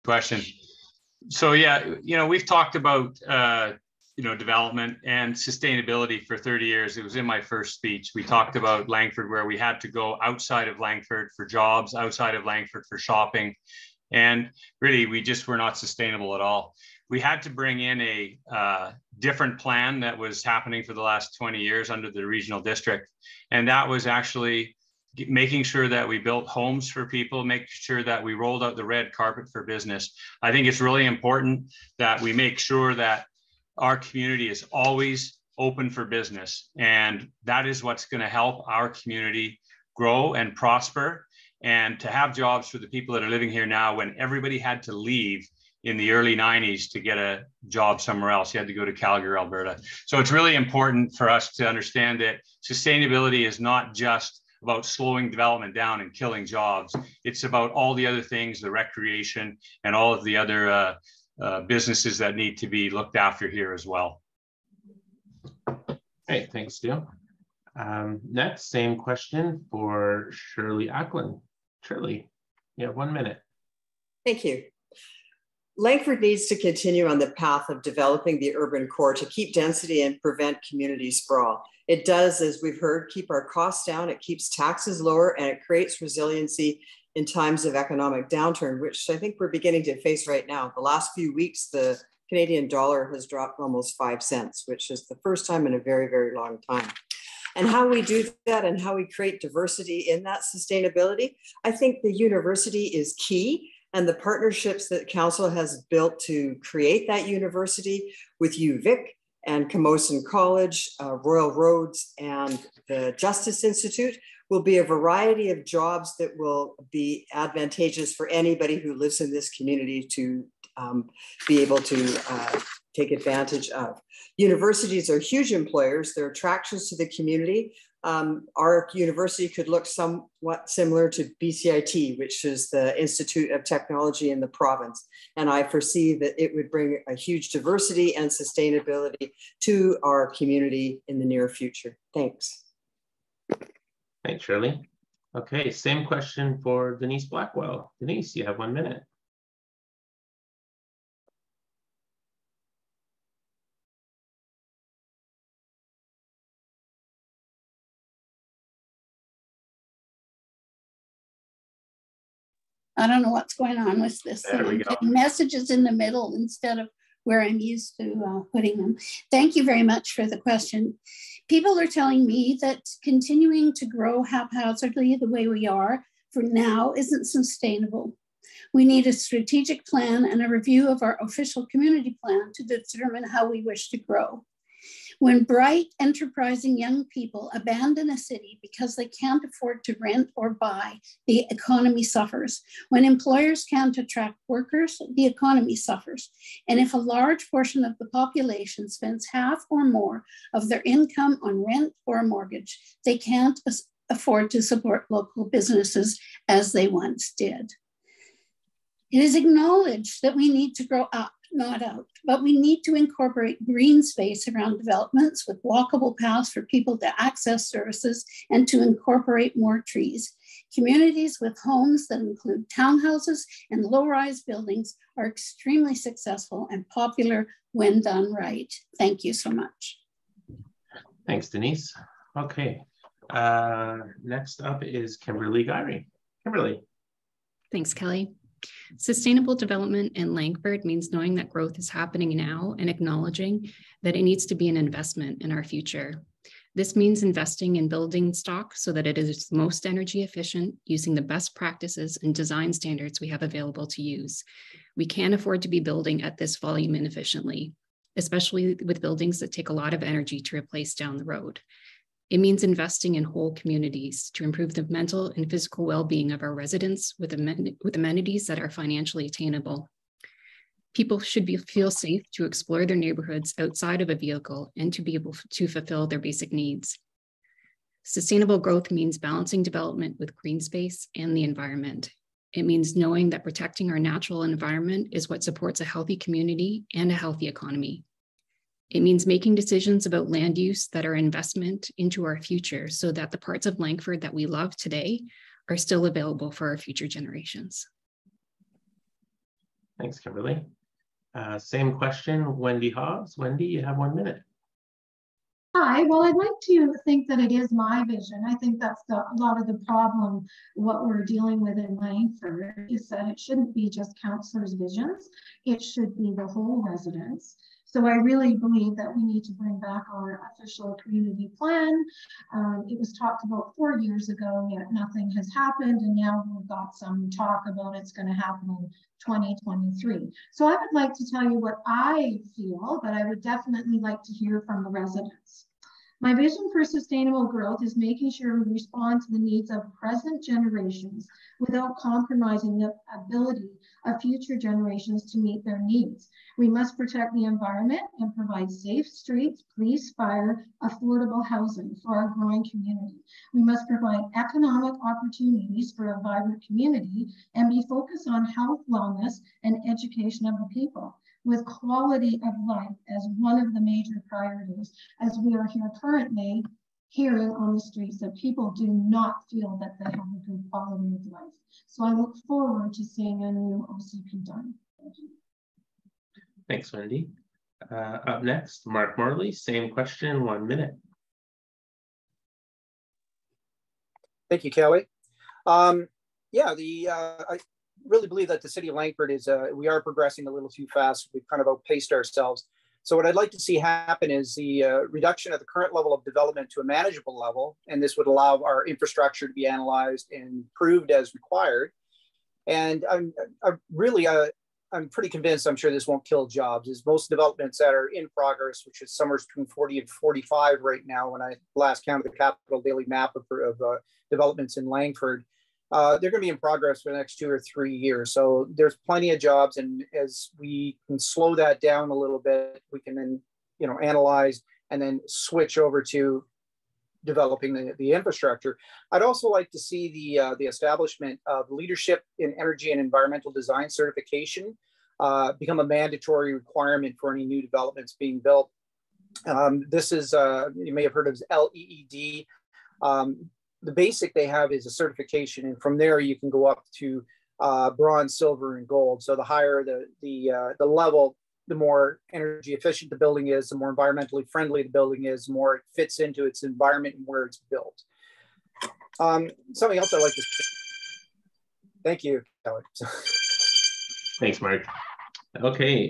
L: Question. So yeah, we've talked about development and sustainability for 30 years. It was in my first speech. We talked about Langford, where we had to go outside of Langford for jobs, outside of Langford for shopping, and really we just were not sustainable at all. We had to bring in a different plan that was happening for the last 20 years under the regional district, and that was actually making sure that we built homes for people, making sure that we rolled out the red carpet for business. I think it's really important that we make sure that our community is always open for business. And that is what's going to help our community grow and prosper, and to have jobs for the people that are living here now, when everybody had to leave in the early 90s to get a job somewhere else. You had to go to Calgary, Alberta. So it's really important for us to understand that sustainability is not just about slowing development down and killing jobs. It's about all the other things, the recreation and all of the other businesses that need to be looked after here as well.
B: Hey, thanks, Stu. Next, same question for Shirley Ackland. Shirley, you have 1 minute.
M: Thank you. Langford needs to continue on the path of developing the urban core to keep density and prevent community sprawl. It does, as we've heard, keep our costs down, it keeps taxes lower, and it creates resiliency in times of economic downturn, which I think we're beginning to face right now. The last few weeks, the Canadian dollar has dropped almost 5 cents, which is the first time in a very, very long time. And how we do that and how we create diversity in that sustainability, I think the university is key. And the partnerships that Council has built to create that university with UVic and Camosun College, Royal Roads, and the Justice Institute will be a variety of jobs that will be advantageous for anybody who lives in this community to be able to take advantage of. Universities are huge employers. They're attractions to the community. Our university could look somewhat similar to BCIT, which is the Institute of Technology in the province. And I foresee that it would bring a huge diversity and sustainability to our community in the near future. Thanks.
B: Thanks, Shirley. Okay, same question for Denise Blackwell. Denise, you have 1 minute.
N: I don't know what's going on with this. I'm getting messages in the middle instead of where I'm used to putting them. Thank you very much for the question. People are telling me that continuing to grow haphazardly the way we are for now isn't sustainable. We need a strategic plan and a review of our official community plan to determine how we wish to grow. When bright, enterprising young people abandon a city because they can't afford to rent or buy, the economy suffers. When employers can't attract workers, the economy suffers. And if a large portion of the population spends half or more of their income on rent or a mortgage, they can't afford to support local businesses as they once did. It is acknowledged that we need to grow up, not out, but we need to incorporate green space around developments with walkable paths for people to access services and to incorporate more trees. Communities with homes that include townhouses and low-rise buildings are extremely successful and popular when done right. Thank you so much.
B: Thanks, Denise. Okay, next up is Kimberly Guiry. Kimberly.
O: Thanks, Kelly. Sustainable development in Langford means knowing that growth is happening now and acknowledging that it needs to be an investment in our future. This means investing in building stock so that it is most energy efficient, using the best practices and design standards we have available to use. We can't afford to be building at this volume inefficiently, especially with buildings that take a lot of energy to replace down the road. It means investing in whole communities to improve the mental and physical well-being of our residents with amenities that are financially attainable. People should feel safe to explore their neighborhoods outside of a vehicle and to be able to fulfill their basic needs. Sustainable growth means balancing development with green space and the environment. It means knowing that protecting our natural environment is what supports a healthy community and a healthy economy. It means making decisions about land use that are investment into our future so that the parts of Langford that we love today are still available for our future generations.
B: Thanks, Kimberly. Same question, Wendy Hobbs. Wendy, you have 1 minute.
P: Hi, well, I'd like to think that it is my vision. I think that's a lot of the problem, what we're dealing with in Langford, is that it shouldn't be just councillors' visions. It should be the whole residents. So I really believe that we need to bring back our official community plan. It was talked about 4 years ago, yet nothing has happened. And now we've got some talk about it's going to happen in 2023. So I would like to tell you what I feel, but I would definitely like to hear from the residents. My vision for sustainable growth is making sure we respond to the needs of present generations without compromising the ability of future generations to meet their needs. We must protect the environment and provide safe streets, police, fire, affordable housing for our growing community. We must provide economic opportunities for a vibrant community and be focused on health, wellness, and education of the people, with quality of life as one of the major priorities, as we are here currently hearing on the streets that people do not feel that they have a good quality of life. So I look forward to seeing a new OCP done. Thank you.
B: Thanks, Wendy. Up next, Mark Morley, same question, 1 minute.
Q: Thank you, Kelly. I really believe that the city of Langford is, we are progressing a little too fast. We've kind of outpaced ourselves. So what I'd like to see happen is the reduction of the current level of development to a manageable level. And this would allow our infrastructure to be analyzed and improved as required. And I'm pretty convinced, I'm sure this won't kill jobs, is most developments that are in progress, which is somewhere between 40 and 45 right now, when I last counted the Capital Daily map of developments in Langford, they're going to be in progress for the next 2 or 3 years. So there's plenty of jobs. And as we can slow that down a little bit, we can then, analyze and then switch over to developing the infrastructure. I'd also like to see the establishment of leadership in energy and environmental design certification become a mandatory requirement for any new developments being built. This is, you may have heard of LEED. The basic they have is a certification, and from there you can go up to bronze, silver, and gold. So the higher the level, the more energy efficient the building is, the more environmentally friendly the building is, the more it fits into its environment and where it's built. Something else I'd like to say. Thank you, Kelly.
B: Thanks, Mark. Okay,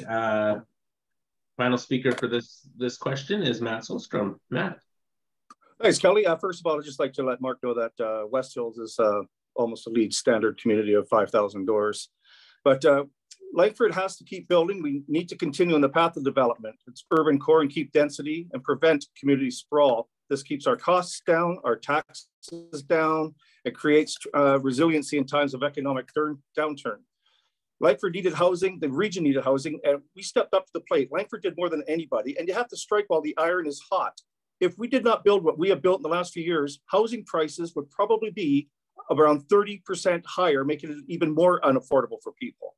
B: final speaker for this question is Matt Salstrom. Matt.
R: Thanks, Kelly. First of all, I'd just like to let Mark know that West Hills is almost a LEED standard community of 5,000 doors. But Langford has to keep building. We need to continue on the path of development. It's urban core and keep density and prevent community sprawl. This keeps our costs down, our taxes down. It creates resiliency in times of economic downturn. Langford needed housing, the region needed housing, and we stepped up to the plate. Langford did more than anybody, and you have to strike while the iron is hot. If we did not build what we have built in the last few years, housing prices would probably be around 30% higher, making it even more unaffordable for people.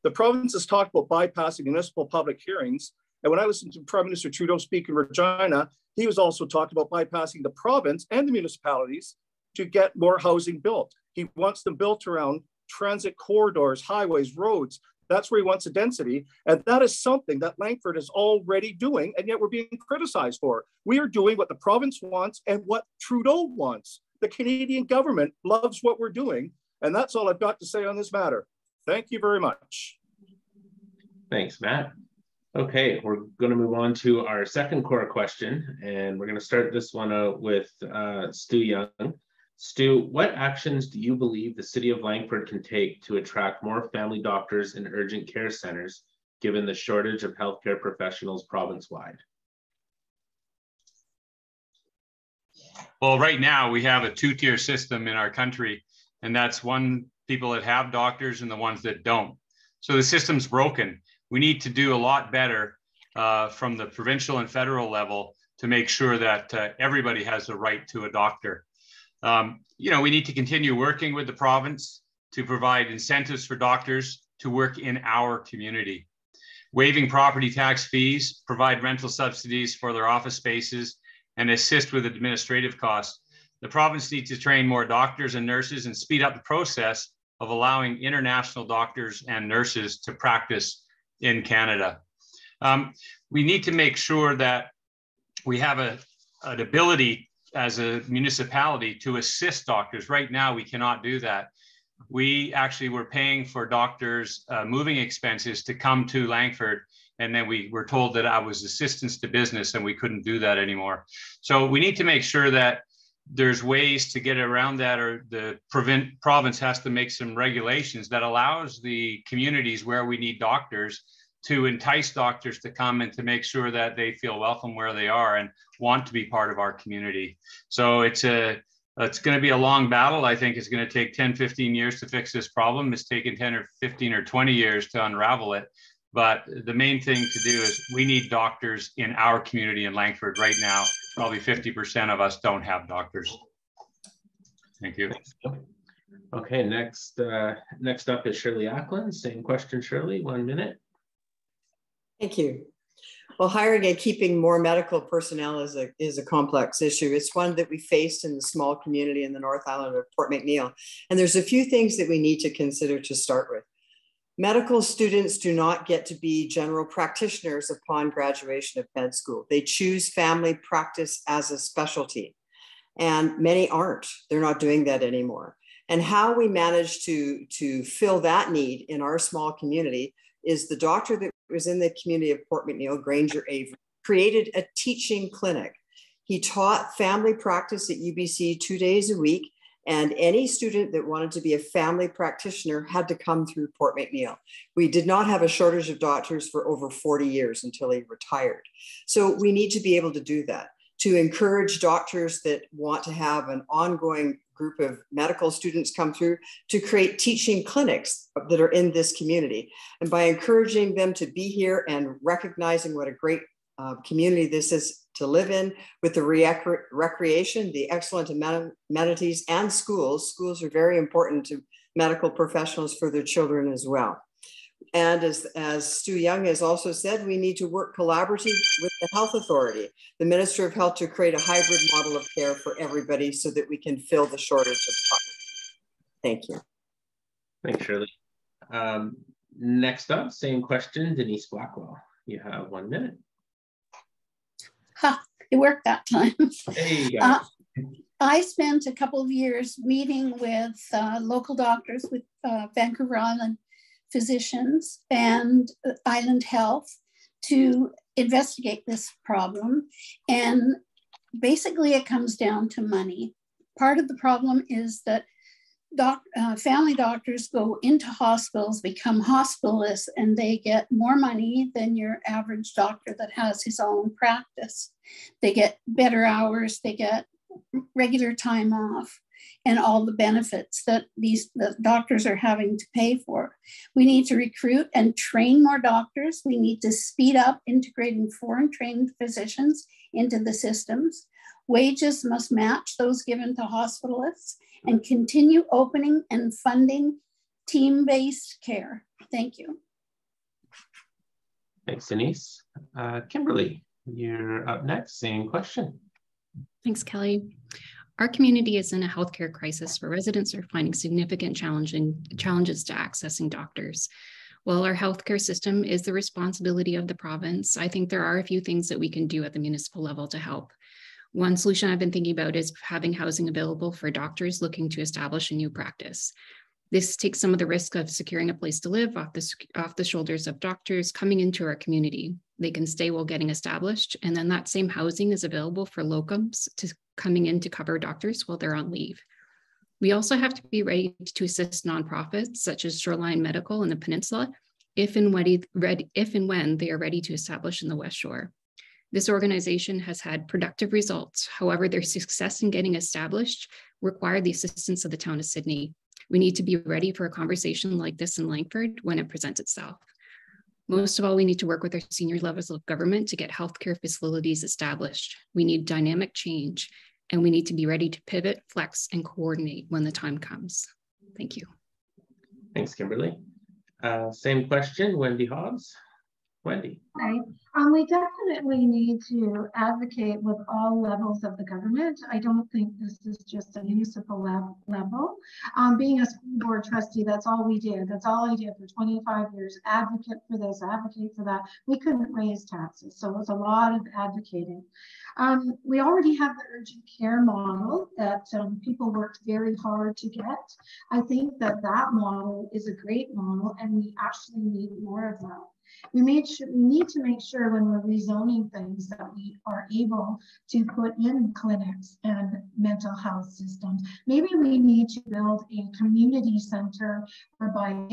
R: The province has talked about bypassing municipal public hearings. And when I listened to Prime Minister Trudeau speak in Regina, he was also talking about bypassing the province and the municipalities to get more housing built. He wants them built around transit corridors, highways, roads. That's where he wants a density. And that is something that Langford is already doing, and yet we're being criticized for. We are doing what the province wants and what Trudeau wants. The Canadian government loves what we're doing. And that's all I've got to say on this matter. Thank you very much.
B: Thanks, Matt. Okay, we're going to move on to our second core question, and we're going to start this one out with Stu Young. Stu, what actions do you believe the city of Langford can take to attract more family doctors in urgent care centers, given the shortage of healthcare professionals province-wide?
L: Well, right now we have a two-tier system in our country, and that's people that have doctors and the ones that don't. So the system's broken. We need to do a lot better from the provincial and federal level to make sure that everybody has the right to a doctor. We need to continue working with the province to provide incentives for doctors to work in our community. Waiving property tax fees, provide rental subsidies for their office spaces, and assist with administrative costs. The province needs to train more doctors and nurses and speed up the process of allowing international doctors and nurses to practice in Canada. We need to make sure that we have an ability as a municipality to assist doctors. Right now, we cannot do that. We actually were paying for doctors' moving expenses to come to Langford And then we were told that I was assistance to business and we couldn't do that anymore. So we need to make sure that there's ways to get around that, or the province has to make some regulations that allows the communities where we need doctors to entice doctors to come and to make sure that they feel welcome where they are and want to be part of our community. So it's going to be a long battle. I think it's going to take 10, 15 years to fix this problem. It's taken 10 or 15 or 20 years to unravel it. But the main thing to do is we need doctors in our community in Langford right now. Probably 50% of us don't have doctors. Thank you.
B: Okay, next up is Shirley Ackland. Same question, Shirley, 1 minute.
M: Thank you. Well, hiring and keeping more medical personnel is a complex issue. It's one that we faced in the small community in the North Island of Port McNeill. And there's a few things that we need to consider to start with. Medical students do not get to be general practitioners upon graduation of med school. They choose family practice as a specialty, and many aren't. They're not doing that anymore. And how we manage to fill that need in our small community is the doctor that was in the community of Port McNeill, Granger Avery, created a teaching clinic. He taught family practice at UBC 2 days a week, and any student that wanted to be a family practitioner had to come through Port McNeill. We did not have a shortage of doctors for over 40 years until he retired. So we need to be able to do that, to encourage doctors that want to have an ongoing group of medical students come through, to create teaching clinics that are in this community. And by encouraging them to be here and recognizing what a great community this is to live in, with the recreation, the excellent amenities, and schools. Schools are very important to medical professionals for their children as well. And as Stu Young has also said, we need to work collaboratively with the Health Authority, the Minister of Health, to create a hybrid model of care for everybody so that we can fill the shortage of doctors. Thank you.
B: Thanks, Shirley. Next up, same question, Denise Blackwell. You have 1 minute.
N: Ha, it worked that time.
B: There you go.
N: I spent a couple of years meeting with local doctors, with Vancouver Island physicians and Island Health to investigate this problem. And basically it comes down to money. Part of the problem is that family doctors go into hospitals, become hospitalists, and they get more money than your average doctor that has his own practice. They get better hours, they get regular time off, and all the benefits that the doctors are having to pay for. We need to recruit and train more doctors. We need to speed up integrating foreign trained physicians into the systems. Wages must match those given to hospitalists, and continue opening and funding team-based care. Thank you.
B: Thanks, Denise. Kimberly, you're up next. Same question.
O: Thanks, Kelly. Our community is in a healthcare crisis where residents are finding significant challenges to accessing doctors. While our healthcare system is the responsibility of the province, I think there are a few things that we can do at the municipal level to help. One solution I've been thinking about is having housing available for doctors looking to establish a new practice. This takes some of the risk of securing a place to live off the shoulders of doctors coming into our community. They can stay while getting established, and then that same housing is available for locums coming in to cover doctors while they're on leave. We also have to be ready to assist nonprofits such as Shoreline Medical in the Peninsula if and when they are ready to establish in the West Shore. This organization has had productive results. However, their success in getting established required the assistance of the town of Sydney. We need to be ready for a conversation like this in Langford when it presents itself. Most of all, we need to work with our senior levels of government to get healthcare facilities established. We need dynamic change, and we need to be ready to pivot, flex, and coordinate when the time comes. Thank you.
B: Thanks, Kimberly. Same question, Wendy Hobbs. Wendy.
P: Hi. We definitely need to advocate with all levels of the government. I don't think this is just a municipal level. Being a school board trustee, that's all we did. That's all I did for 25 years. Advocate for this, advocate for that. We couldn't raise taxes, so it was a lot of advocating. We already have the urgent care model that people worked very hard to get. I think that model is a great model, and we actually need more of that. We need to make sure when we're rezoning things that we are able to put in clinics and mental health systems. Maybe we need to build a community center whereby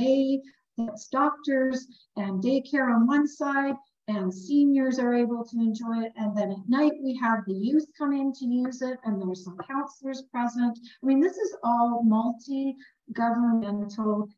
P: it's doctors and daycare on one side, and seniors are able to enjoy it. And then at night we have the youth come in to use it, and there's some counselors present. I mean, this is all multi-governmental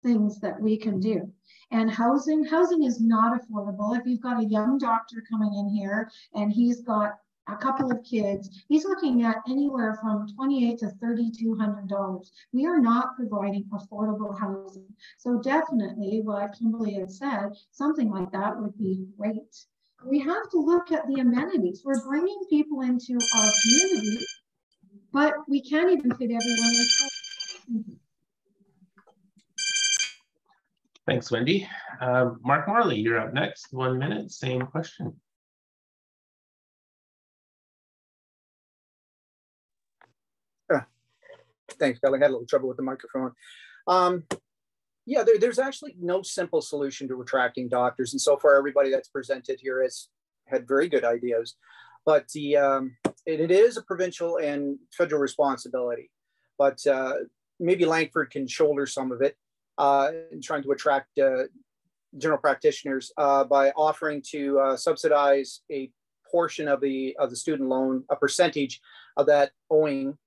P: things that we can do. And housing is not affordable. If you've got a young doctor coming in here and he's got a couple of kids, he's looking at anywhere from $2,800 to $3,200. We are not providing affordable housing. So definitely what Kimberly had said, something like that would be great. We have to look at the amenities. We're bringing people into our community, but we can't even fit everyone in.
B: Thanks, Wendy. Mark Morley, you're up next. 1 minute, same question.
Q: Thanks, Kelly. I had a little trouble with the microphone. Yeah, there's actually no simple solution to attracting doctors. And so far, everybody that's presented here has had very good ideas. But it is a provincial and federal responsibility. But maybe Langford can shoulder some of it in trying to attract general practitioners by offering to subsidize a portion of the student loan, a percentage of that owing,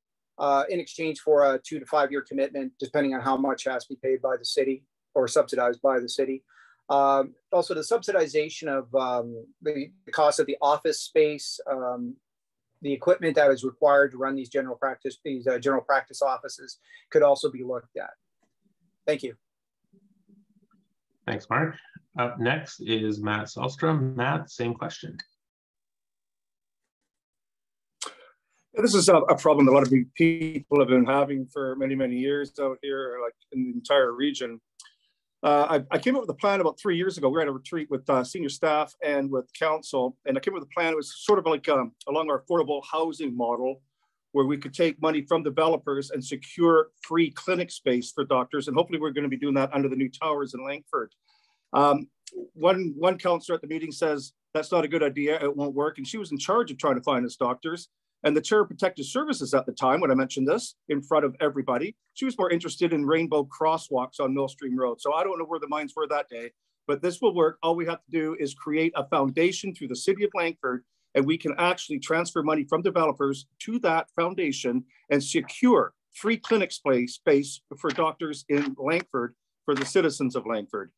Q: in exchange for a 2 to 5 year commitment, depending on how much has to be paid by the city or subsidized by the city. Also, the subsidization of the cost of the office space, the equipment that is required to run these general practice offices could also be looked at. Thank you.
B: Thanks, Mark. Up next is Matt Salstrom. Matt, same question.
R: This is a problem that a lot of people have been having for many, many years out here, like in the entire region. I came up with a plan about 3 years ago. We were at a retreat with senior staff and with council, and I came up with a plan. It was sort of like along our affordable housing model, where we could take money from developers and secure free clinic space for doctors. And hopefully we're going to be doing that under the new towers in Langford. One counselor at the meeting says, that's not a good idea, it won't work. And she was in charge of trying to find us doctors. And the chair of protective services at the time, when I mentioned this in front of everybody, she was more interested in rainbow crosswalks on Millstream Road. So I don't know where the minds were that day, but this will work. All we have to do is create a foundation through the city of Langford, and we can actually transfer money from developers to that foundation and secure free clinic space for doctors in Langford for the citizens of Langford.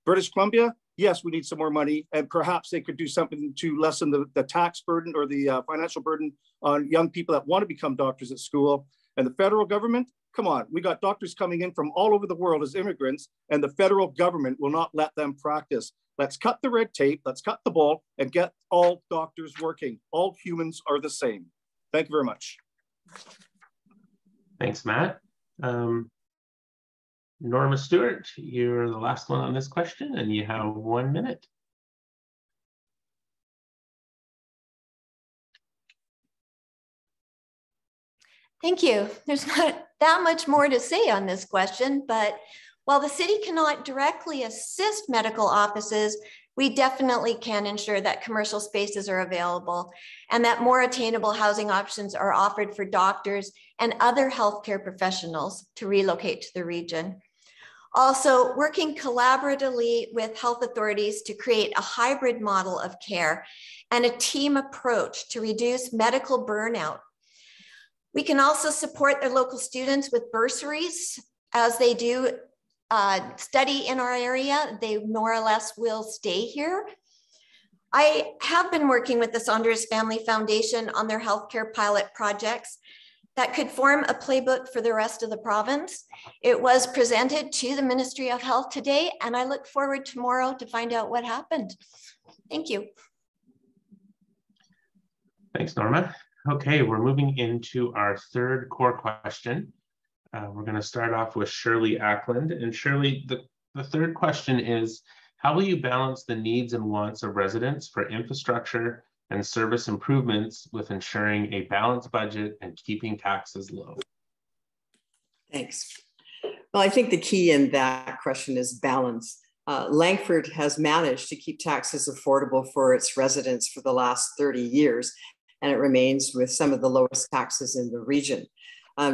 R: British Columbia, yes, we need some more money, and perhaps they could do something to lessen the tax burden or the financial burden on young people that want to become doctors at school. And the federal government, come on, we got doctors coming in from all over the world as immigrants, and the federal government will not let them practice. Let's cut the red tape, let's cut the ball, and get all doctors working. All humans are the same. Thank you very much.
B: Thanks, Matt. Norma Stewart, you're the last one on this question, and you have 1 minute.
S: Thank you. There's not that much more to say on this question, but while the city cannot directly assist medical offices, we definitely can ensure that commercial spaces are available and that more attainable housing options are offered for doctors and other healthcare professionals to relocate to the region. Also, working collaboratively with health authorities to create a hybrid model of care and a team approach to reduce medical burnout. We can also support their local students with bursaries as they do study in our area. They more or less will stay here. I have been working with the Saunders Family Foundation on their healthcare pilot projects that could form a playbook for the rest of the province. It was presented to the Ministry of Health today, and I look forward tomorrow to find out what happened. Thank you.
B: Thanks, Norma. Okay, we're moving into our third core question. We're going to start off with Shirley Ackland. And Shirley, the third question is, how will you balance the needs and wants of residents for infrastructure and service improvements with ensuring a balanced budget and keeping taxes low?
M: Thanks. Well, I think the key in that question is balance. Langford has managed to keep taxes affordable for its residents for the last 30 years, and it remains with some of the lowest taxes in the region.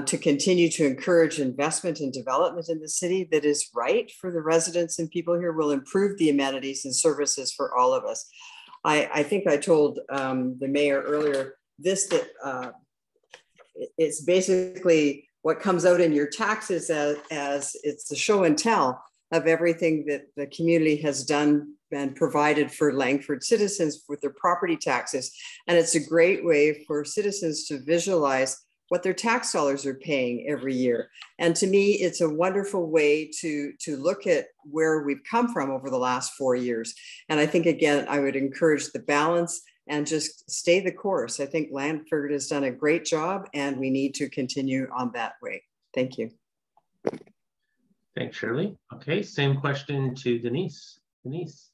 M: To continue to encourage investment and development in the city that is right for the residents and people here will improve the amenities and services for all of us. I think I told the mayor earlier that it's basically what comes out in your taxes as it's a show and tell of everything that the community has done and provided for Langford citizens with their property taxes. And it's a great way for citizens to visualize what their tax dollars are paying every year. And to me, it's a wonderful way to look at where we've come from over the last 4 years. And I think, again, I would encourage the balance and just stay the course. I think Langford has done a great job and we need to continue on that way. Thank you.
B: Thanks, Shirley. Okay, same question to Denise. Denise.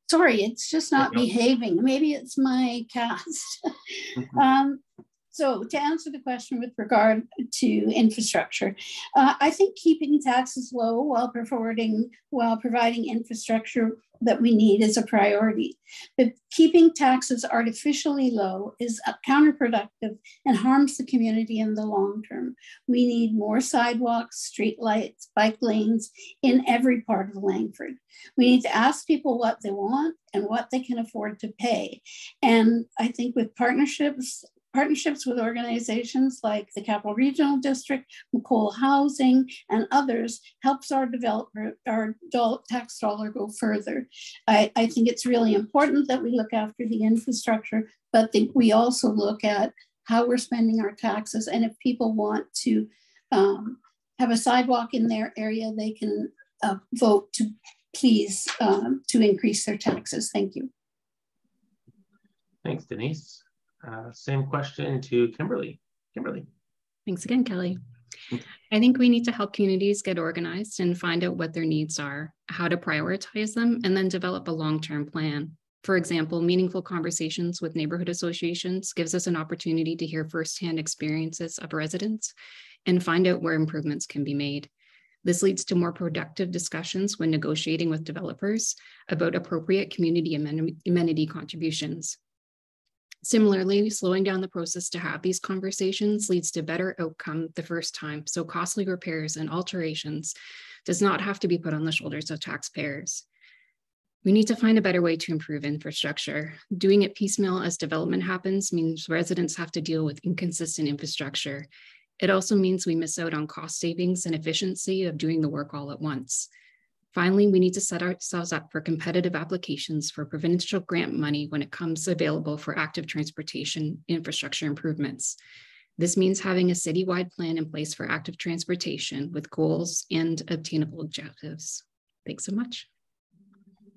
N: Sorry, it's just not behaving. Maybe it's my cast. So to answer the question with regard to infrastructure, I think keeping taxes low while providing infrastructure that we need is a priority. But keeping taxes artificially low is counterproductive and harms the community in the long term. We need more sidewalks, street lights, bike lanes in every part of Langford. We need to ask people what they want and what they can afford to pay. And I think with partnerships with organizations like the Capital Regional District, McColl Housing, and others helps our tax dollar go further. I think it's really important that we look after the infrastructure, but we also look at how we're spending our taxes. And if people want to have a sidewalk in their area, they can vote to please to increase their taxes. Thank you.
B: Thanks, Denise. Same question to Kimberly. Kimberly.
O: Thanks again, Kelly. I think we need to help communities get organized and find out what their needs are, how to prioritize them, and then develop a long-term plan. For example, meaningful conversations with neighborhood associations gives us an opportunity to hear firsthand experiences of residents and find out where improvements can be made. This leads to more productive discussions when negotiating with developers about appropriate community amenity contributions. Similarly, slowing down the process to have these conversations leads to better outcome the first time, so costly repairs and alterations does not have to be put on the shoulders of taxpayers. We need to find a better way to improve infrastructure. Doing it piecemeal as development happens means residents have to deal with inconsistent infrastructure. It also means we miss out on cost savings and efficiency of doing the work all at once. Finally, we need to set ourselves up for competitive applications for provincial grant money when it comes available for active transportation infrastructure improvements. This means having a citywide plan in place for active transportation with goals and obtainable objectives. Thanks so much.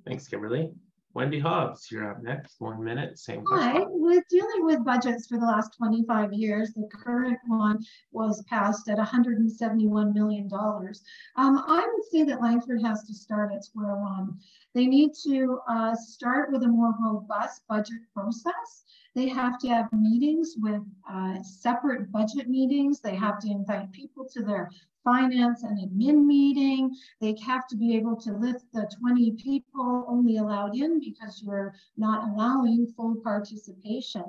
B: Thanks, Kimberly. Wendy Hobbs, you're up next. 1 minute, same question.
P: Hi, with dealing with budgets for the last 25 years, the current one was passed at $171 million. I would say that Langford has to start at square one. They need to start with a more robust budget process. They have to have meetings with separate budget meetings. They have to invite people to their finance and admin meeting. They have to be able to list the 20 people only allowed in because you're not allowing full participation.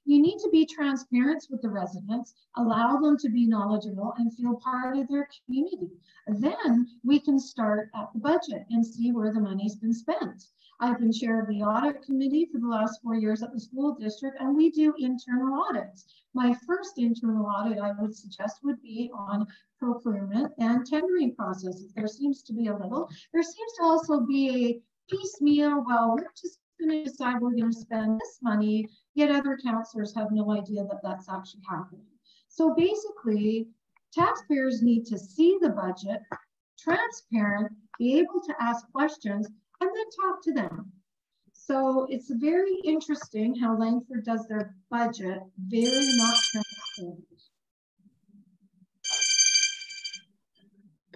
P: You need to be transparent with the residents, allow them to be knowledgeable and feel part of their community. Then we can start at the budget and see where the money's been spent. I've been chair of the audit committee for the last 4 years at the school district, and we do internal audits. My first internal audit I would suggest would be on procurement and tendering processes. There seems to be a little. There seems to also be a piecemeal, well, we're just going to decide we're going to spend this money, yet other councillors have no idea that that's actually happening. So basically, taxpayers need to see the budget, transparent, be able to ask questions, and then talk to them. So it's very interesting how Langford does their budget, very not transparent.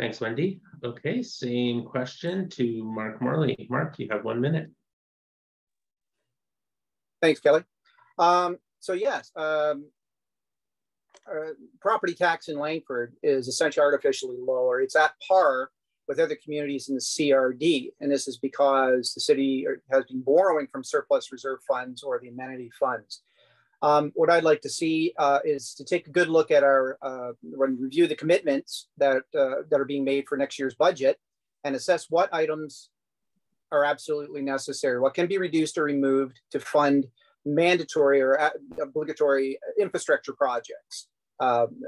B: Thanks, Wendy. Okay, same question to Mark Morley. Mark, you have 1 minute.
Q: Thanks, Kelly. So yes, property tax in Langford is essentially artificially lower. It's at par with other communities in the CRD. And this is because the city has been borrowing from surplus reserve funds or the amenity funds. What I'd like to see is to take a good look at our, review the commitments that are being made for next year's budget and assess what items are absolutely necessary, what can be reduced or removed to fund mandatory or obligatory infrastructure projects.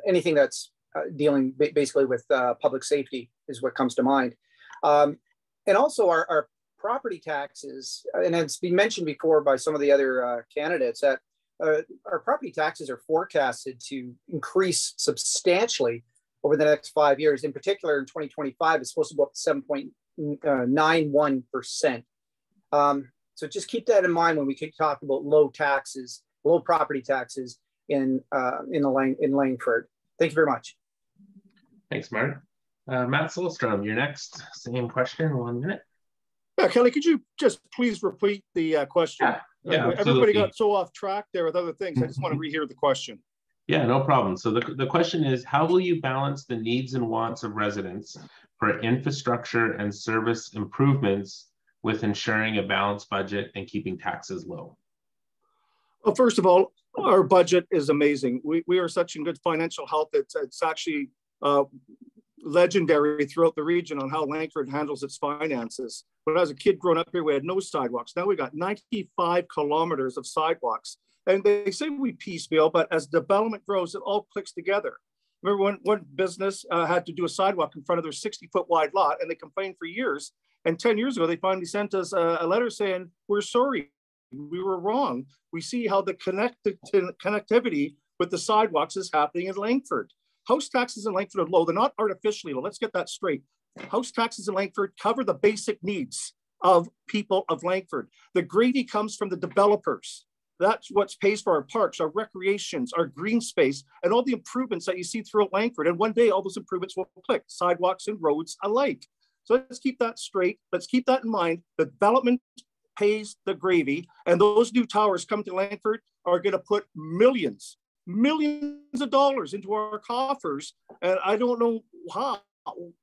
Q: Anything that's dealing basically with public safety is what comes to mind. And also our property taxes, and it's been mentioned before by some of the other candidates, that our property taxes are forecasted to increase substantially over the next 5 years. In particular, in 2025, it's supposed to go up to 7.91%. So just keep that in mind when we keep talking about low taxes, low property taxes in Langford. Thank you very much.
B: Thanks, Mark. Matt Sahlstrom, you're next. Same question, 1 minute.
R: Yeah, Kelly, could you just please repeat the question?
B: Yeah,
R: everybody got so off track there with other things. I just want to rehear the question.
B: Yeah, no problem. So the question is, how will you balance the needs and wants of residents for infrastructure and service improvements with ensuring a balanced budget and keeping taxes low?
R: Well, first of all, our budget is amazing. We are such in good financial health. It's actually legendary throughout the region on how Langford handles its finances. When I was a kid growing up here, we had no sidewalks. Now we got 95 kilometers of sidewalks. And they say we piecemeal, but as development grows, it all clicks together. Remember when one business had to do a sidewalk in front of their 60-foot wide lot, and they complained for years. And 10 years ago, they finally sent us a letter saying, we're sorry, we were wrong. We see how the connectivity with the sidewalks is happening in Langford. House taxes in Langford are low. They're not artificially low. Let's get that straight. House taxes in Langford cover the basic needs of people of Langford. The gravy comes from the developers. That's what pays for our parks, our recreations, our green space, and all the improvements that you see throughout Langford. And one day, all those improvements will click, sidewalks and roads alike. So let's keep that straight. Let's keep that in mind. The development pays the gravy, and those new towers coming to Langford are going to put millions of dollars into our coffers. And I don't know how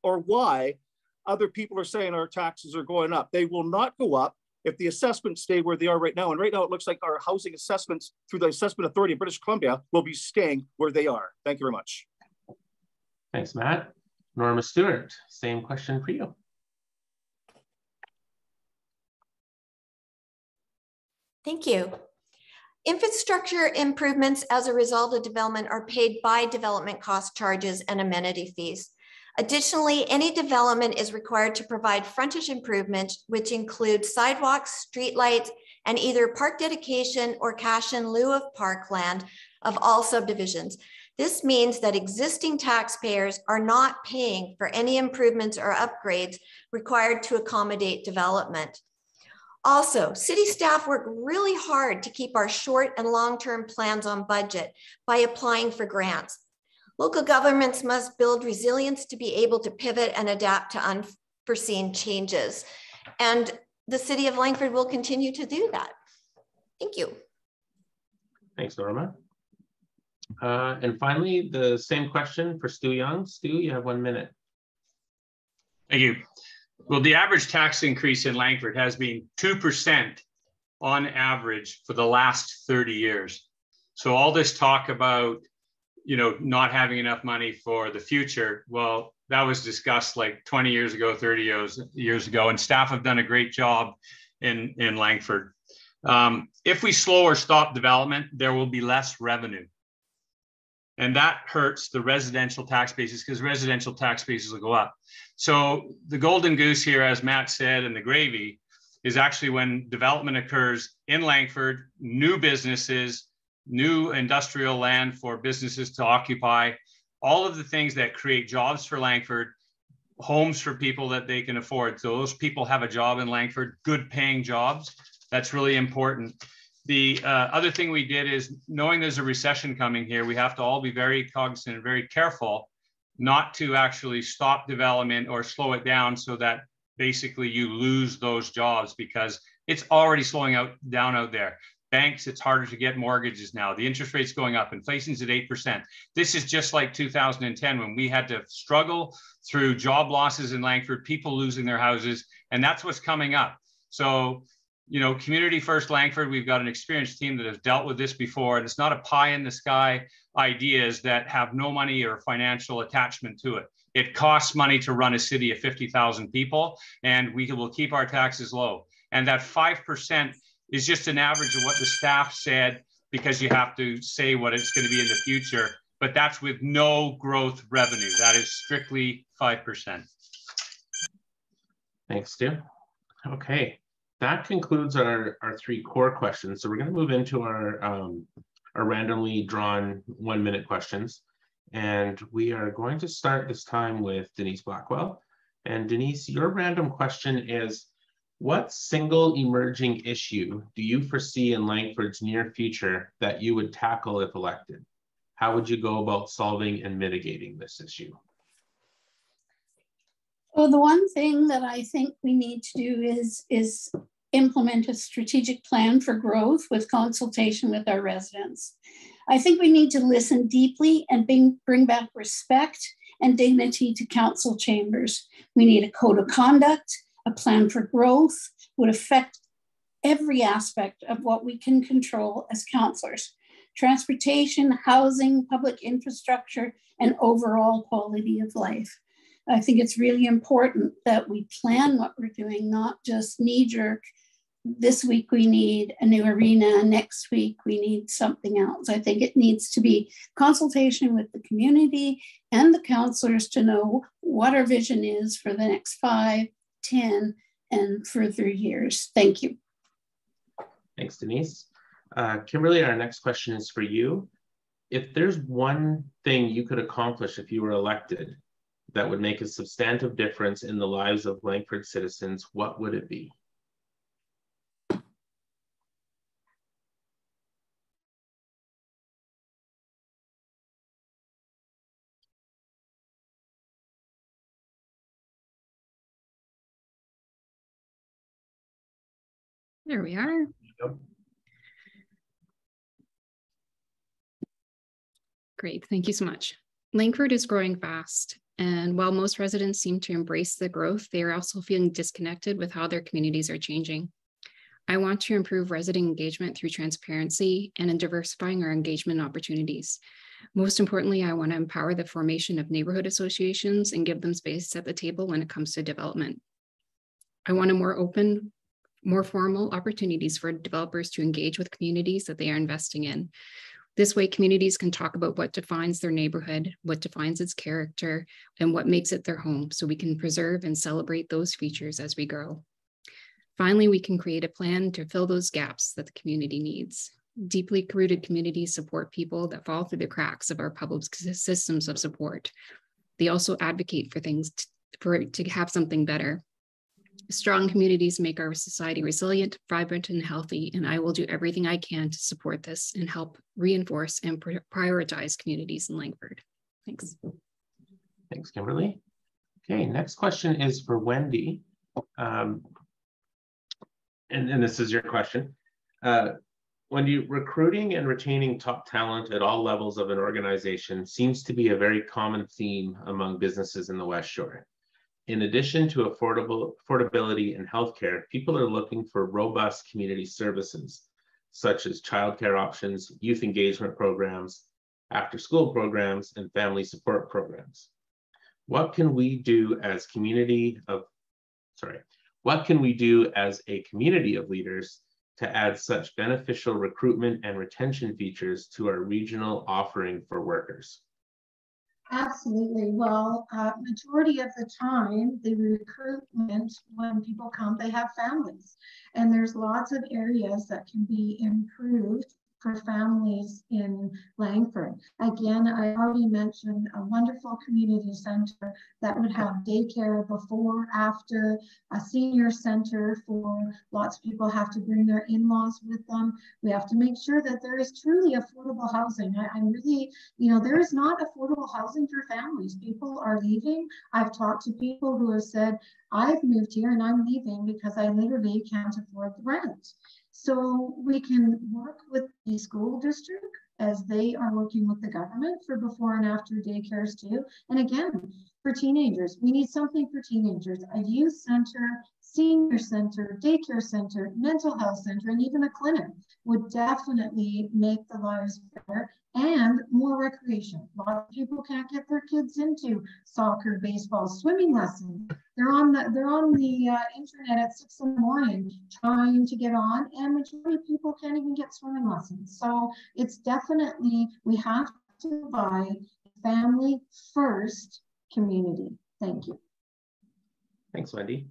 R: or why other people are saying our taxes are going up. They will not go up if the assessments stay where they are right now. And right now, it looks like our housing assessments through the Assessment Authority of British Columbia will be staying where they are. Thank you very much.
B: Thanks, Matt. Norma Stewart, same question for you.
S: Thank you. Infrastructure improvements as a result of development are paid by development cost charges and amenity fees. Additionally, any development is required to provide frontage improvement, which includes sidewalks, streetlights, and either park dedication or cash in lieu of parkland of all subdivisions. This means that existing taxpayers are not paying for any improvements or upgrades required to accommodate development. Also, city staff work really hard to keep our short and long-term plans on budget by applying for grants. Local governments must build resilience to be able to pivot and adapt to unforeseen changes. And the city of Langford will continue to do that. Thank you.
B: Thanks, Norma. And finally, the same question for Stu Young. Stu, you have 1 minute.
L: Thank you. Well, the average tax increase in Langford has been 2% on average for the last 30 years. So all this talk about, not having enough money for the future, well, that was discussed like 20 years ago, 30 years ago, and staff have done a great job in Langford. If we slow or stop development, there will be less revenue. And that hurts the residential tax bases because residential tax bases will go up. So the golden goose here, as Matt said, and the gravy is actually when development occurs in Langford, new businesses, new industrial land for businesses to occupy, all of the things that create jobs for Langford, homes for people that they can afford. So those people have a job in Langford, good paying jobs. That's really important. The other thing we did is, knowing there's a recession coming here, we have to all be very cognizant and very careful not to actually stop development or slow it down so that basically you lose those jobs, because it's already slowing down out there. Banks, it's harder to get mortgages now. The interest rate's going up. Inflation's at 8%. This is just like 2010 when we had to struggle through job losses in Langford, people losing their houses, and that's what's coming up. So, you know, Community First Langford, we've got an experienced team that has dealt with this before, and it's not a pie in the sky ideas that have no money or financial attachment to it. It costs money to run a city of 50,000 people, and we will keep our taxes low. And that 5% is just an average of what the staff said, because you have to say what it's going to be in the future, but that's with no growth revenue. That is strictly 5%.
B: Thanks, Stu. Okay, that concludes our 3 core questions. So we're going to move into our randomly drawn 1-minute questions. And we are going to start this time with Denise Blackwell. And Denise, your random question is, what single emerging issue do you foresee in Langford's near future that you would tackle if elected? How would you go about solving and mitigating this issue?
N: Well, the one thing that I think we need to do is implement a strategic plan for growth with consultation with our residents. I think we need to listen deeply and bring back respect and dignity to council chambers. We need a code of conduct. A plan for growth would affect every aspect of what we can control as councillors: transportation, housing, public infrastructure, and overall quality of life. I think it's really important that we plan what we're doing, not just knee-jerk. This week we need a new arena, next week we need something else. I think it needs to be consultation with the community and the councillors to know what our vision is for the next 5, 10, and further years. Thank you.
B: Thanks, Denise. Kimberly, our next question is for you. If there's one thing you could accomplish if you were elected that would make a substantive difference in the lives of Langford citizens, what would it be?
O: There we are. Great, thank you so much. Langford is growing fast, and while most residents seem to embrace the growth, they are also feeling disconnected with how their communities are changing. I want to improve resident engagement through transparency and in diversifying our engagement opportunities. Most importantly, I want to empower the formation of neighborhood associations and give them space at the table when it comes to development. I want a more open, more formal opportunities for developers to engage with communities that they are investing in. This way, communities can talk about what defines their neighborhood, what defines its character, and what makes it their home, so we can preserve and celebrate those features as we grow. Finally, we can create a plan to fill those gaps that the community needs. Deeply rooted communities support people that fall through the cracks of our public systems of support. They also advocate for things to have something better. Strong communities make our society resilient, vibrant, and healthy, and I will do everything I can to support this and help reinforce and prioritize communities in Langford. Thanks.
B: Thanks, Kimberly. Okay, next question is for Wendy. And this is your question. Wendy, recruiting and retaining top talent at all levels of an organization seems to be a very common theme among businesses in the West Shore. In addition to affordability and healthcare, people are looking for robust community services, such as childcare options, youth engagement programs, after-school programs, and family support programs. What can we do as a community of leaders to add such beneficial recruitment and retention features to our regional offering for workers?
P: Absolutely. Well, majority of the time, the recruitment, when people come, they have families. And there's lots of areas that can be improved for families in Langford. Again, I already mentioned a wonderful community center that would have daycare before, after, a senior center for lots of people have to bring their in-laws with them. We have to make sure that there is truly affordable housing. I'm really, there is not affordable housing for families. People are leaving. I've talked to people who have said, I've moved here and I'm leaving because I literally can't afford the rent. So we can work with the school district as they are working with the government for before and after daycares too. And again, for teenagers, we need something for teenagers, a youth center, senior center, daycare center, mental health center, and even a clinic would definitely make the lives better, and more recreation. A lot of people can't get their kids into soccer, baseball, swimming lessons. They're on the internet at 6 in the morning trying to get on, and majority of people can't even get swimming lessons. So it's definitely, we have to provide family first community. Thank you.
B: Thanks, Wendy.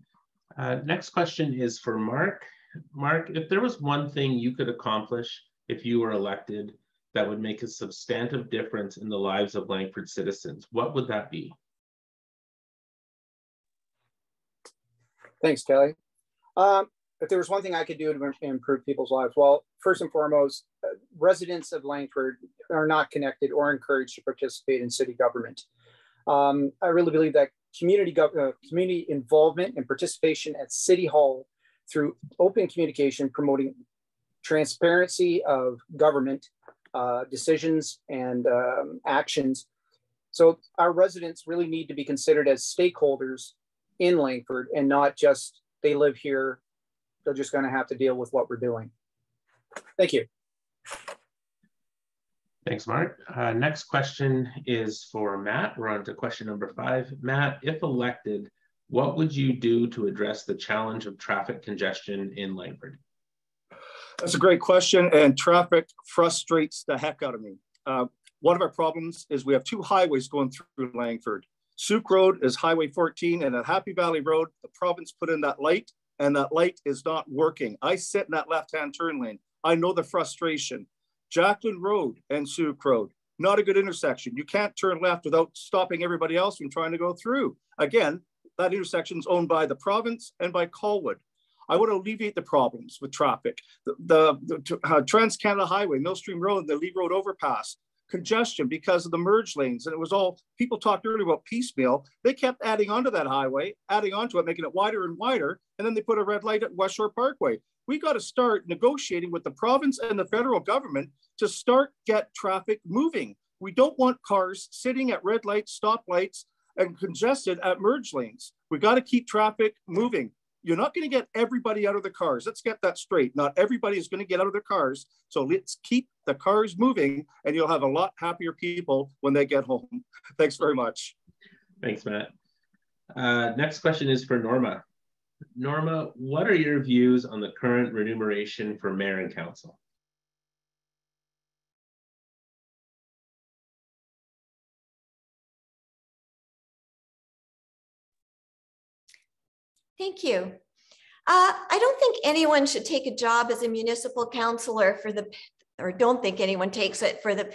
B: Next question is for Mark. Mark, if there was one thing you could accomplish if you were elected that would make a substantive difference in the lives of Langford citizens, what would that be?
Q: Thanks, Kelly. If there was one thing I could do to improve people's lives, well, first and foremost, residents of Langford are not connected or encouraged to participate in city government. I really believe that community involvement and participation at City Hall through open communication, promoting transparency of government decisions and actions. So our residents really need to be considered as stakeholders in Langford and not just they live here, they're just going to have to deal with what we're doing. Thank you.
B: Thanks, Mark. Next question is for Matt. We're on to question number 5. Matt, if elected, what would you do to address the challenge of traffic congestion in Langford?
R: That's a great question, and traffic frustrates the heck out of me. One of our problems is we have 2 highways going through Langford. Souk Road is Highway 14, and at Happy Valley Road, the province put in that light, and that light is not working. I sit in that left-hand turn lane. I know the frustration. Jacqueline Road and Souk Road, not a good intersection. You can't turn left without stopping everybody else from trying to go through. Again, that intersection is owned by the province and by Colwood. I want to alleviate the problems with traffic. The Trans-Canada Highway, Millstream Road, the Lee Road overpass, congestion because of the merge lanes. And it was all, people talked earlier about piecemeal. They kept adding onto that highway, adding onto it, making it wider and wider. And then they put a red light at WestShore Parkway. We got to start negotiating with the province and the federal government to start get traffic moving. We don't want cars sitting at red lights, stop lights, and congested at merge lanes. We got to keep traffic moving. You're not going to get everybody out of the cars. Let's get that straight. Not everybody is going to get out of their cars. So let's keep the cars moving, and you'll have a lot happier people when they get home. Thanks very much.
B: Thanks, Matt. Next question is for Norma. Norma, what are your views on the current remuneration for mayor and council?
S: Thank you. I don't think anyone should take a job as a municipal councillor for the, or don't think anyone takes it for the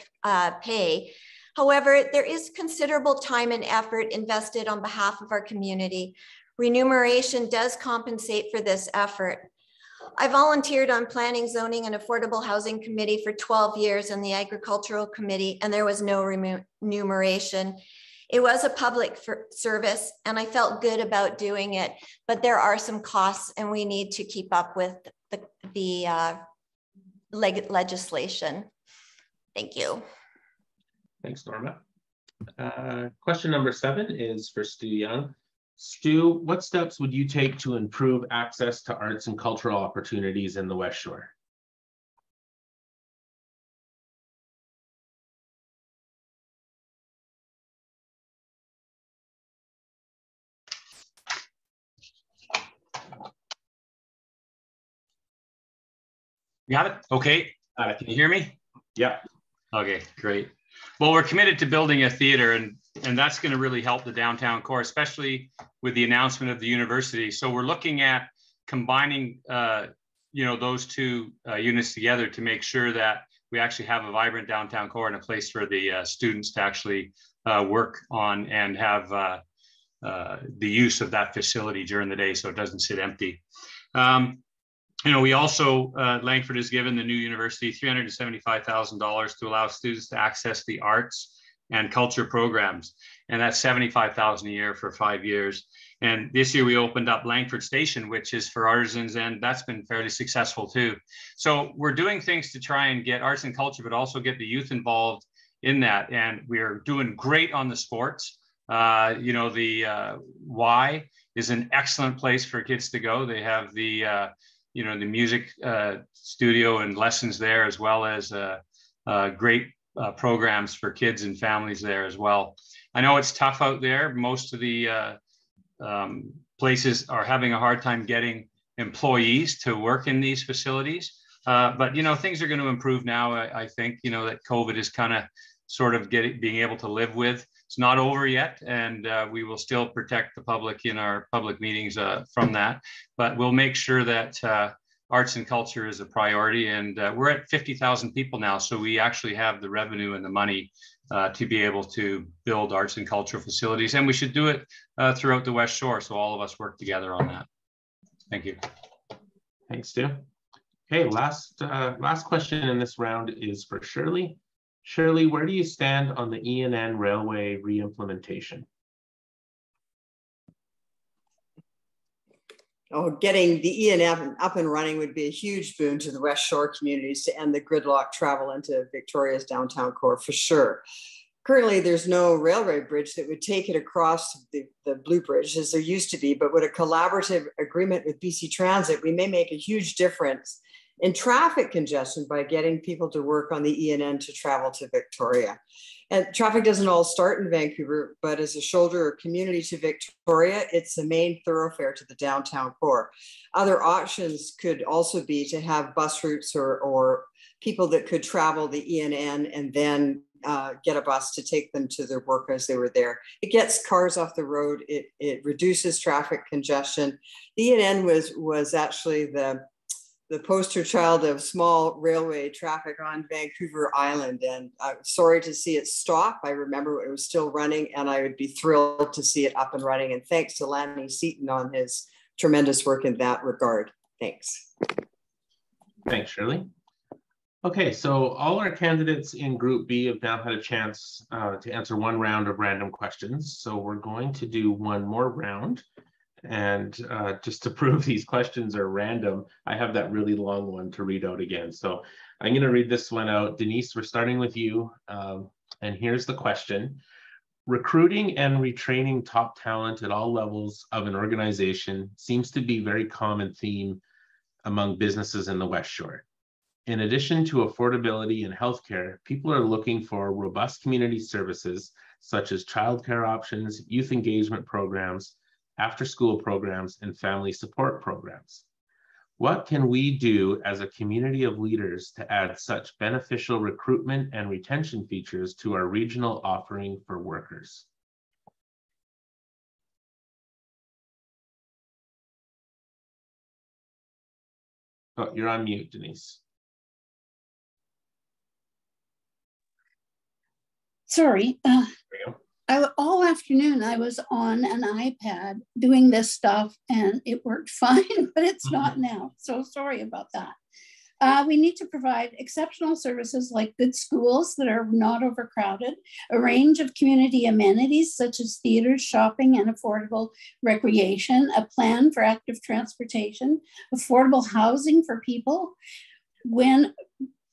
S: pay. However, there is considerable time and effort invested on behalf of our community. Remuneration does compensate for this effort. I volunteered on Planning, Zoning, and Affordable Housing Committee for 12 years in the Agricultural Committee, and there was no remuneration. It was a public service, and I felt good about doing it, but there are some costs, and we need to keep up with the legislation. Thank you.
B: Thanks, Norma. Question number 7 is for Stu Young. Stu, what steps would you take to improve access to arts and cultural opportunities in the West Shore?
L: Got it? Okay. Can you hear me?
B: Yeah.
L: Okay, great. Well, we're committed to building a theater, and that's going to really help the downtown core, especially with the announcement of the university. So we're looking at combining, those two units together to make sure that we actually have a vibrant downtown core and a place for the students to actually work on and have the use of that facility during the day so it doesn't sit empty. You know, we also, Langford has given the new university $375,000 to allow students to access the arts and culture programs. And that's $75,000 a year for 5 years. And this year we opened up Langford Station, which is for artisans, and that's been fairly successful too. So we're doing things to try and get arts and culture, but also get the youth involved in that. And we're doing great on the sports. You know, the Y is an excellent place for kids to go. They have the, you know, the music studio and lessons there, as well as great programs for kids and families there as well. I know it's tough out there. Most of the places are having a hard time getting employees to work in these facilities. But, you know, things are going to improve now. I think, you know, that COVID is kind of sort of being able to live with. It's not over yet, and we will still protect the public in our public meetings from that. But we'll make sure that arts and culture is a priority. And we're at 50,000 people now, so we actually have the revenue and the money to be able to build arts and cultural facilities. And we should do it throughout the West Shore, so all of us work together on that. Thank you.
B: Thanks, Stu. Okay, last question in this round is for Shirley. Shirley, where do you stand on the ENN railway re-implementation?
M: Oh, getting the ENN up and running would be a huge boon to the West Shore communities to end the gridlock travel into Victoria's downtown core for sure. Currently, there's no railway bridge that would take it across the Blue Bridge as there used to be, but with a collaborative agreement with BC Transit, we may make a huge difference in traffic congestion by getting people to work on the ENN to travel to Victoria. And traffic doesn't all start in Vancouver, but as a shoulder or community to Victoria, it's the main thoroughfare to the downtown core. Other options could also be to have bus routes or people that could travel the ENN and then get a bus to take them to their work as they were there. It gets cars off the road. It reduces traffic congestion. The ENN was actually the poster child of small railway traffic on Vancouver Island. And I'm sorry to see it stop. I remember it was still running, and I would be thrilled to see it up and running. And thanks to Lanny Seaton on his tremendous work in that regard. Thanks.
B: Thanks, Shirley. Okay, so all our candidates in Group B have now had a chance to answer one round of random questions. So we're going to do one more round. And just to prove these questions are random, I have that really long one to read out again. So I'm going to read this one out. Denise, we're starting with you. And here's the question. Recruiting and retraining top talent at all levels of an organization seems to be a very common theme among businesses in the West Shore. In addition to affordability and healthcare, people are looking for robust community services such as childcare options, youth engagement programs, after-school programs, and family support programs. What can we do as a community of leaders to add such beneficial recruitment and retention features to our regional offering for workers? Oh, you're on mute, Denise.
N: Sorry. All afternoon I was on an iPad doing this stuff and it worked fine, but it's not now. So sorry about that. We need to provide exceptional services like good schools that are not overcrowded, a range of community amenities such as theaters, shopping, and affordable recreation, a plan for active transportation, affordable housing for people. When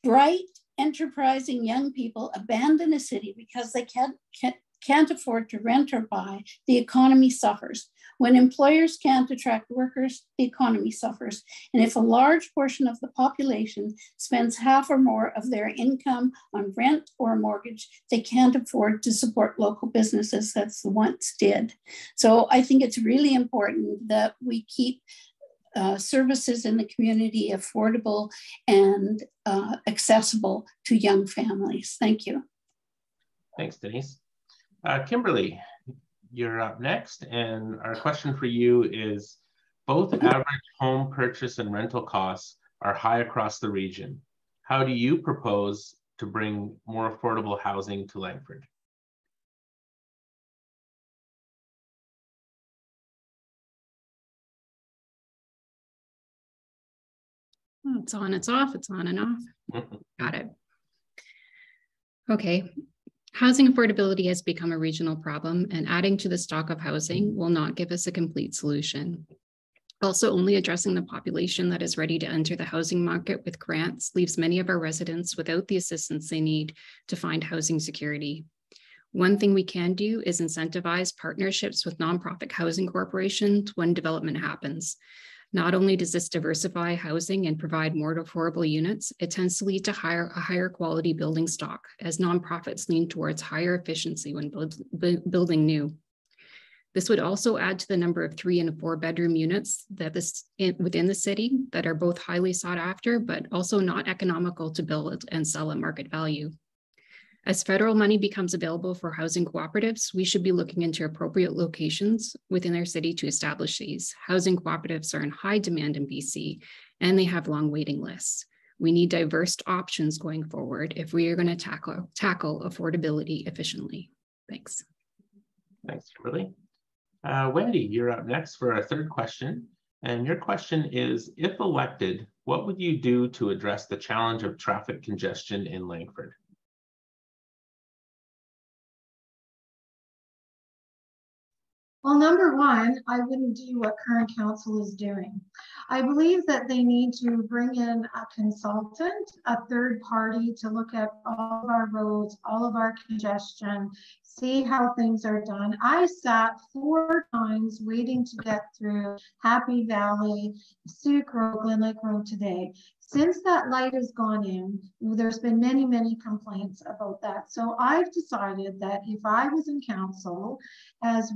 N: bright, enterprising young people abandon a city because they can't afford to rent or buy, the economy suffers. When employers can't attract workers, the economy suffers. And if a large portion of the population spends half or more of their income on rent or mortgage, they can't afford to support local businesses as they once did. So I think it's really important that we keep services in the community affordable and accessible to young families. Thank you.
B: Thanks, Denise. Kimberly, you're up next, and our question for you is, both average home purchase and rental costs are high across the region. how do you propose to bring more affordable housing to Langford?
O: It's on, it's off, it's on and off. Got it. Okay. Housing affordability has become a regional problem, and adding to the stock of housing will not give us a complete solution. Also, only addressing the population that is ready to enter the housing market with grants leaves many of our residents without the assistance they need to find housing security. One thing we can do is incentivize partnerships with nonprofit housing corporations when development happens. Not only does this diversify housing and provide more affordable units, it tends to lead to a higher quality building stock as nonprofits lean towards higher efficiency when building new. This would also add to the number of 3 and 4 bedroom units that within the city that are both highly sought after, but also not economical to build and sell at market value. As federal money becomes available for housing cooperatives, we should be looking into appropriate locations within our city to establish these. Housing cooperatives are in high demand in BC, and they have long waiting lists. We need diverse options going forward if we are going to tackle affordability efficiently. Thanks.
B: Thanks, Kimberly. Wendy, you're up next for our third question. And your question is, if elected, what would you do to address the challenge of traffic congestion in Langford?
P: Well, number one, I wouldn't do what current council is doing. I believe that they need to bring in a consultant, a third party to look at all of our roads, all of our congestion, see how things are done. I sat 4 times waiting to get through Happy Valley, Sioux Road, Glen Lake Road today. Since that light has gone in, there's been many, many complaints about that. So I've decided that if I was in council, as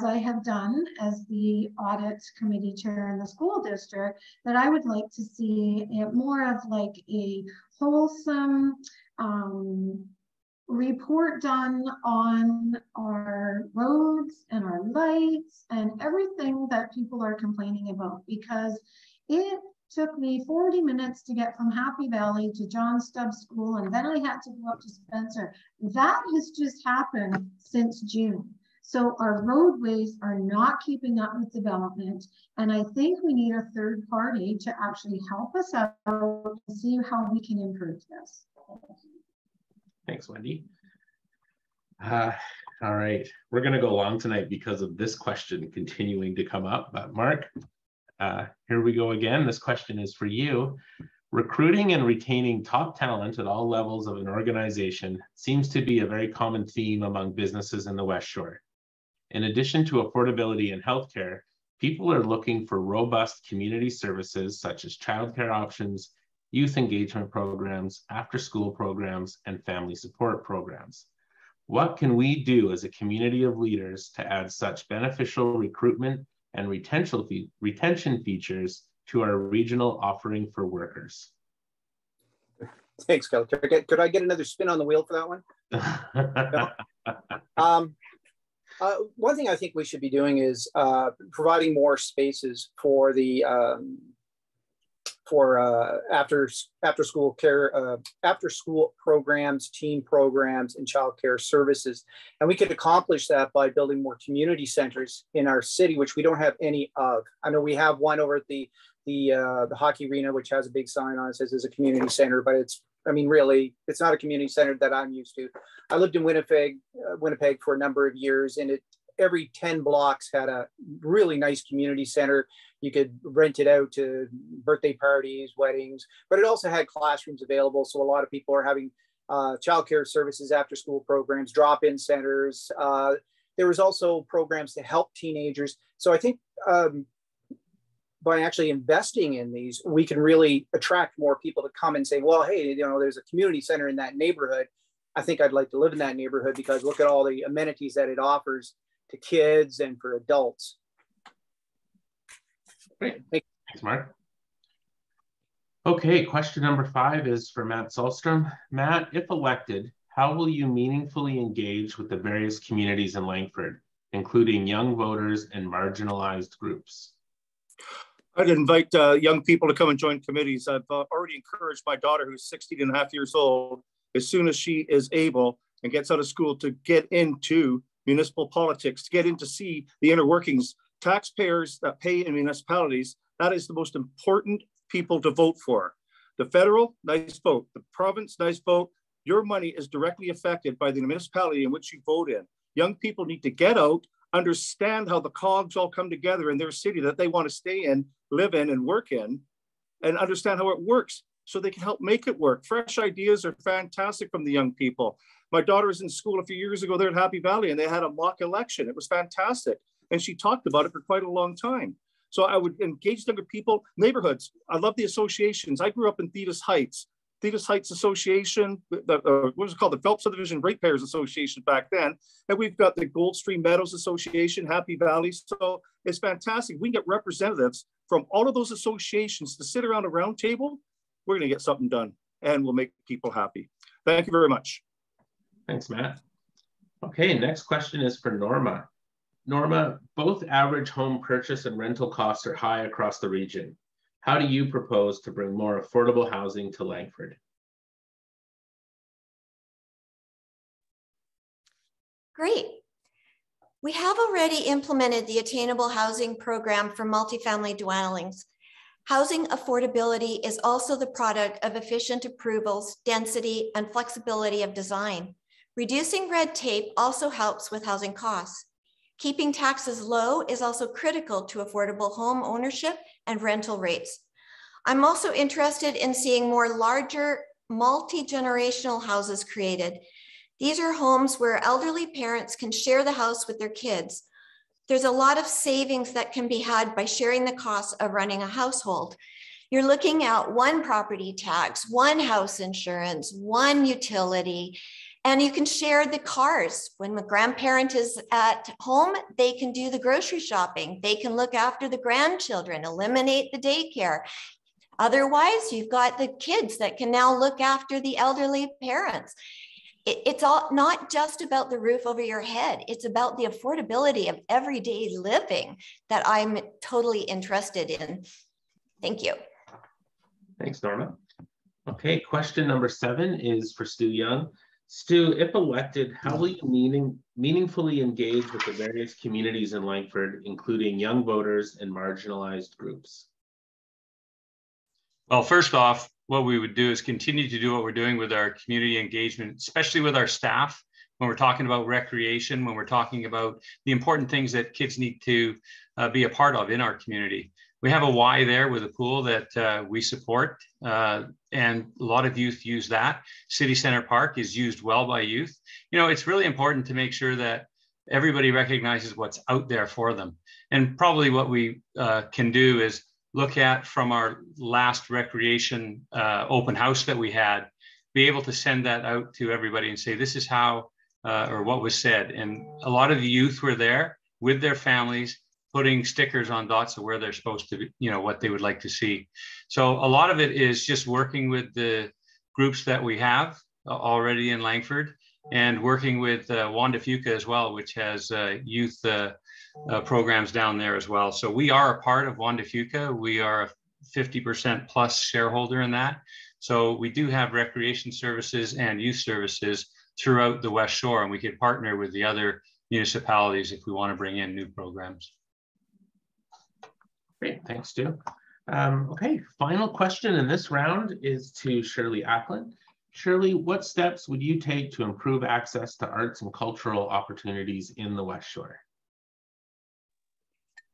P: I have done as the audit committee chair in the school district, that I would like to see it more of like a wholesome report done on our roads and our lights and everything that people are complaining about, because it took me 40 minutes to get from Happy Valley to John Stubbs School, and then I had to go up to Spencer. That has just happened since June. So our roadways are not keeping up with development, and I think we need a third party to actually help us out and see how we can improve this.
B: Thanks, Wendy. All right, we're going to go long tonight because of this question continuing to come up, but Mark, here we go again. This question is for you. Recruiting and retaining top talent at all levels of an organization seems to be a very common theme among businesses in the West Shore. In addition to affordability and healthcare, people are looking for robust community services such as childcare options, youth engagement programs, after-school programs, and family support programs. What can we do as a community of leaders to add such beneficial recruitment and retention features to our regional offering for workers?
Q: Thanks, Kelly. Could I get another spin on the wheel for that one? One thing I think we should be doing is providing more spaces for the after school care, after school programs, teen programs, and childcare services. And we could accomplish that by building more community centers in our city, which we don't have any of. I know we have one over at the hockey arena, which has a big sign on it, says it's a community center, but really, it's not a community center that I'm used to. I lived in Winnipeg for a number of years, and every 10 blocks had a really nice community center. You could rent it out to birthday parties, weddings, but it also had classrooms available. So a lot of people are having childcare services, after school programs, drop-in centers. There was also programs to help teenagers. So I think by actually investing in these, we can really attract more people to come and say, well, hey, there's a community center in that neighborhood. I think I'd like to live in that neighborhood because look at all the amenities that it offers to kids and for adults.
B: Great, thanks, Mark. Okay, question number 5 is for Matt Salstrom. Matt, if elected, how will you meaningfully engage with the various communities in Langford, including young voters and marginalized groups?
R: I'd invite young people to come and join committees. I've already encouraged my daughter, who's 16 and a half years old, as soon as she is able and gets out of school, to get into municipal politics, to get in to see the inner workings. Taxpayers that pay in municipalities, that is the most important people to vote for. The federal, nice vote. The province, nice vote. Your money is directly affected by the municipality in which you vote in. Young people need to get out, understand how the cogs all come together in their city that they want to stay in, live in, and work in, and understand how it works so they can help make it work. Fresh ideas are fantastic from the young people. My daughter was in school a few years ago there at Happy Valley, and they had a mock election. It was fantastic. And she talked about it for quite a long time. So I would engage younger people, neighborhoods. I love the associations. I grew up in Thetis Heights. Thetis Heights Association, what was it called? The Phelps Subdivision Ratepayers Association back then. And we've got the Goldstream Meadows Association, Happy Valley. So it's fantastic. We can get representatives from all of those associations to sit around a round table. We're going to get something done and we'll make people happy. Thank you very much.
B: Thanks, Matt. Okay, next question is for Norma. Norma, both average home purchase and rental costs are high across the region. How do you propose to bring more affordable housing to Langford?
S: Great. We have already implemented the Attainable Housing Program for multifamily dwellings. Housing affordability is also the product of efficient approvals, density, and flexibility of design. Reducing red tape also helps with housing costs. Keeping taxes low is also critical to affordable home ownership and rental rates. I'm also interested in seeing more larger multi-generational houses created. These are homes where elderly parents can share the house with their kids. There's a lot of savings that can be had by sharing the costs of running a household. You're looking at one property tax, one house insurance, one utility, and you can share the cars. When the grandparent is at home, they can do the grocery shopping. They can look after the grandchildren, eliminate the daycare. Otherwise, you've got the kids that can now look after the elderly parents. It's all not just about the roof over your head. It's about the affordability of everyday living that I'm totally interested in. Thank you.
B: Thanks, Norma. Okay, question number 7 is for Stu Young. Stu, if elected, how will you meaningfully engage with the various communities in Langford, including young voters and marginalized groups?
L: Well, first off, what we would do is continue to do what we're doing with our community engagement, especially with our staff, when we're talking about recreation, when we're talking about the important things that kids need to be a part of in our community. We have a Y there with a pool that we support, and a lot of youth use that. City Center Park is used well by youth. You know, it's really important to make sure that everybody recognizes what's out there for them. And probably what we can do is look at from our last recreation open house that we had, be able to send that out to everybody and say, this is how, or what was said. And a lot of the youth were there with their families, putting stickers on dots of where they're supposed to be, you know, what they would like to see. So a lot of it is just working with the groups that we have already in Langford, and working with Yachuca as well, which has youth programs down there as well. So we are a part of Yachuca. We are a 50% plus shareholder in that. So we do have recreation services and youth services throughout the West Shore, and we could partner with the other municipalities if we want to bring in new programs.
B: Great, thanks, Stu. Okay, final question in this round is to Shirley Ackland. Shirley, what steps would you take to improve access to arts and cultural opportunities in the West Shore?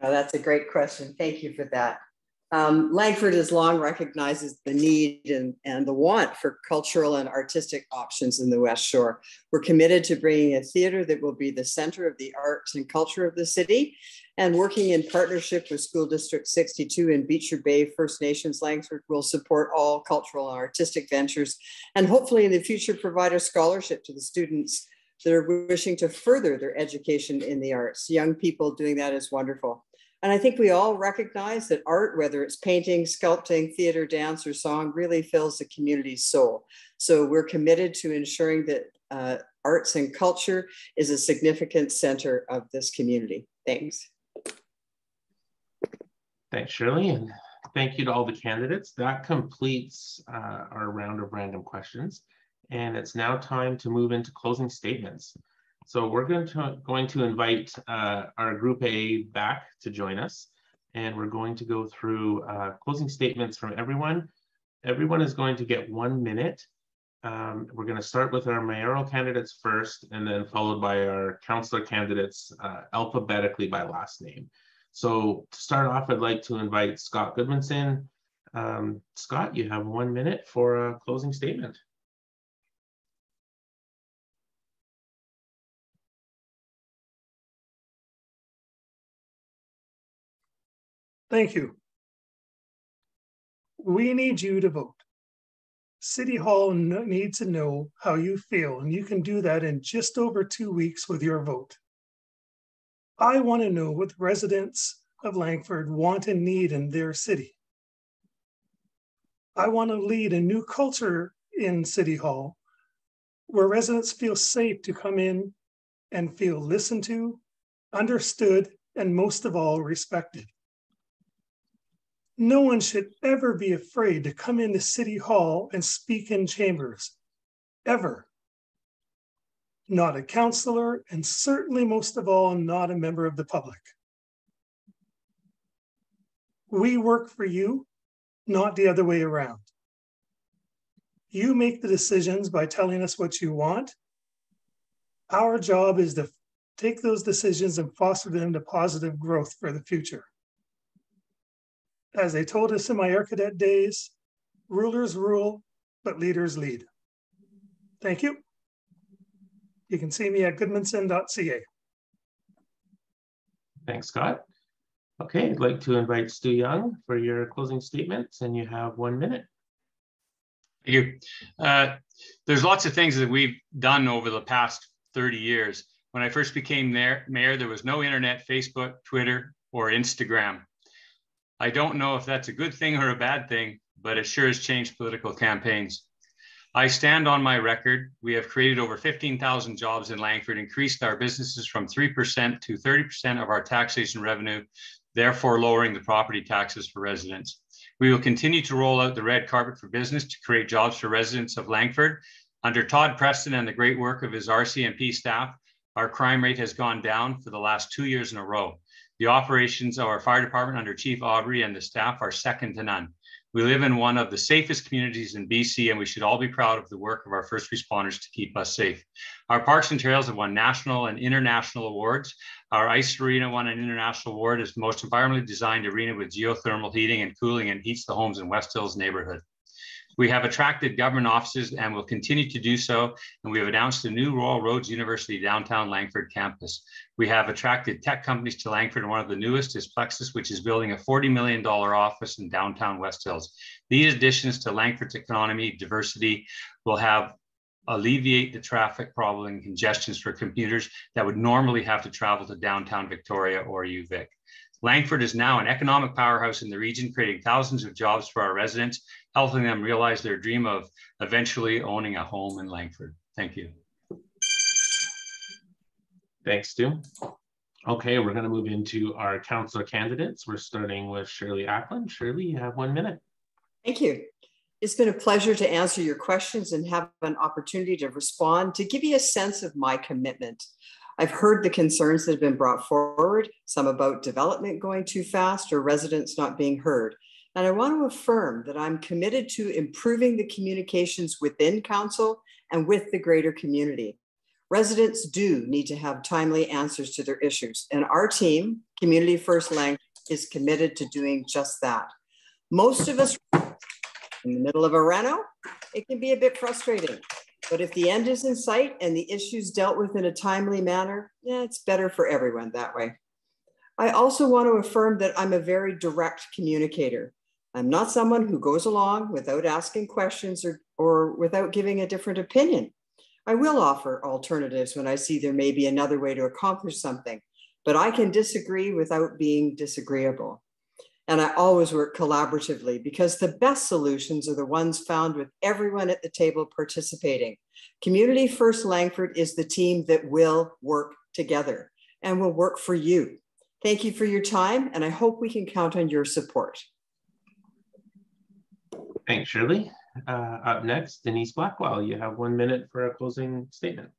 M: Oh, that's a great question. Thank you for that. Langford has long recognizes the need and the want for cultural and artistic options in the West Shore. We're committed to bringing a theater that will be the center of the arts and culture of the city, and working in partnership with School District 62 in Beecher Bay First Nations. Langford will support all cultural and artistic ventures, and hopefully in the future provide a scholarship to the students that are wishing to further their education in the arts. Young people doing that is wonderful. And I think we all recognize that art, whether it's painting, sculpting, theater, dance, or song, really fills the community's soul. So we're committed to ensuring that arts and culture is a significant center of this community. Thanks.
B: Thanks, Shirley, and thank you to all the candidates. That completes our round of random questions, and it's now time to move into closing statements. So we're going to invite our Group A back to join us, and we're going to go through closing statements from everyone. Everyone is going to get 1 minute. We're going to start with our mayoral candidates first, and then followed by our councillor candidates alphabetically by last name. So to start off, I'd like to invite Scott Goodmanson. Scott, you have 1 minute for a closing statement.
C: Thank you. We need you to vote. City Hall needs to know how you feel, and you can do that in just over 2 weeks with your vote. I want to know what the residents of Langford want and need in their city. I want to lead a new culture in City Hall where residents feel safe to come in and feel listened to, understood, and most of all, respected. No one should ever be afraid to come into City Hall and speak in chambers, ever. Not a councillor, and certainly most of all, not a member of the public. We work for you, not the other way around. You make the decisions by telling us what you want. Our job is to take those decisions and foster them to positive growth for the future. As they told us in my Air Cadet days, rulers rule, but leaders lead. Thank you. You can see me at goodmanson.ca.
B: Thanks, Scott. Okay, I'd like to invite Stu Young for your closing statements, and you have 1 minute.
L: Thank you. There's lots of things that we've done over the past 30 years. When I first became mayor, there was no internet, Facebook, Twitter, or Instagram. I don't know if that's a good thing or a bad thing, but it sure has changed political campaigns. I stand on my record. We have created over 15,000 jobs in Langford, increased our businesses from 3% to 30% of our taxation revenue, therefore lowering the property taxes for residents. We will continue to roll out the red carpet for business to create jobs for residents of Langford. Under Todd Preston and the great work of his RCMP staff, our crime rate has gone down for the last 2 years in a row. The operations of our fire department under Chief Audrey and the staff are second to none. We live in one of the safest communities in BC, and we should all be proud of the work of our first responders to keep us safe. Our parks and trails have won national and international awards. Our ice arena won an international award as the most environmentally designed arena with geothermal heating and cooling, and heats the homes in West Hills neighborhood. We have attracted government offices and will continue to do so, and we have announced the new Royal Roads University downtown Langford campus. We have attracted tech companies to Langford, and one of the newest is Plexus, which is building a $40 million office in downtown West Hills. These additions to Langford's economy diversity will have alleviate the traffic problem and congestions for commuters that would normally have to travel to downtown Victoria or UVic. Langford is now an economic powerhouse in the region, creating thousands of jobs for our residents, helping them realize their dream of eventually owning a home in Langford. Thank you.
B: Thanks, Stu. Okay, we're going to move into our councillor candidates. We're starting with Shirley Ackland. Shirley, you have 1 minute.
M: Thank you. It's been a pleasure to answer your questions and have an opportunity to respond to give you a sense of my commitment. I've heard the concerns that have been brought forward, some about development going too fast or residents not being heard. And I want to affirm that I'm committed to improving the communications within council and with the greater community. Residents do need to have timely answers to their issues, and our team, Community First Lang, is committed to doing just that. Most of us in the middle of a reno, it can be a bit frustrating. But if the end is in sight and the issues dealt with in a timely manner, yeah, it's better for everyone that way. I also want to affirm that I'm a very direct communicator. I'm not someone who goes along without asking questions or without giving a different opinion. I will offer alternatives when I see there may be another way to accomplish something, but I can disagree without being disagreeable. And I always work collaboratively because the best solutions are the ones found with everyone at the table participating. Community First Langford is the team that will work together and will work for you. Thank you for your time, and I hope we can count on your support.
B: Thanks, Shirley. Up next, Denise Blackwell. You have 1 minute for a closing statement.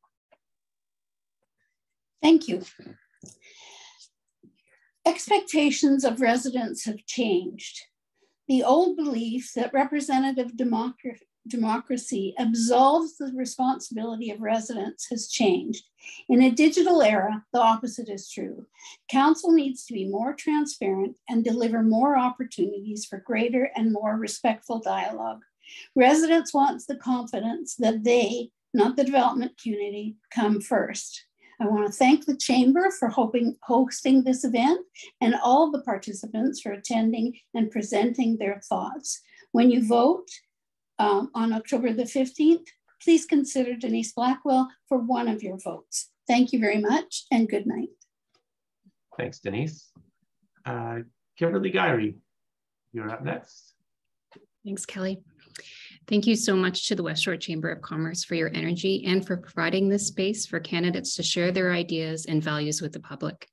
N: Thank you. Expectations of residents have changed. The old belief that representative democracy absolves the responsibility of residents has changed. In a digital era, the opposite is true. Council needs to be more transparent and deliver more opportunities for greater and more respectful dialogue. Residents want the confidence that they, not the development community, come first. I want to thank the Chamber for hosting this event and all the participants for attending and presenting their thoughts. When you vote on October the 15th, please consider Denise Blackwell for one of your votes. Thank you very much and good night.
B: Thanks, Denise. Kimberly Guiry, you're up next.
O: Thanks, Kelly. Thank you so much to the WestShore Chamber of Commerce for your energy and for providing this space for candidates to share their ideas and values with the public.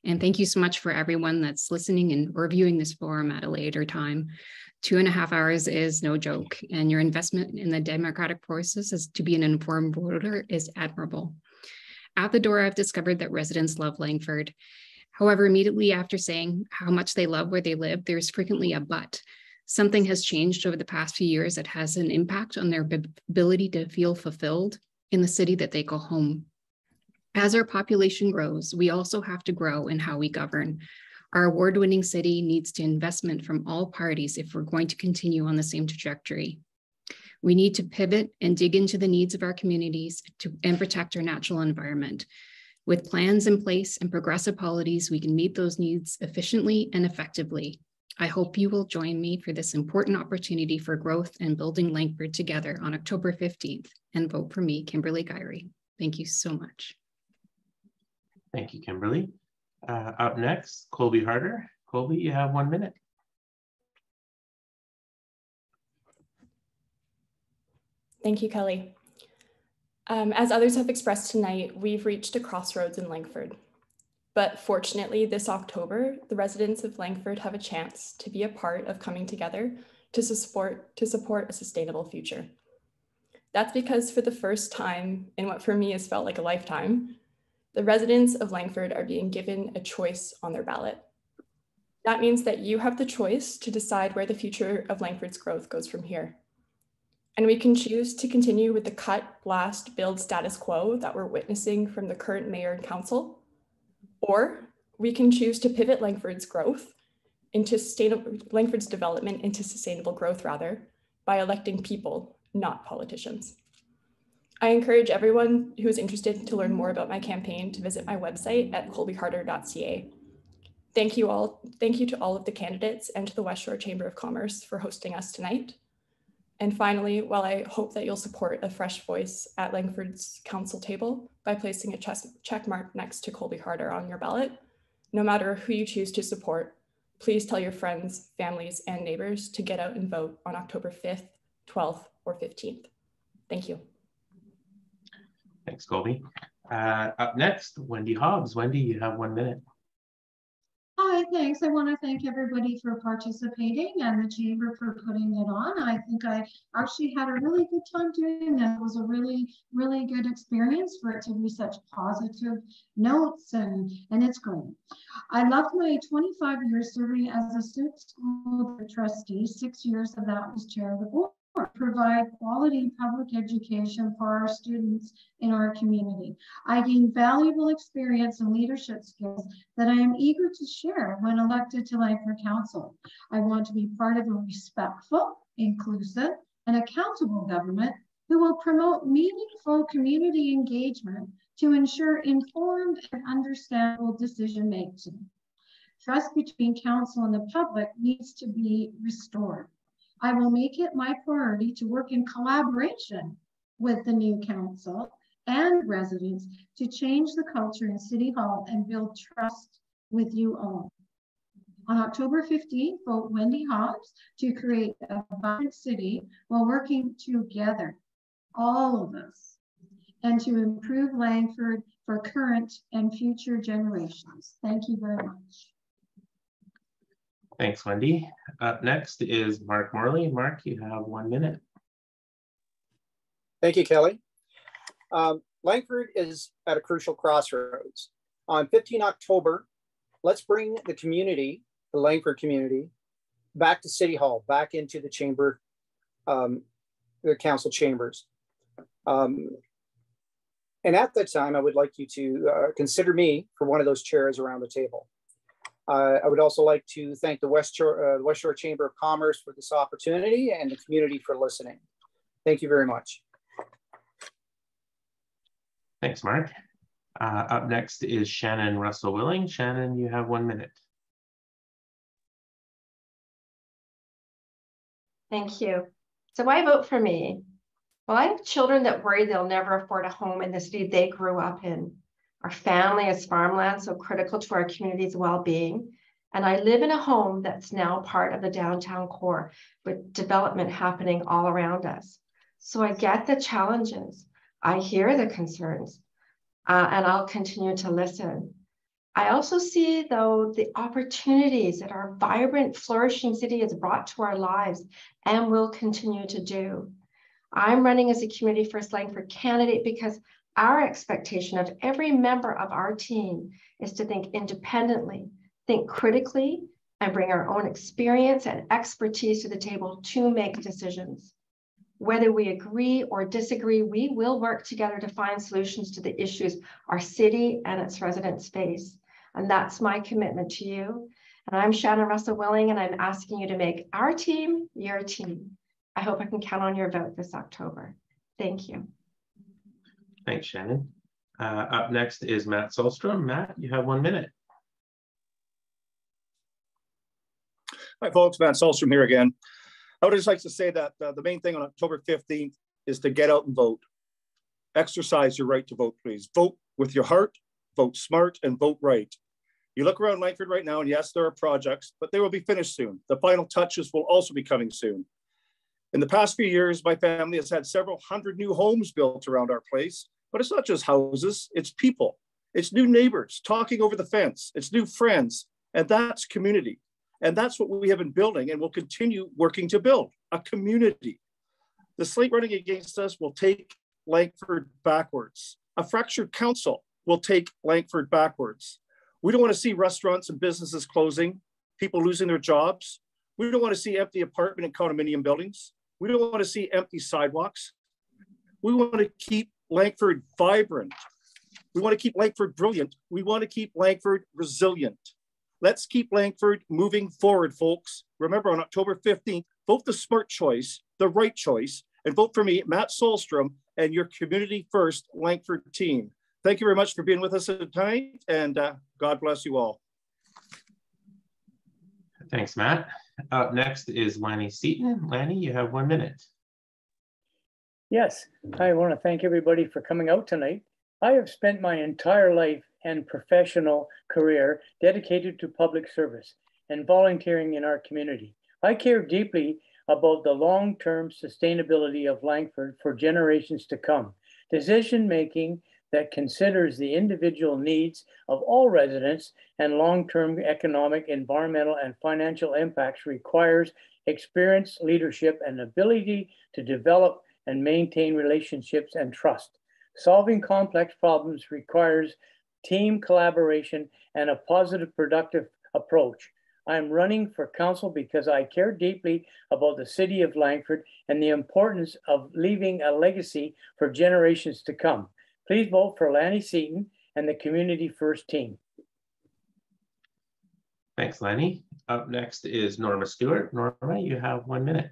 O: And thank you so much for everyone that's listening and or viewing this forum at a later time. 2.5 hours is no joke, and your investment in the democratic process as to be an informed voter is admirable. At the door, I've discovered that residents love Langford. However, immediately after saying how much they love where they live, there's frequently a but. Something has changed over the past few years that has an impact on their ability to feel fulfilled in the city that they call home. As our population grows, we also have to grow in how we govern. Our award-winning city needs to investment from all parties if we're going to continue on the same trajectory. We need to pivot and dig into the needs of our communities and protect our natural environment. With plans in place and progressive policies, we can meet those needs efficiently and effectively. I hope you will join me for this important opportunity for growth and building Langford together on October 15th and vote for me, Kimberly Guiry. Thank you so much.
B: Thank you, Kimberly. Up next, Colby Harder. Colby, you have 1 minute.
D: Thank you, Kelly. As others have expressed tonight, we've reached a crossroads in Langford. But fortunately, this October, the residents of Langford have a chance to be a part of coming together to support a sustainable future. That's because for the first time in what for me has felt like a lifetime, the residents of Langford are being given a choice on their ballot. That means that you have the choice to decide where the future of Langford's growth goes from here. And we can choose to continue with the cut, blast, build status quo that we're witnessing from the current mayor and council, or we can choose to pivot Langford's growth into Langford's development into sustainable growth by electing people, not politicians. I encourage everyone who is interested to learn more about my campaign to visit my website at colbyharder.ca. Thank you to all of the candidates and to the WestShore Chamber of Commerce for hosting us tonight. And finally, while I hope that you'll support a fresh voice at Langford's council table by placing a check mark next to Colby Harder on your ballot, no matter who you choose to support, please tell your friends, families, and neighbors to get out and vote on October 5th, 12th, or 15th. Thank you.
B: Thanks, Colby. Up next, Wendy Hobbs. Wendy, you have 1 minute.
P: Hi, thanks. I want to thank everybody for participating and the Chamber for putting it on. I think I actually had a really good time doing that. It was a really, really good experience for it to be such positive notes, and it's great. I loved my 25 years serving as a student school trustee. 6 years of that was chair of the board. Provide quality public education for our students in our community. I gained valuable experience and leadership skills that I am eager to share when elected to Langford Council. I want to be part of a respectful, inclusive, and accountable government who will promote meaningful community engagement to ensure informed and understandable decision making. Trust between council and the public needs to be restored. I will make it my priority to work in collaboration with the new council and residents to change the culture in City Hall and build trust with you all. On October 15th, vote Wendy Hobbs to create a vibrant city while working together, all of us, and to improve Langford for current and future generations. Thank you very much.
B: Thanks, Wendy. Up next is Mark Morley. Mark, you have 1 minute.
Q: Thank you, Kelly. Langford is at a crucial crossroads. On 15 October, let's bring the community, the Langford community, back to City Hall, back into the chamber, the council chambers. And at that time, I would like you to consider me for one of those chairs around the table. I would also like to thank the WestShore Chamber of Commerce for this opportunity and the community for listening. Thank you very much.
B: Thanks, Mark. Up next is Shannon Russell Willing. Shannon, you have 1 minute.
E: Thank you. So why vote for me? Well, I have children that worry they'll never afford a home in the city they grew up in. Our family is farmland, so critical to our community's well-being. And I live in a home that's now part of the downtown core with development happening all around us. So I get the challenges. I hear the concerns, and I'll continue to listen. I also see, though, the opportunities that our vibrant, flourishing city has brought to our lives and will continue to do. I'm running as a Community First Langford candidate because our expectation of every member of our team is to think independently, think critically, and bring our own experience and expertise to the table to make decisions. Whether we agree or disagree, we will work together to find solutions to the issues our city and its residents face. And that's my commitment to you. And I'm Shannon Russell Willing, and I'm asking you to make our team your team. I hope I can count on your vote this October. Thank you.
B: Thanks, Shannon. Up next is Matt Salstrom. Matt, you have 1 minute.
R: Hi, folks. Matt Salstrom here again. I would just like to say that the main thing on October 15th is to get out and vote. Exercise your right to vote, please. Vote with your heart, vote smart, and vote right. You look around Langford right now, and yes, there are projects, but they will be finished soon. The final touches will also be coming soon. In the past few years, my family has had several hundred new homes built around our place, but it's not just houses, it's people. It's new neighbors talking over the fence. It's new friends, and that's community. And that's what we have been building and will continue working to build, a community. The slate running against us will take Langford backwards. A fractured council will take Langford backwards. We don't want to see restaurants and businesses closing, people losing their jobs. We don't want to see empty apartment and condominium buildings. We don't want to see empty sidewalks. We want to keep Langford vibrant. We want to keep Langford brilliant. We want to keep Langford resilient. Let's keep Langford moving forward, folks. Remember, on October 15th, vote the smart choice, the right choice, and vote for me, Matt Sahlstrom, and your Community First Langford team. Thank you very much for being with us tonight, and God bless you all.
B: Thanks, Matt. Up next is Lanny Seaton. Lanny, you have 1 minute.
F: Yes, I want to thank everybody for coming out tonight. I have spent my entire life and professional career dedicated to public service and volunteering in our community. I care deeply about the long-term sustainability of Langford for generations to come. Decision-making that considers the individual needs of all residents and long-term economic, environmental, and financial impacts requires experience, leadership, and ability to develop and maintain relationships and trust. Solving complex problems requires team collaboration and a positive, productive approach. I'm running for council because I care deeply about the city of Langford and the importance of leaving a legacy for generations to come. Please vote for Lanny Seaton and the Community First team.
B: Thanks, Lanny. Up next is Norma Stewart. Norma, you have 1 minute.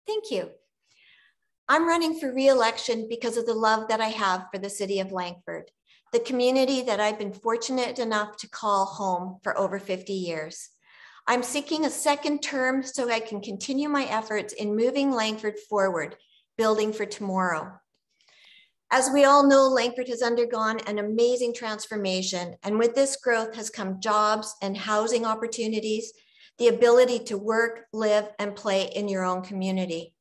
S: Thank you. I'm running for re-election because of the love that I have for the city of Langford, the community that I've been fortunate enough to call home for over 50 years. I'm seeking a second term so I can continue my efforts in moving Langford forward, building for tomorrow. As we all know, Langford has undergone an amazing transformation, and with this growth has come jobs and housing opportunities the ability to work, live, and play in your own community.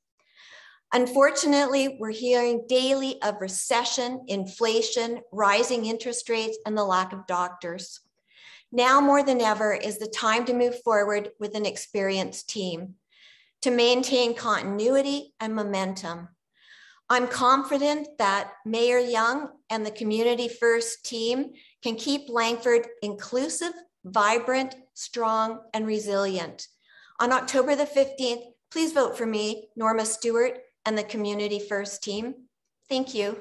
S: Unfortunately, we're hearing daily of recession, inflation, rising interest rates, and the lack of doctors. Now more than ever is the time to move forward with an experienced team to maintain continuity and momentum. I'm confident that Mayor Young and the Community First team can keep Langford inclusive, vibrant, strong, and resilient. On October the 15th, please vote for me, Norma Stewart, and the Community First team. Thank you.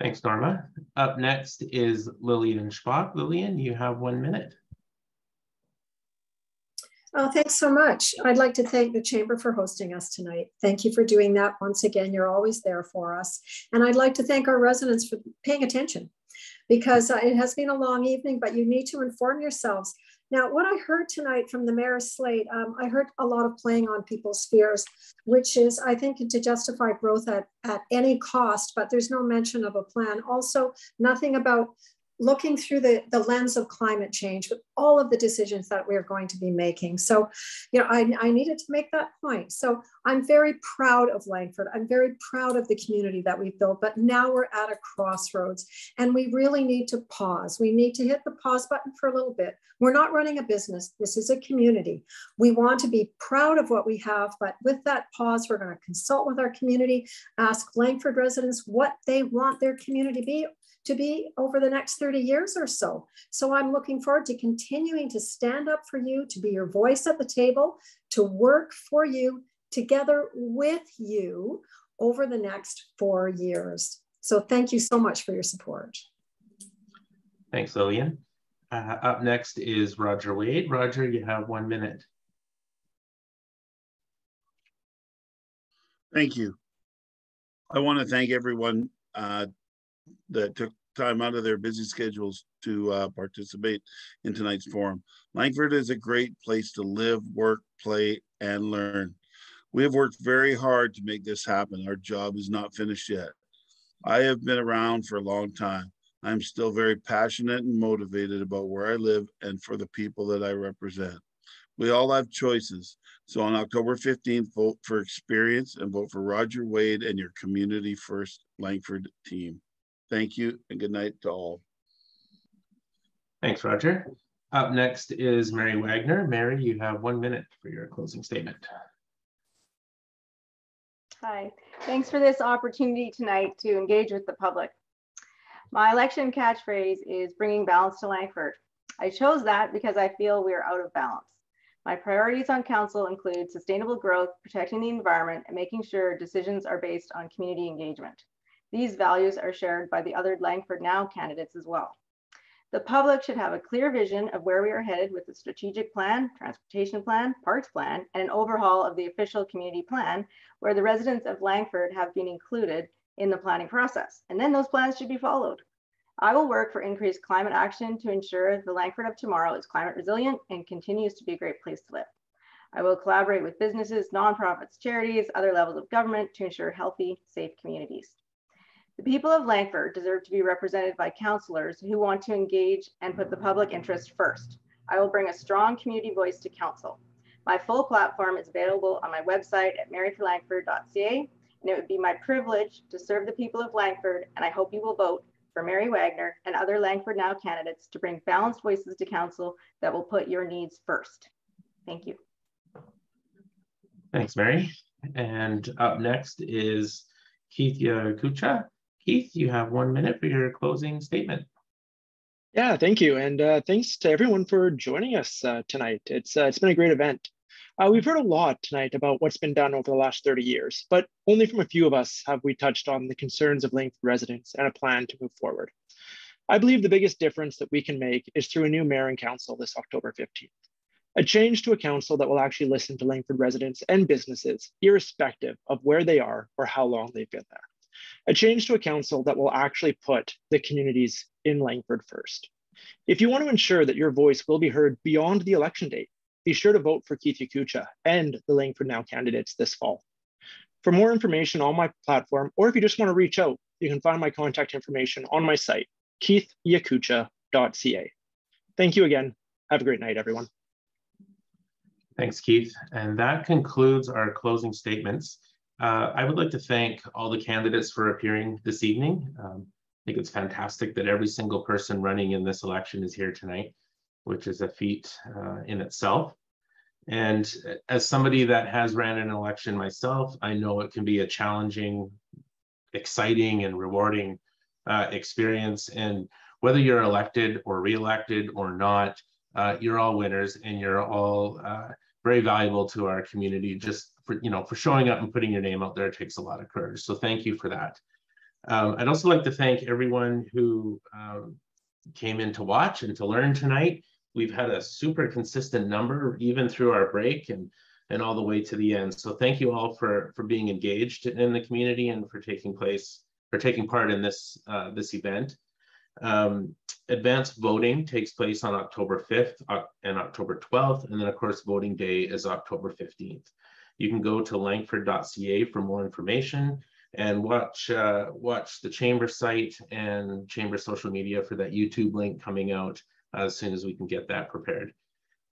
B: Thanks, Norma. Up next is Lillian Szpak. Lillian, you have 1 minute.
G: Oh, thanks so much. I'd like to thank the Chamber for hosting us tonight. Thank you for doing that once again. You're always there for us. And I'd like to thank our residents for paying attention, because it has been a long evening, but you need to inform yourselves. Now, what I heard tonight from the mayor's slate, I heard a lot of playing on people's fears, which is, I think, to justify growth at any cost, but there's no mention of a plan. Also, nothing about looking through the lens of climate change with all of the decisions that we're going to be making. So, you know, I needed to make that point. So I'm very proud of Langford. I'm very proud of the community that we've built, but now we're at a crossroads and we really need to pause. We need to hit the pause button for a little bit. We're not running a business. This is a community. We want to be proud of what we have, but with that pause, we're going to consult with our community, ask Langford residents what they want their community to be over the next 30 years or so. So I'm looking forward to continuing to stand up for you, to be your voice at the table, to work for you, together with you over the next 4 years. So thank you so much for your support.
B: Thanks, Lillian. Up next is Roger Wade. Roger, you have 1 minute.
H: Thank you. I want to thank everyone that took time out of their busy schedules to participate in tonight's forum. Langford is a great place to live, work, play, and learn. We have worked very hard to make this happen. Our job is not finished yet. I have been around for a long time. I'm still very passionate and motivated about where I live and for the people that I represent. We all have choices. So on October 15th, vote for experience and vote for Roger Wade and your Community First Langford team. Thank you and good night to all.
B: Thanks, Roger. Up next is Mary Wagner. Mary, you have 1 minute for your closing statement.
I: Hi, thanks for this opportunity tonight to engage with the public. My election catchphrase is bringing balance to Langford. I chose that because I feel we are out of balance. My priorities on council include sustainable growth, protecting the environment, and making sure decisions are based on community engagement. These values are shared by the other Langford Now candidates as well. The public should have a clear vision of where we are headed with the strategic plan, transportation plan, parks plan, and an overhaul of the official community plan, where the residents of Langford have been included in the planning process. And then those plans should be followed. I will work for increased climate action to ensure the Langford of tomorrow is climate resilient and continues to be a great place to live. I will collaborate with businesses, nonprofits, charities, other levels of government to ensure healthy, safe communities. The people of Langford deserve to be represented by councillors who want to engage and put the public interest first. I will bring a strong community voice to council. My full platform is available on my website at maryforlangford.ca, and it would be my privilege to serve the people of Langford, and I hope you will vote for Mary Wagner and other Langford Now candidates to bring balanced voices to council that will put your needs first. Thank you.
B: Thanks, Mary. And up next is Keith Yakucha. Keith, you have 1 minute for your closing statement.
J: Yeah, thank you. And thanks to everyone for joining us tonight. It's been a great event. We've heard a lot tonight about what's been done over the last 30 years, but only from a few of us have we touched on the concerns of Langford residents and a plan to move forward. I believe the biggest difference that we can make is through a new mayor and council this October 15th. A change to a council that will actually listen to Langford residents and businesses, irrespective of where they are or how long they've been there. A change to a council that will actually put the communities in Langford first. If you want to ensure that your voice will be heard beyond the election date, be sure to vote for Keith Yacucha and the Langford Now candidates this fall. For more information on my platform, or if you just want to reach out, you can find my contact information on my site, keithyacucha.ca. Thank you again. Have a great night, everyone.
B: Thanks, Keith. And that concludes our closing statements. I would like to thank all the candidates for appearing this evening. I think it's fantastic that every single person running in this election is here tonight, which is a feat in itself. And as somebody that has ran an election myself, I know it can be a challenging, exciting, and rewarding experience. And whether you're elected or re-elected or not, you're all winners, and you're all very valuable to our community. Just for showing up and putting your name out there, it takes a lot of courage. So thank you for that. I'd also like to thank everyone who came in to watch and to learn tonight. We've had a super consistent number, even through our break and all the way to the end. So thank you all for being engaged in the community and for taking part in this event. Advanced voting takes place on October 5th and October 12th. And then of course, voting day is October 15th. You can go to langford.ca for more information and watch the Chamber site and Chamber social media for that YouTube link coming out as soon as we can get that prepared.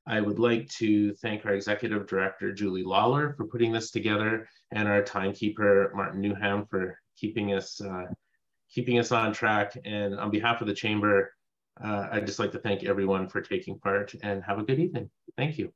B: I would like to thank our Executive Director, Julie Lawler, for putting this together, and our timekeeper, Martin Newham, for keeping us on track. And on behalf of the Chamber, I'd just like to thank everyone for taking part, and have a good evening. Thank you.